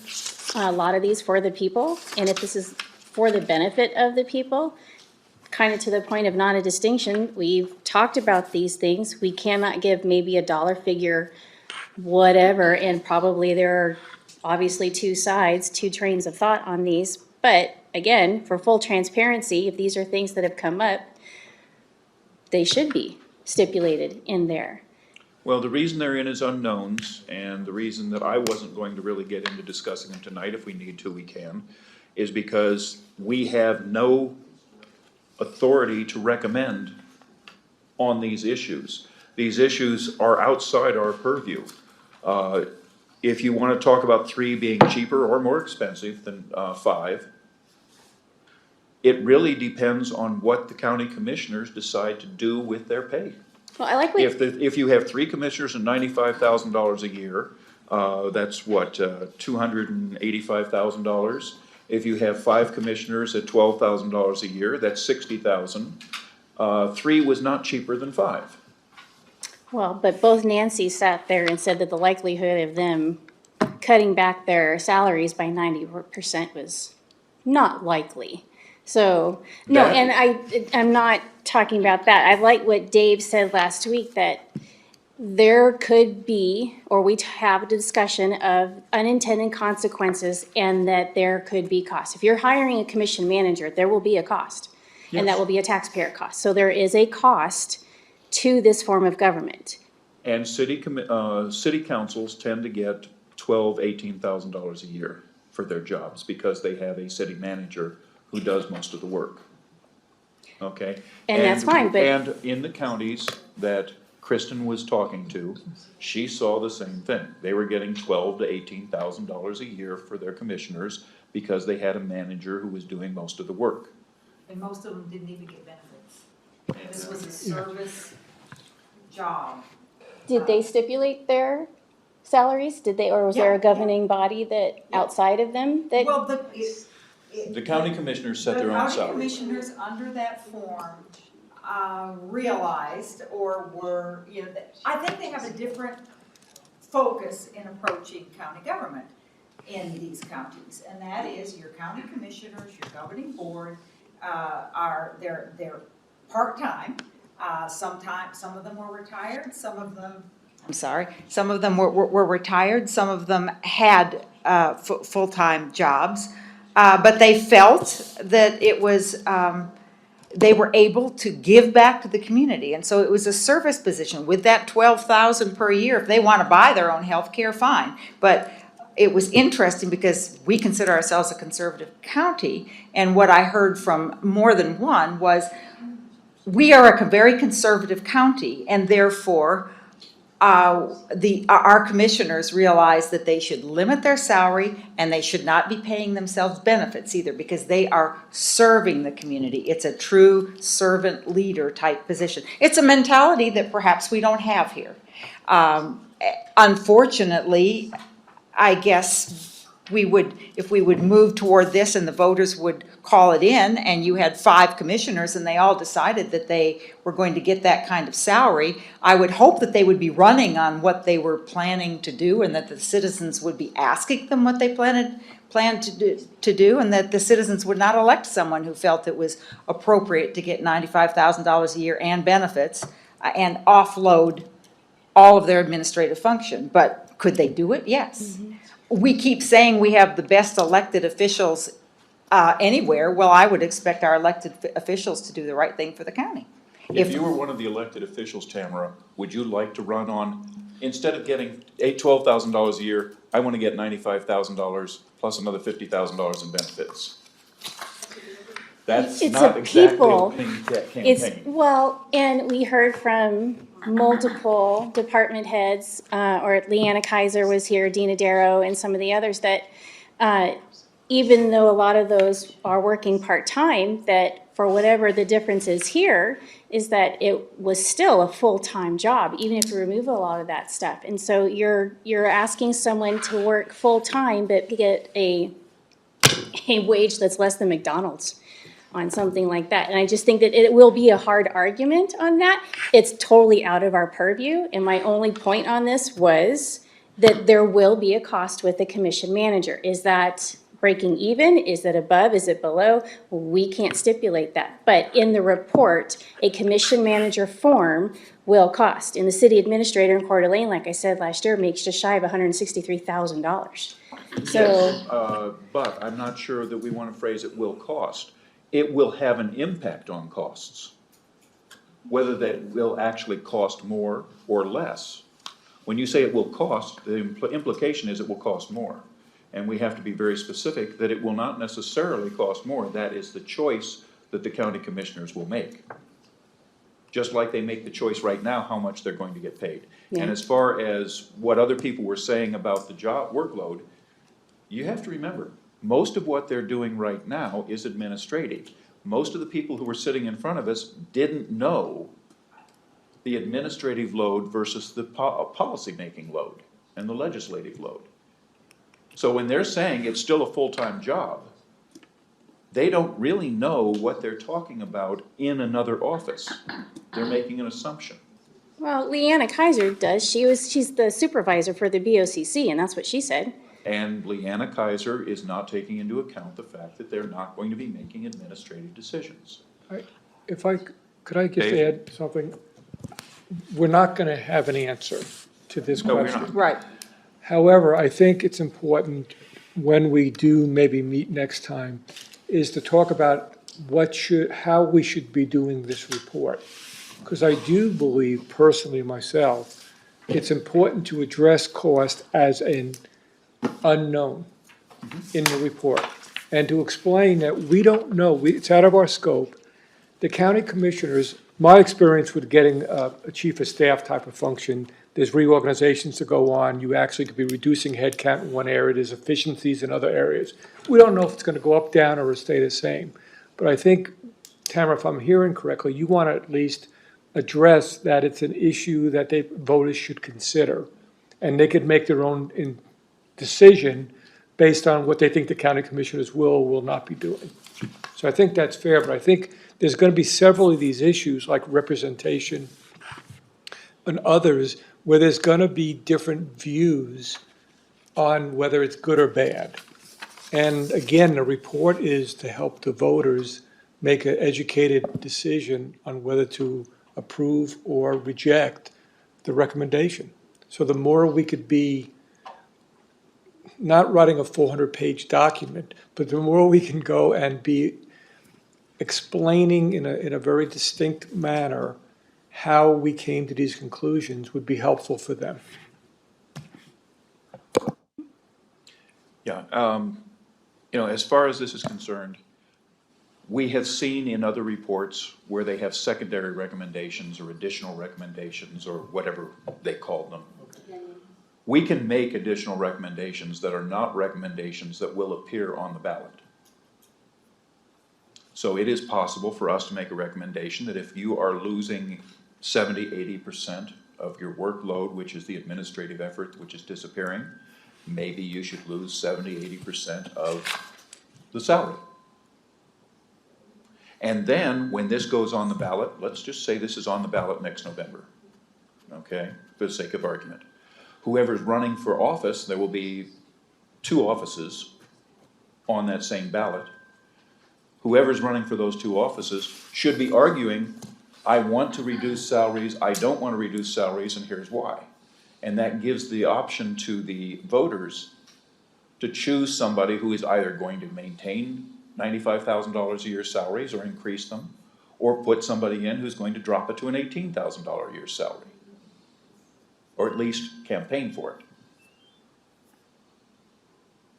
a lot of these for the people, and if this is for the benefit of the people, kind of to the point of not a distinction, we've talked about these things. We cannot give maybe a dollar figure, whatever, and probably there are obviously two sides, two trains of thought on these. But again, for full transparency, if these are things that have come up, they should be stipulated in there. Well, the reason they're in is unknowns, and the reason that I wasn't going to really get into discussing them tonight, if we need to, we can, is because we have no authority to recommend on these issues. These issues are outside our purview. If you want to talk about 3 being cheaper or more expensive than 5, it really depends on what the county commissioners decide to do with their pay. Well, I like what If you have 3 commissioners and $95,000 a year, that's what, $285,000. If you have 5 commissioners at $12,000 a year, that's $60,000. 3 was not cheaper than 5. Well, but both Nancy sat there and said that the likelihood of them cutting back their salaries by 90% was not likely. So, no, That- and I'm not talking about that. I like what Dave said last week, that there could be, or we have a discussion of unintended consequences and that there could be costs. If you're hiring a commission manager, there will be a cost. And that Yes. will be a taxpayer cost. So there is a cost to this form of government. And city councils tend to get $18,000 a year for their jobs because they have a city manager who does most of the work. Okay? And that's fine, but- And in the counties that Kristen was talking to, she saw the same thing. They were getting $12,000 to $18,000 a year for their commissioners because they had a manager who was doing most of the work. And most of them didn't even get benefits. This was a service job. Did they stipulate their salaries? Did they, or was there a governing body that, outside of them, that? Well, The county commissioners set their own county salary. commissioners under that form, realized or were, I think they have a different focus in approaching county government in these counties. And that is your county commissioners, your governing board, they're part-time. Sometimes, some of them were retired, some of them were retired, some of them had full-time jobs. But they felt that it was, they were able to give back to the community. And so it was a service position. With that $12,000 per year, if they want to buy their own health care, fine. But it was interesting because we consider ourselves a conservative county. And what I heard from more than one was, we are a very conservative county, and therefore our commissioners realized that they should limit their salary and they should not be paying themselves benefits either, because they are serving the community. It's a true servant leader type position. It's a mentality that perhaps we don't have here. Unfortunately, I guess if we would move toward this and the voters would call it in, and you had 5 commissioners and they all decided that they were going to get that kind of salary, I would hope that they would be running on what they were planning to do, and that the citizens would be asking them what they planned to do, and that the citizens would not elect someone who felt it was appropriate to get $95,000 a year and benefits and offload all of their administrative function. But could they do it? Yes. Mm-hmm. We keep saying we have the best elected officials anywhere. Well, I would expect our elected officials to do the right thing for the county. If you were one of the elected officials, Tamara, would you like to run on, instead of getting $12,000 a year, I want to get $95,000 plus another $50,000 in benefits? That's It's not a exactly people. a winning campaign. It's, well, and we heard from multiple department heads, or Leanna Kaiser was here, Dina Darrow, and some of the others, that even though a lot of those are working part-time, that for whatever the difference is here, is that it was still a full-time job, even if you remove a lot of that stuff. And so you're asking someone to work full-time but get a wage that's less than McDonald's on something like that. And I just think that it will be a hard argument on that. It's totally out of our purview. And my only point on this was that there will be a cost with the commission manager. Is that breaking even? Is it above? Is it below? We can't stipulate that. But in the report, a commission manager form will cost. And the city administrator in Coeur d'Alene, like I said last year, makes just shy of $163,000. So, Yes, but I'm not sure that we want to phrase it will cost. It will have an impact on costs. Whether that will actually cost more or less. When you say it will cost, the implication is it will cost more. And we have to be very specific that it will not necessarily cost more. That is the choice that the county commissioners will make. Just like they make the choice right now how much they're going to get paid. Yeah. And as far as what other people were saying about the job workload, you have to remember, most of what they're doing right now is administrative. Most of the people who were sitting in front of us didn't know the administrative load versus the policy-making load and the legislative load. So when they're saying it's still a full-time job, they don't really know what they're talking about in another office. They're making an assumption. Well, Leanna Kaiser does. She's the supervisor for the BOCC, and that's what she said. And Leanna Kaiser is not taking into account the fact that they're not going to be making administrative decisions. If I, could I just Dave? add something? We're not going to have an answer to this No, we're question. not. Right. However, I think it's important when we do maybe meet next time, is to talk about how we should be doing this report. Because I do believe personally myself, it's important to address cost as an unknown in the report. And to explain that we don't know, it's out of our scope. The county commissioners, my experience with getting a chief of staff type of function, there's reorganizations to go on, you actually could be reducing headcount in one area, there's efficiencies in other areas. We don't know if it's gonna go up, down, or stay the same. But I think, Tamara, if I'm hearing correctly, you wanna at least address that it's an issue that voters should consider. And they could make their own decision based on what they think the county commissioners will or will not be doing. So I think that's fair, but I think there's gonna be several of these issues, like representation and others, where there's gonna be different views on whether it's good or bad. And again, the report is to help the voters make an educated decision on whether to approve or reject the recommendation. So the more we could be, not writing a 400-page document, but the more we can go and be explaining in a very distinct manner how we came to these conclusions would be helpful for them. Yeah, as far as this is concerned, we have seen in other reports where they have secondary recommendations or additional recommendations or whatever they call them. We can make additional recommendations that are not recommendations that will appear on the ballot. So it is possible for us to make a recommendation that if you are losing 70–80% of your workload, which is the administrative effort, which is disappearing, maybe you should lose 70–80% of the salary. And then when this goes on the ballot, let's just say this is on the ballot next November, okay, for the sake of argument. Whoever's running for office, there will be 2 offices on that same ballot. Whoever's running for those 2 offices should be arguing, I want to reduce salaries, I don't want to reduce salaries, and here's why. And that gives the option to the voters to choose somebody who is either going to maintain $95,000 a year salaries or increase them, or put somebody in who's going to drop it to an $18,000 a year salary. Or at least campaign for it.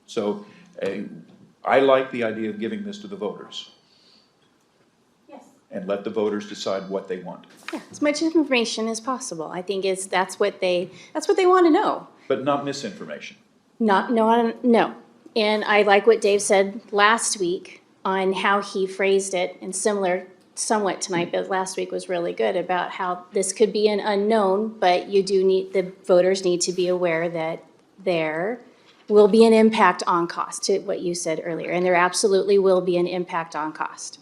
So I like the idea of giving this to the voters. Yes. And let the voters decide what they want. Yeah, as much information as possible. I think that's what they want to know. But not misinformation. No. And I like what Dave said last week on how he phrased it, and similar somewhat tonight, but last week was really good about how this could be an unknown, but the voters need to be aware that there will be an impact on cost, to what you said earlier, and there absolutely will be an impact on cost.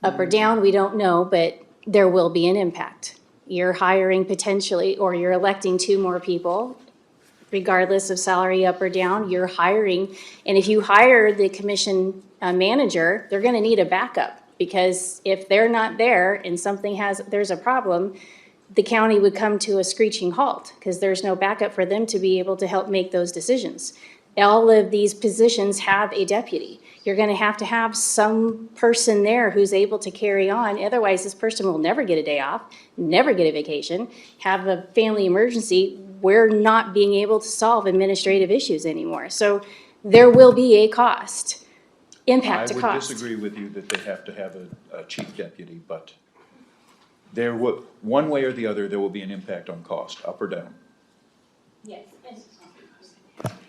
Up or down, we don't know, but there will be an impact. You're hiring potentially, or you're electing 2 more people, regardless of salary up or down, you're hiring. And if you hire the commission manager, they're gonna need a backup, because if they're not there and there's a problem, the county would come to a screeching halt, because there's no backup for them to be able to help make those decisions. All of these positions have a deputy. You're gonna have to have some person there who's able to carry on, otherwise this person will never get a day off, never get a vacation, have a family emergency. We're not being able to solve administrative issues anymore. So there will be a cost, impact to cost. I would disagree with you that they have to have a chief deputy, but one way or the other, there will be an impact on cost, up or down. Yes.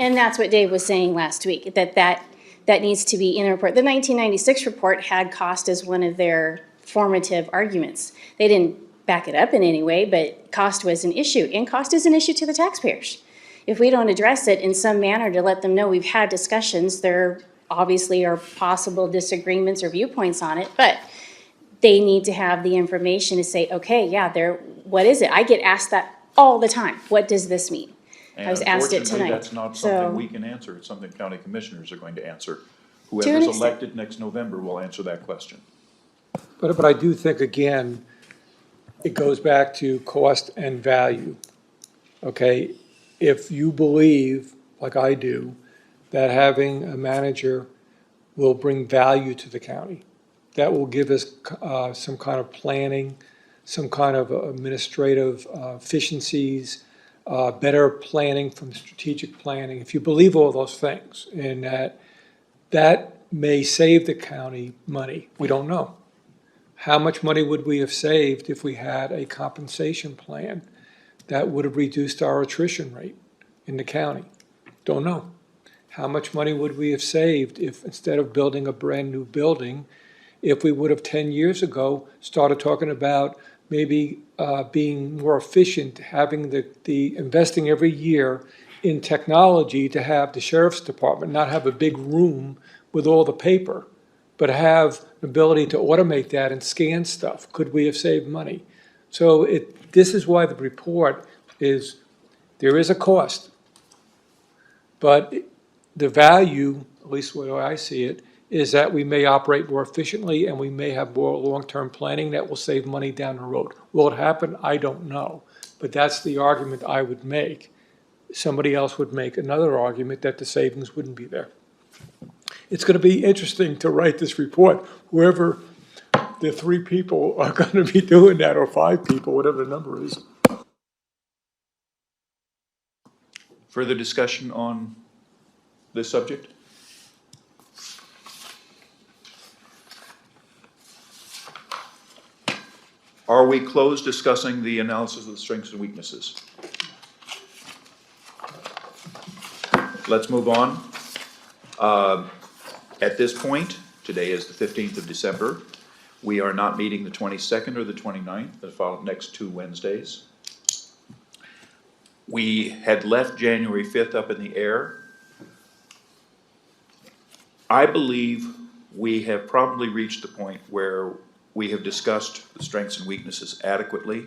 And that's what Dave was saying last week, that needs to be in the report. The 1996 report had cost as one of their formative arguments. They didn't back it up in any way, but cost was an issue, and cost is an issue to the taxpayers. If we don't address it in some manner to let them know we've had discussions, there obviously are possible disagreements or viewpoints on it, but they need to have the information to say, okay, yeah, what is it? I get asked that all the time. What does this mean? I And was asked it unfortunately, tonight. that's not So- something we can answer, it's something county commissioners are going to answer. an Whoever's extent. elected next November will answer that question. But I do think, again, it goes back to cost and value. Okay? If you believe, like I do, that having a manager will bring value to the county, that will give us some kind of planning, some kind of administrative efficiencies, better planning from strategic planning. If you believe all those things, and that may save the county money, we don't know. How much money would we have saved if we had a compensation plan that would have reduced our attrition rate in the county? Don't know. How much money would we have saved if, instead of building a brand-new building, if we would have 10 years ago started talking about maybe being more efficient, having the investing every year in technology to have the sheriff's department not have a big room with all the paper, but have the ability to automate that and scan stuff? Could we have saved money? So this is why the report is, there is a cost, but the value, at least the way I see it, is that we may operate more efficiently and we may have more long-term planning that will save money down the road. Will it happen? I don't know. But that's the argument I would make. Somebody else would make another argument that the savings wouldn't be there. It's going to be interesting to write this report, whoever the 3 people are going to be doing that, or 5 people, whatever the number is. Further discussion on this subject? Are we closed discussing the analysis of the strengths and weaknesses? Let's move on. At this point, today is the 15th of December. We are not meeting the 22nd or the 29th, the next 2 Wednesdays. We had left January 5th up in the air. I believe we have probably reached the point where we have discussed the strengths and weaknesses adequately,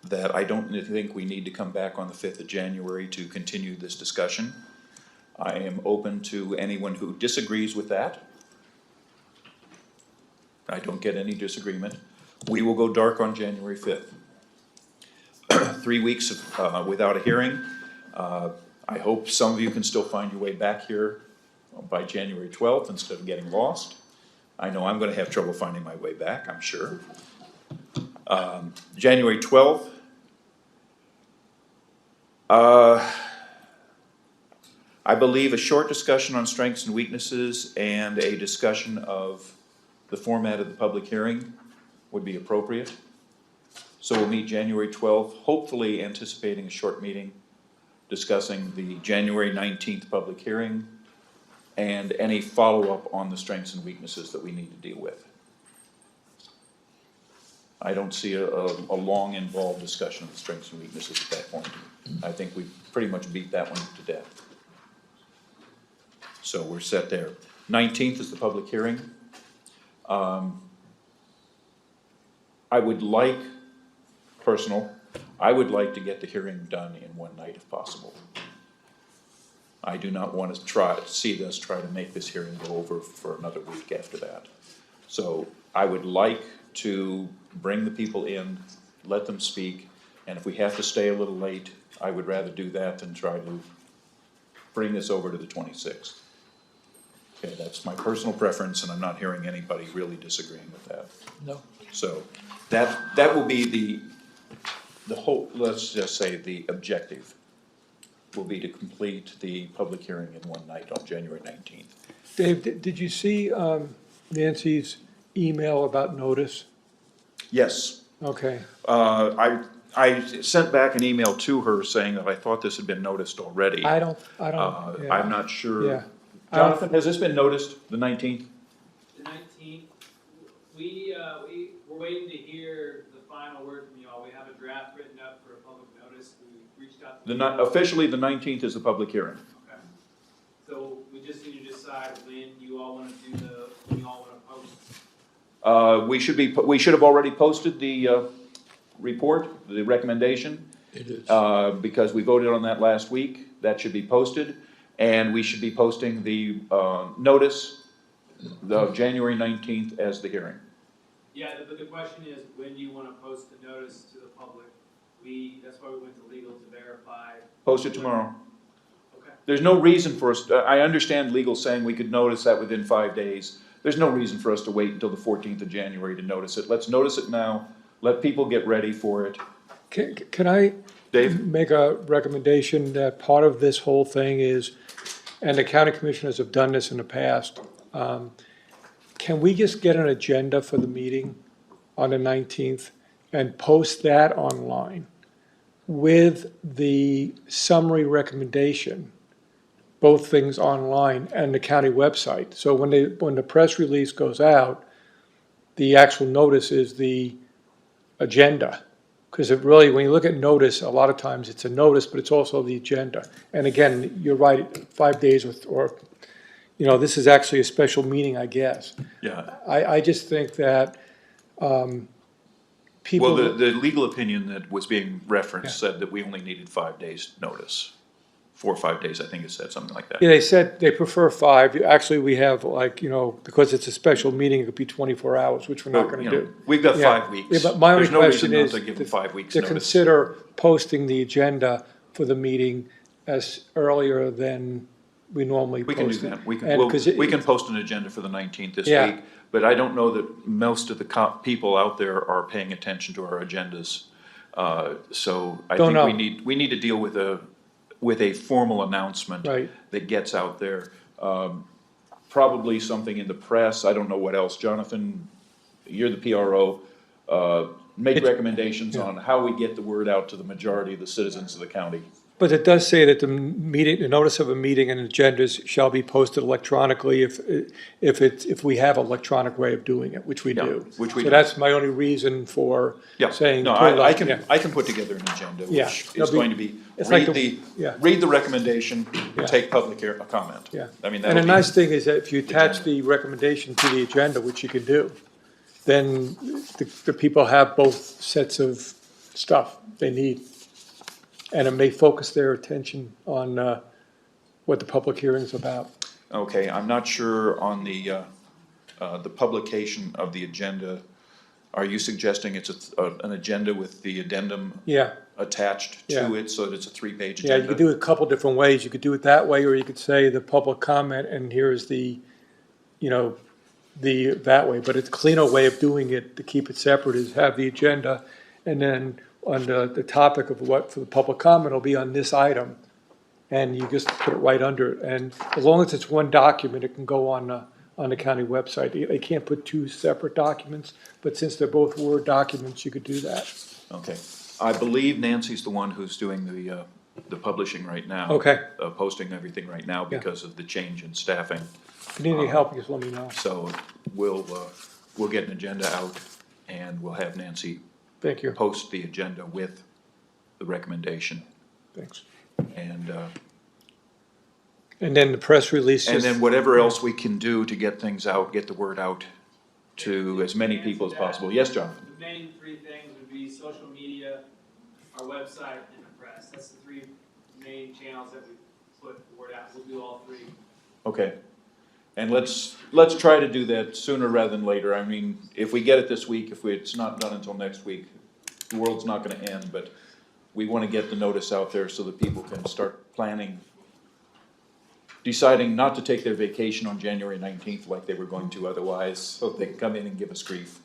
that I don't think we need to come back on the 5th of January to continue this discussion. I am open to anyone who disagrees with that. I don't get any disagreement. We will go dark on January 5th. 3 weeks without a hearing. I hope some of you can still find your way back here by January 12th instead of getting lost. I know I'm going to have trouble finding my way back, I'm sure. January 12th. I believe a short discussion on strengths and weaknesses and a discussion of the format of the public hearing would be appropriate. So we'll meet January 12th, hopefully anticipating a short meeting, discussing the January 19th public hearing and any follow-up on the strengths and weaknesses that we need to deal with. I don't see a long, involved discussion of the strengths and weaknesses at that point. I think we've pretty much beat that one to death. So we're set there. 19th is the public hearing. I would like to get the hearing done in one night if possible. I do not want to see us try to make this hearing go over for another week after that. So I would like to bring the people in, let them speak, and if we have to stay a little late, I would rather do that than try to bring this over to the 26th. Okay, that's my personal preference, and I'm not hearing anybody really disagreeing with that. No. So that will be the whole, let's just say the objective will be to complete the public hearing in one night on January 19th. Dave, did you see Nancy's email about notice? Yes. Okay. I sent back an email to her saying that I thought this had been noticed already. I don't, yeah. I'm not sure. Yeah. Jonathan, has this been noticed, the 19th? The 19th, we're waiting to hear the final word from y'all. We have a draft written up for a public notice. We reached out to Officially, the 19th is the public hearing. Okay. So we just need to decide when you all want to when you all want to We should have already posted the, report, the recommendation. It is. Because we voted on that last week, that should be posted. And we should be posting the, notice of January 19th as the hearing. Yeah, but the question is, when do you wanna post the notice to the public? That's why we went to legal to verify. Post it tomorrow. Okay. There's no reason for us, I understand legal saying we could notice that within 5 days. There's no reason for us to wait until the 14th of January to notice it. Let's notice it now, let people get ready for it. Can I Dave? make a recommendation that part of this whole thing is, and the county commissioners have done this in the past, can we just get an agenda for the meeting on the 19th and post that online with the summary recommendation, both things online and the county website? So when the press release goes out, the actual notice is the agenda. Because it really, when you look at notice, a lot of times it's a notice, but it's also the agenda. And again, you're right, 5 days or, this is actually a special meeting, I guess. Yeah. I just think that people. Well, the legal opinion that was being referenced said that we only needed 5 days' notice. 4 or 5 days, I think it said, something like that. Yeah, they said they prefer 5. Actually, we have because it's a special meeting, it could be 24 hours, which we're not But, gonna you know, do. We've got Yeah. 5 weeks. Yeah, but my only There's no reason question not is to give them 5 weeks' to notice. consider posting the agenda for the meeting as earlier than we normally We post it. can do that. We can, And well, 'cause we can post an agenda for the 19th this Yeah. week, but I don't know that most of the people out there are paying attention to our agendas. So I Don't think know. we need to deal with a formal announcement Right. that gets out there. Probably something in the press. I don't know what else. Jonathan, you're the PRO. Make recommendations on how we get the word out to the majority of the citizens of the county. But it does say that the notice of a meeting and agendas shall be posted electronically if we have an electronic way of doing it, which we Yeah, do. which we So do. that's my only reason for Yeah, saying. no, put it I on- yeah. can put together an agenda, Yeah, which it'll is be- going to be, it's like read the recommendation, Yeah. take public comment. Yeah. I mean, And that'll the be, nice thing is that if you attach agenda. the recommendation to the agenda, which you can do, then the people have both sets of stuff they need. And it may focus their attention on what the public hearing's about. okay, I'm not sure on the publication of the agenda. Are you suggesting it's an agenda with the addendum Yeah, attached Yeah. to it, so that it's a 3-page yeah, agenda? you could do it a couple different ways. You could do it that way, or you could say the public comment, and here's that way. But it's a cleaner way of doing it, to keep it separate, is have the agenda, and then on the topic of what for the public comment will be on this item, and you just put it right under it. And as long as it's one document, it can go on the county website. They can't put 2 separate documents, but since they're both Word documents, you could do that. Okay, I believe Nancy's the one who's doing the publishing right now. Okay. Posting everything right now because of the change in staffing. If you need any help, just let me know. So we'll get an agenda out and we'll have Nancy Thank you. post the agenda with the recommendation. Thanks. And And then the press release. and just- then whatever else we can do to get things out, get the word out to as many people as possible. Yes, Jonathan? The main 3 things would be social media, our website, and the press. That's the 3 main channels that we put the word out. We'll do all 3. Okay. And let's try to do that sooner rather than later. I mean, if we get it this week, it's not done until next week, the world's not gonna end, but we wanna get the notice out there so that people can start planning, deciding not to take their vacation on January 19th like they were going to otherwise, so they can come in and give us grief.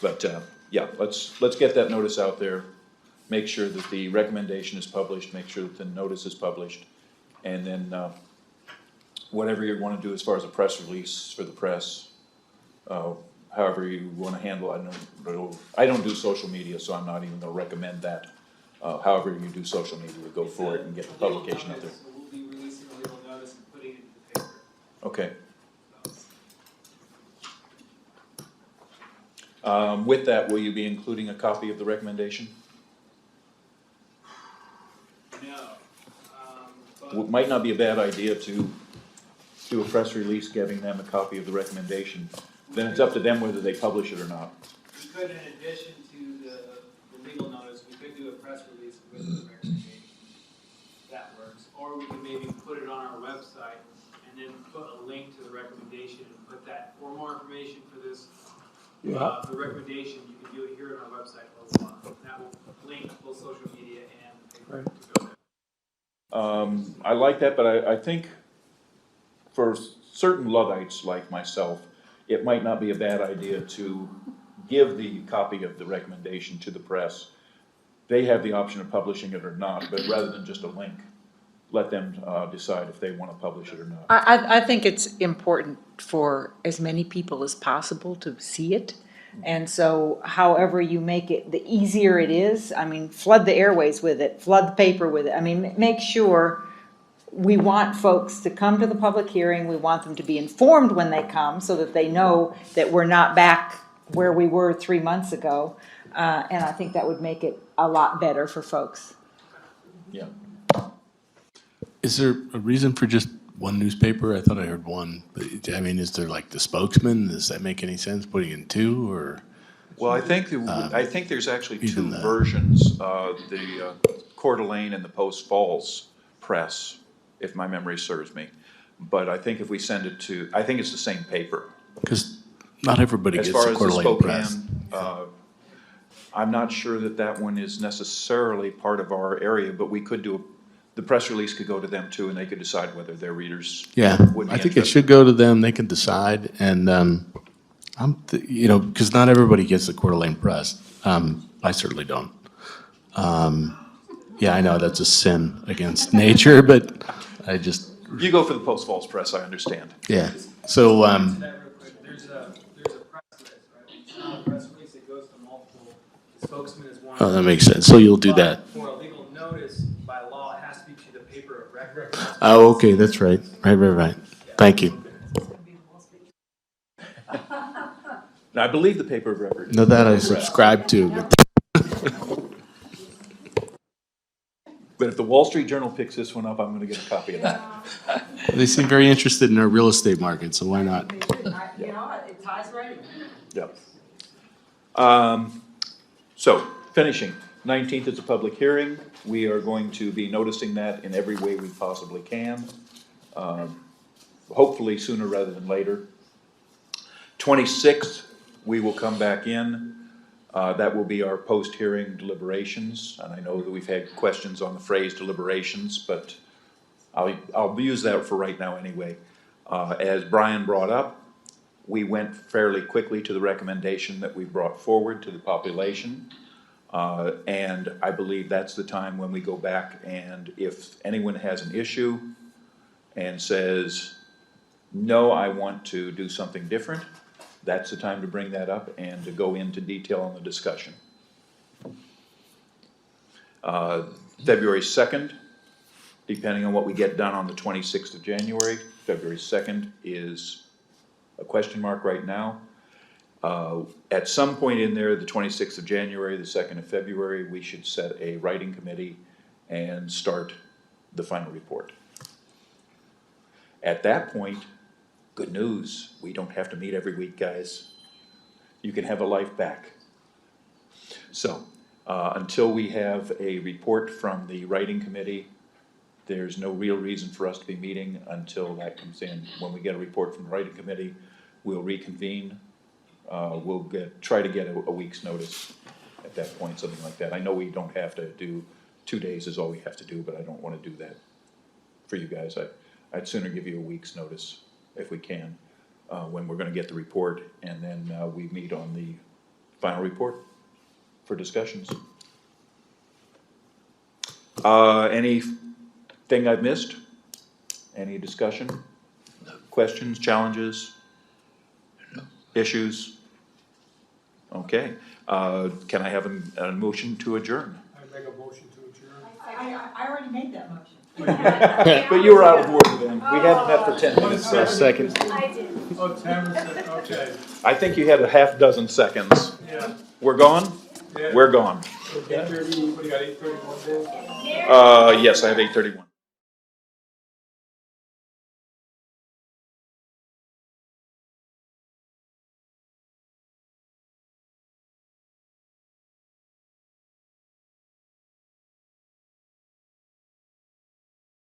But, yeah, let's get that notice out there, make sure that the recommendation is published, make sure that the notice is published, and then, whatever you wanna do as far as a press release for the press, however you wanna handle, I don't do social media, so I'm not even gonna recommend that. However you do social media, go for it and get the publication out there. So we'll be releasing a legal notice and putting it in the paper. Okay. With that, will you be including a copy of the recommendation? No. It might not be a bad idea to do a press release giving them a copy of the recommendation. then it's up to them whether they publish it or not. We could, in addition to the legal notice, we could do a press release with the recommendation. That works. Or we could maybe put it on our website and then put a link to the recommendation and put that, for more information for this, the recommendation, you can do it here on our website. That will link both social media and paper to go there. I like that, but I think for certain Luddites like myself, it might not be a bad idea to give the copy of the recommendation to the press. They have the option of publishing it or not, but rather than just a link, let them decide if they want to publish it or not. I think it's important for as many people as possible to see it. And so however you make it, the easier it is, I mean, flood the airways with it, flood the paper with it. I mean, make sure we want folks to come to the public hearing. We want them to be informed when they come so that they know that we're not back where we were 3 months ago. And I think that would make it a lot better for folks. Yeah. Is there a reason for just one newspaper? I thought I heard one, but I mean, is there like the spokesman? Does that make any sense, putting in two, or? Well, I think there's actually two even the- versions, the Coeur d'Alene and the Post Falls Press, if my memory serves me. But I think if we send it to, I think it's the same paper. Because not everybody As gets far the as Coeur the d'Alene Press. Spokane, I'm not sure that one is necessarily part of our area, but we could do, the press release could go to them too, and they could decide whether their readers Yeah, would be I think it interested. should go to them. They can decide, and because not everybody gets the Coeur d'Alene Press. I certainly don't. Yeah, I know that's a sin against nature, but I just, You go for the Post Falls Press, I understand. yeah. So, To that real quick, there's a press list, right? It's not a press release, it goes to multiple, the spokesman is one. oh, that makes sense. So you'll do that. But for a legal notice, by law, it has to be to the paper of record. Oh, okay, that's right. Right. Thank you. Now, I believe the paper of record. No, that I subscribe to, but But if the Wall Street Journal picks this one up, I'm gonna get a copy of that. they seem very interested in our real estate market, so why not? You know, it ties right in. Yep. So, finishing, 19th is a public hearing. We are going to be noticing that in every way we possibly can. Hopefully sooner rather than later. 26th, we will come back in. That will be our post-hearing deliberations, and I know that we've had questions on the phrase deliberations, but I'll use that for right now anyway. As Brian brought up, we went fairly quickly to the recommendation that we brought forward to the population. And I believe that's the time when we go back, and if anyone has an issue and says, no, I want to do something different, that's the time to bring that up and to go into detail on the discussion. February 2nd, depending on what we get done on the 26th of January, February 2nd is a question mark right now. At some point in there, the 26th of January, the 2nd of February, we should set a writing committee and start the final report. At that point, good news, we don't have to meet every week, guys. You can have a life back. So, until we have a report from the writing committee, there's no real reason for us to be meeting until that comes in. When we get a report from the writing committee, we'll reconvene. We'll try to get a week's notice at that point, something like that. I know we don't have to do 2 days is all we have to do, but I don't want to do that for you guys. I'd sooner give you a week's notice if we can, when we're gonna get the report, and then we meet on the final report for discussions. Anything I've missed? Any discussion? Questions, challenges? Issues? Okay, can I have a motion to adjourn? I make a motion to adjourn. I already made that motion. But you were out of order then, we hadn't met for 10 minutes. For a second. Oh, Tamara said, okay, I think you had a half dozen seconds. yeah. We're gone? Yeah. We're gone. 8:30, what do you got, 8:31 there? Yes, I have 8:31.